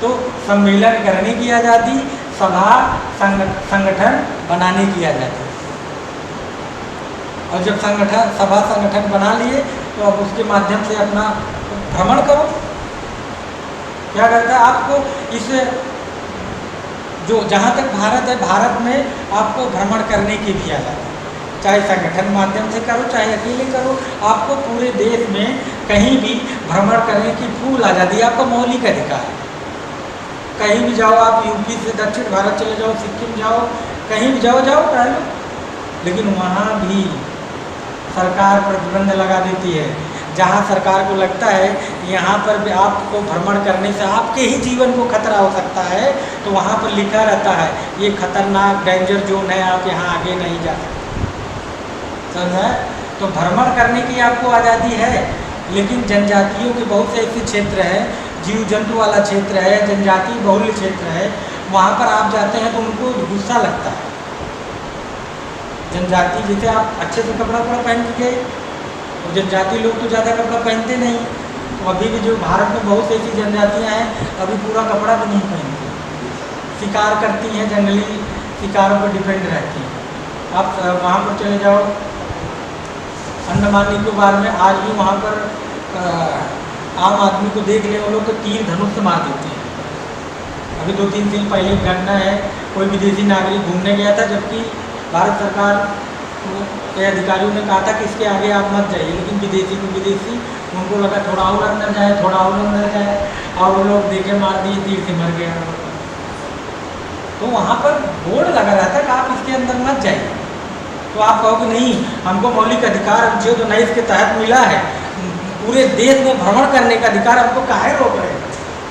तो सम्मेलन करने की आज़ादी, सभा संगठन बनाने की आज़ादी। और जब सभा संगठन बना लिए तो अब उसके माध्यम से अपना भ्रमण करो। क्या करता है? आपको इस जो जहाँ तक भारत है, भारत में आपको भ्रमण करने की भी आज़ादी, चाहे संगठन माध्यम से करो चाहे अकेले करो, आपको पूरे देश में कहीं भी भ्रमण करने की फुल आज़ादी, आपका मौलिक अधिकार है। कहीं भी जाओ आप, यूपी से दक्षिण भारत चले जाओ, सिक्किम जाओ, कहीं भी जाओ टहलो, लेकिन वहाँ भी सरकार प्रतिबंध लगा देती है। जहाँ सरकार को लगता है यहाँ पर भी आपको भ्रमण करने से आपके ही जीवन को खतरा हो सकता है, तो वहाँ पर लिखा रहता है ये खतरनाक डेंजर जोन है, आप यहाँ आगे नहीं जा सकते। समझ? तो भ्रमण करने की आपको आज़ादी है। लेकिन जनजातियों के बहुत से ऐसे क्षेत्र हैं, जीव जंतु वाला क्षेत्र है, जनजाति बहुल क्षेत्र है, वहाँ पर आप जाते हैं तो उनको गुस्सा लगता है। जनजाति जैसे आप अच्छे से कपड़ा पहन के गए, और जनजाति लोग तो ज़्यादा कपड़ा पहनते नहीं। तो अभी भी जो भारत में बहुत सी ऐसी जनजातियाँ हैं अभी पूरा कपड़ा भी नहीं पहनती, शिकार करती हैं, जंगली शिकारों पर डिपेंड रहती हैं। आप वहाँ पर चले जाओ अंडमान निकोबार में, आज भी वहाँ पर आम आदमी को देख ले वो लोग तो तीर धनुष से मार देते हैं। अभी 2-3 दिन पहले घटना है, कोई विदेशी नागरिक घूमने गया था, जबकि भारत सरकार के अधिकारियों ने कहा था कि इसके आगे आप मत जाइए, लेकिन विदेशी उनको लगा थोड़ा और अंदर जाए, थोड़ा और अंदर जाए, और वो लोग देखे मार दिए, तीर से मर गया। तो वहाँ पर बोर्ड लगा रहता है कि आप इसके अंदर मत जाइए। तो आप कहोगे नहीं, हमको मौलिक अधिकार अनुच्छेद 19 के तहत मिला है, पूरे देश में भ्रमण करने का अधिकार, हमको काहे रोक रहे हैं?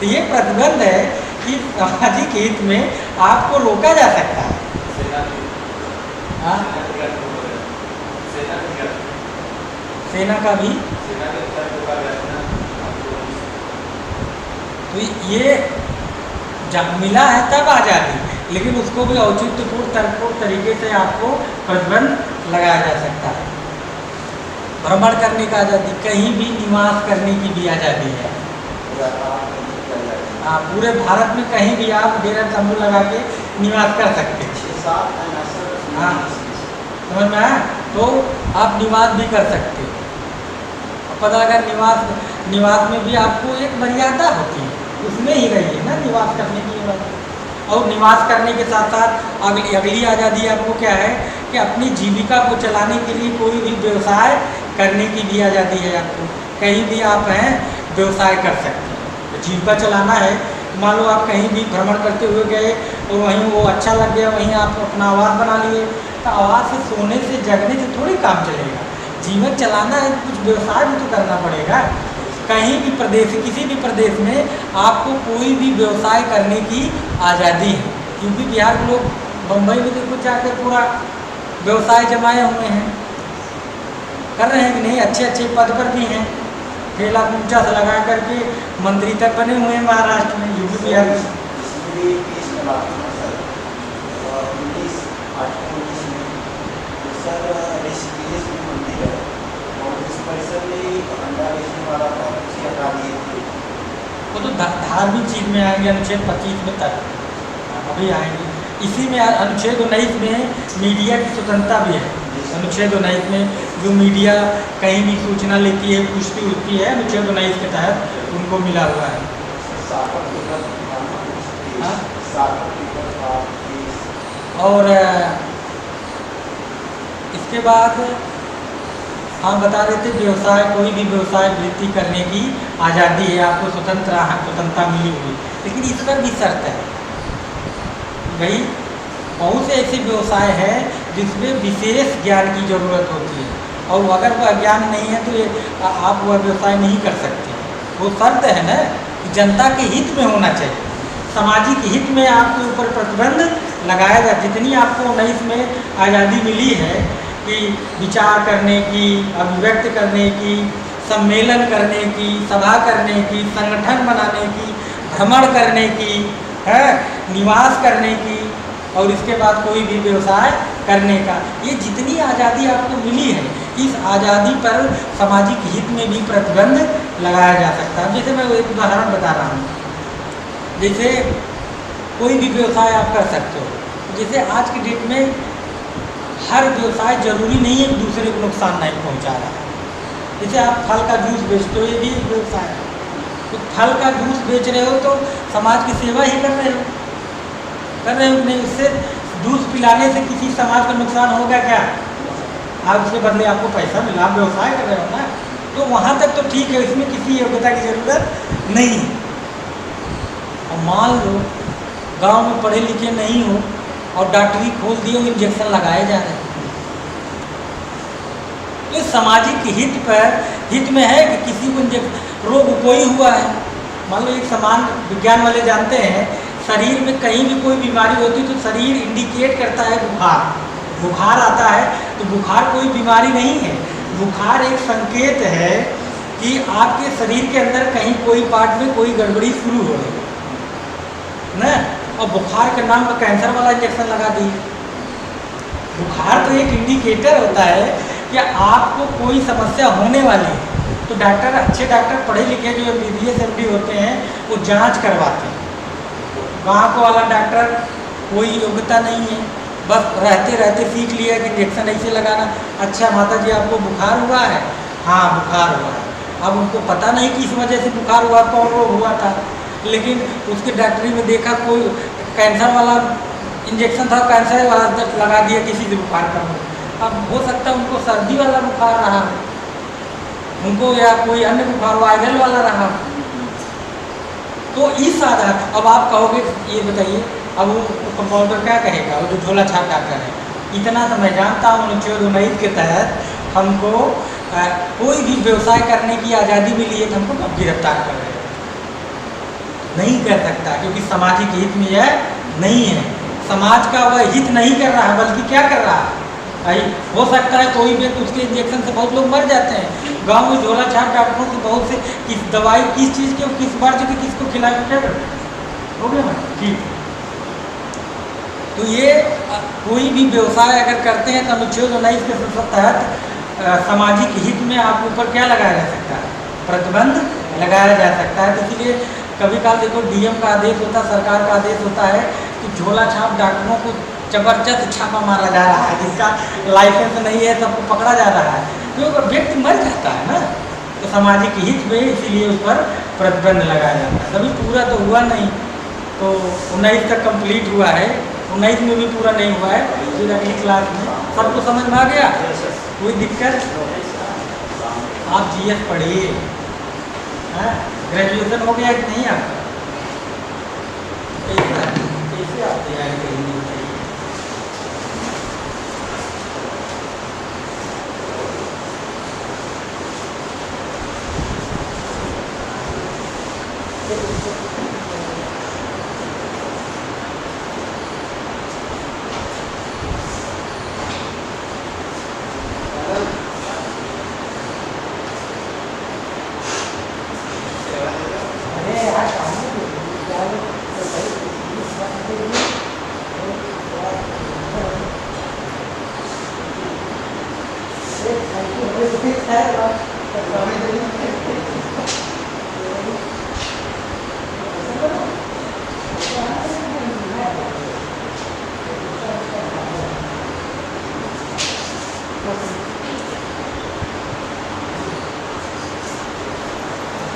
तो ये प्रतिबंध है कि सामाजिक हित में आपको रोका जा सकता है। सेना का भी तो ये जब मिला है तब आज़ादी, लेकिन उसको भी औचित्यपूर्ण तर्कपूर्ण तरीके से आपको प्रतिबंध लगाया जा सकता है। भ्रमण करने का आज़ादी, कहीं भी निवास करने की भी आज़ादी है। हाँ, पूरे भारत में कहीं भी आप डेरा तंबू लगा के निवास कर सकते हैं। हाँ, समझ में आया? तो आप निवास भी कर सकते हो। पता लगा निवास में भी आपको एक मर्यादा होती है, उसमें ही रहिए ना निवास करने की। और निवास करने के साथ साथ अगली आज़ादी आपको क्या है कि अपनी जीविका को चलाने के लिए कोई भी व्यवसाय करने की भी आज़ादी है आपको। कहीं भी आप हैं व्यवसाय कर सकते हैं। तो जीविका चलाना है, मान लो आप कहीं भी भ्रमण करते हुए गए और वहीं वो अच्छा लग गया, वहीं आप अपना आवास बना लिए, तो आवास से सोने से जगने से थोड़ी काम चलेगा। जीवन चलाना है, कुछ व्यवसाय भी तो करना पड़ेगा। कहीं भी प्रदेश, किसी भी प्रदेश में आपको कोई भी व्यवसाय करने की आज़ादी है। क्योंकि बिहार के लोग बम्बई में देखो जाकर पूरा व्यवसाय जमाए हुए हैं, कर रहे हैं कि नहीं, अच्छे अच्छे पद पर भी हैं, ठेला ऊंचा से लगा करके मंत्री तक बने हुए हैं महाराष्ट्र में, यूपी बिहार में। वो तो धार्मिक चीज़ में आएंगे, अनुच्छेद 25 में तक अभी आएंगे। इसी में अनुच्छेद 19 में मीडिया की स्वतंत्रता भी है। अनुच्छेद 19 में जो मीडिया कहीं भी सूचना लेती है, पुष्टि होती है, अनुच्छेद 19 के तहत उनको मिला हुआ है। और इसके बाद हम बता रहे थे व्यवसाय, कोई भी व्यवसाय वृत्ति करने की आज़ादी है, आपको स्वतंत्रता मिली हुई, लेकिन इस पर भी शर्त है भाई। बहुत से ऐसे व्यवसाय हैं जिसमें विशेष ज्ञान की ज़रूरत होती है, और अगर वह ज्ञान नहीं है तो ये आप वह व्यवसाय नहीं कर सकते। वो शर्त है ना कि जनता के हित में होना चाहिए, सामाजिक हित में आपके ऊपर प्रतिबंध लगाया जाए। जितनी आपको 19 में आज़ादी मिली है कि विचार करने की, अभिव्यक्त करने की, सम्मेलन करने की, सभा करने की, संगठन बनाने की, भ्रमण करने की, है निवास करने की, और इसके बाद कोई भी व्यवसाय करने का, ये जितनी आज़ादी आपको मिली है, इस आज़ादी पर सामाजिक हित में भी प्रतिबंध लगाया जा सकता है। जैसे मैं एक उदाहरण बता रहा हूँ, जैसे कोई भी व्यवसाय आप कर सकते हो। जैसे आज की डेट में हर व्यवसाय जरूरी नहीं है दूसरे को नुकसान नहीं पहुंचा रहा है। जैसे आप फल का जूस बेचते हो, ये भी एक व्यवसाय है। तो फल का जूस बेच रहे हो तो समाज की सेवा ही कर रहे हो नहीं। उससे जूस पिलाने से किसी समाज को नुकसान होगा क्या? आप उसके बदले आपको पैसा मिला, आप व्यवसाय कर रहे हो ना, तो वहाँ तक तो ठीक है, इसमें किसी योग्यता की ज़रूरत नहीं है। और मान लो गांव में पढ़े लिखे नहीं हो और डॉक्टरी खोल दिए, इंजेक्शन लगाए जा रहे हैं, तो सामाजिक हित में है कि किसी को रोग कोई हुआ है, मान लो एक समान विज्ञान वाले जानते हैं, शरीर में कहीं भी कोई बीमारी होती तो शरीर इंडिकेट करता है बुखार आता है, तो बुखार कोई बीमारी नहीं है, बुखार एक संकेत है कि आपके शरीर के अंदर कहीं कोई पार्ट में कोई गड़बड़ी शुरू हो रही है ना। और बुखार के नाम पर कैंसर वाला इंजेक्शन लगा दिए। बुखार तो एक इंडिकेटर होता है कि आपको कोई समस्या होने वाली है, तो डॉक्टर, अच्छे डॉक्टर पढ़े लिखे जो MBBS MD होते हैं, वो जांच करवाते हैं। गाँव को वाला डॉक्टर कोई योग्यता नहीं है, बस रहते रहते सीख लिया कि इंजेक्शन ऐसे लगाना। अच्छा माता जी आपको बुखार हुआ है? हाँ बुखार हुआ है। अब उनको पता नहीं किस वजह से बुखार हुआ, कौन रोग हुआ था, लेकिन उसके डॉक्टरी में देखा कोई कैंसर वाला इंजेक्शन था, कैंसर वाला लगा दिया किसी से बुखार का। अब हो सकता है उनको सर्दी वाला बुखार रहा, उनको या कोई अन्य बुखार वायरल वाला रहा। तो इस आधार, अब आप कहोगे ये बताइए, अब वो कंपाउंडर क्या कहेगा, वो जो झोला छाप डॉक्टर है, इतना तो मैं जानता हूँ, अनुच्छेद 19 के तहत हमको कोई भी व्यवसाय करने की आज़ादी मिली है, तो हमको कब गिरफ्तार कर रहे हैं? नहीं कर सकता, क्योंकि सामाजिक हित में यह नहीं है। समाज का वह हित नहीं कर रहा है, बल्कि क्या कर रहा है भाई, हो सकता है कोई व्यक्ति, उसके इंजेक्शन से बहुत लोग मर जाते हैं। गांव में झोला छाप डॉक्टरों से बहुत से किस दवाई किस चीज़ के, किस मर्ज की किसको खिला के क्या करते हैं, हो गया ना ठीक। तो ये कोई भी व्यवसाय अगर करते हैं तो अनुच्छेद 19 के तहत सामाजिक हित में आपके ऊपर क्या लगाया जा सकता है? प्रतिबंध लगाया जा सकता है। तो इसलिए कभी काल देखो DM का आदेश होता है, सरकार का आदेश होता है कि झोला छाप डॉक्टरों को जबरदस्त छापा मारा जा रहा है, जिसका लाइसेंस नहीं है सबको पकड़ा जा रहा है, तो व्यक्ति मर जाता है ना। तो सामाजिक हित में इसीलिए उस पर प्रतिबंध लगाया जाता है। अभी पूरा तो हुआ नहीं, तो 19 तक कंप्लीट हुआ है, 19 में भी पूरा नहीं हुआ है, फिर अगली क्लास में सबको समझ में आ गया, कोई दिक्कत? आप GS पढ़िए, ग्रेजुएशन हो गया कि नहीं आपका?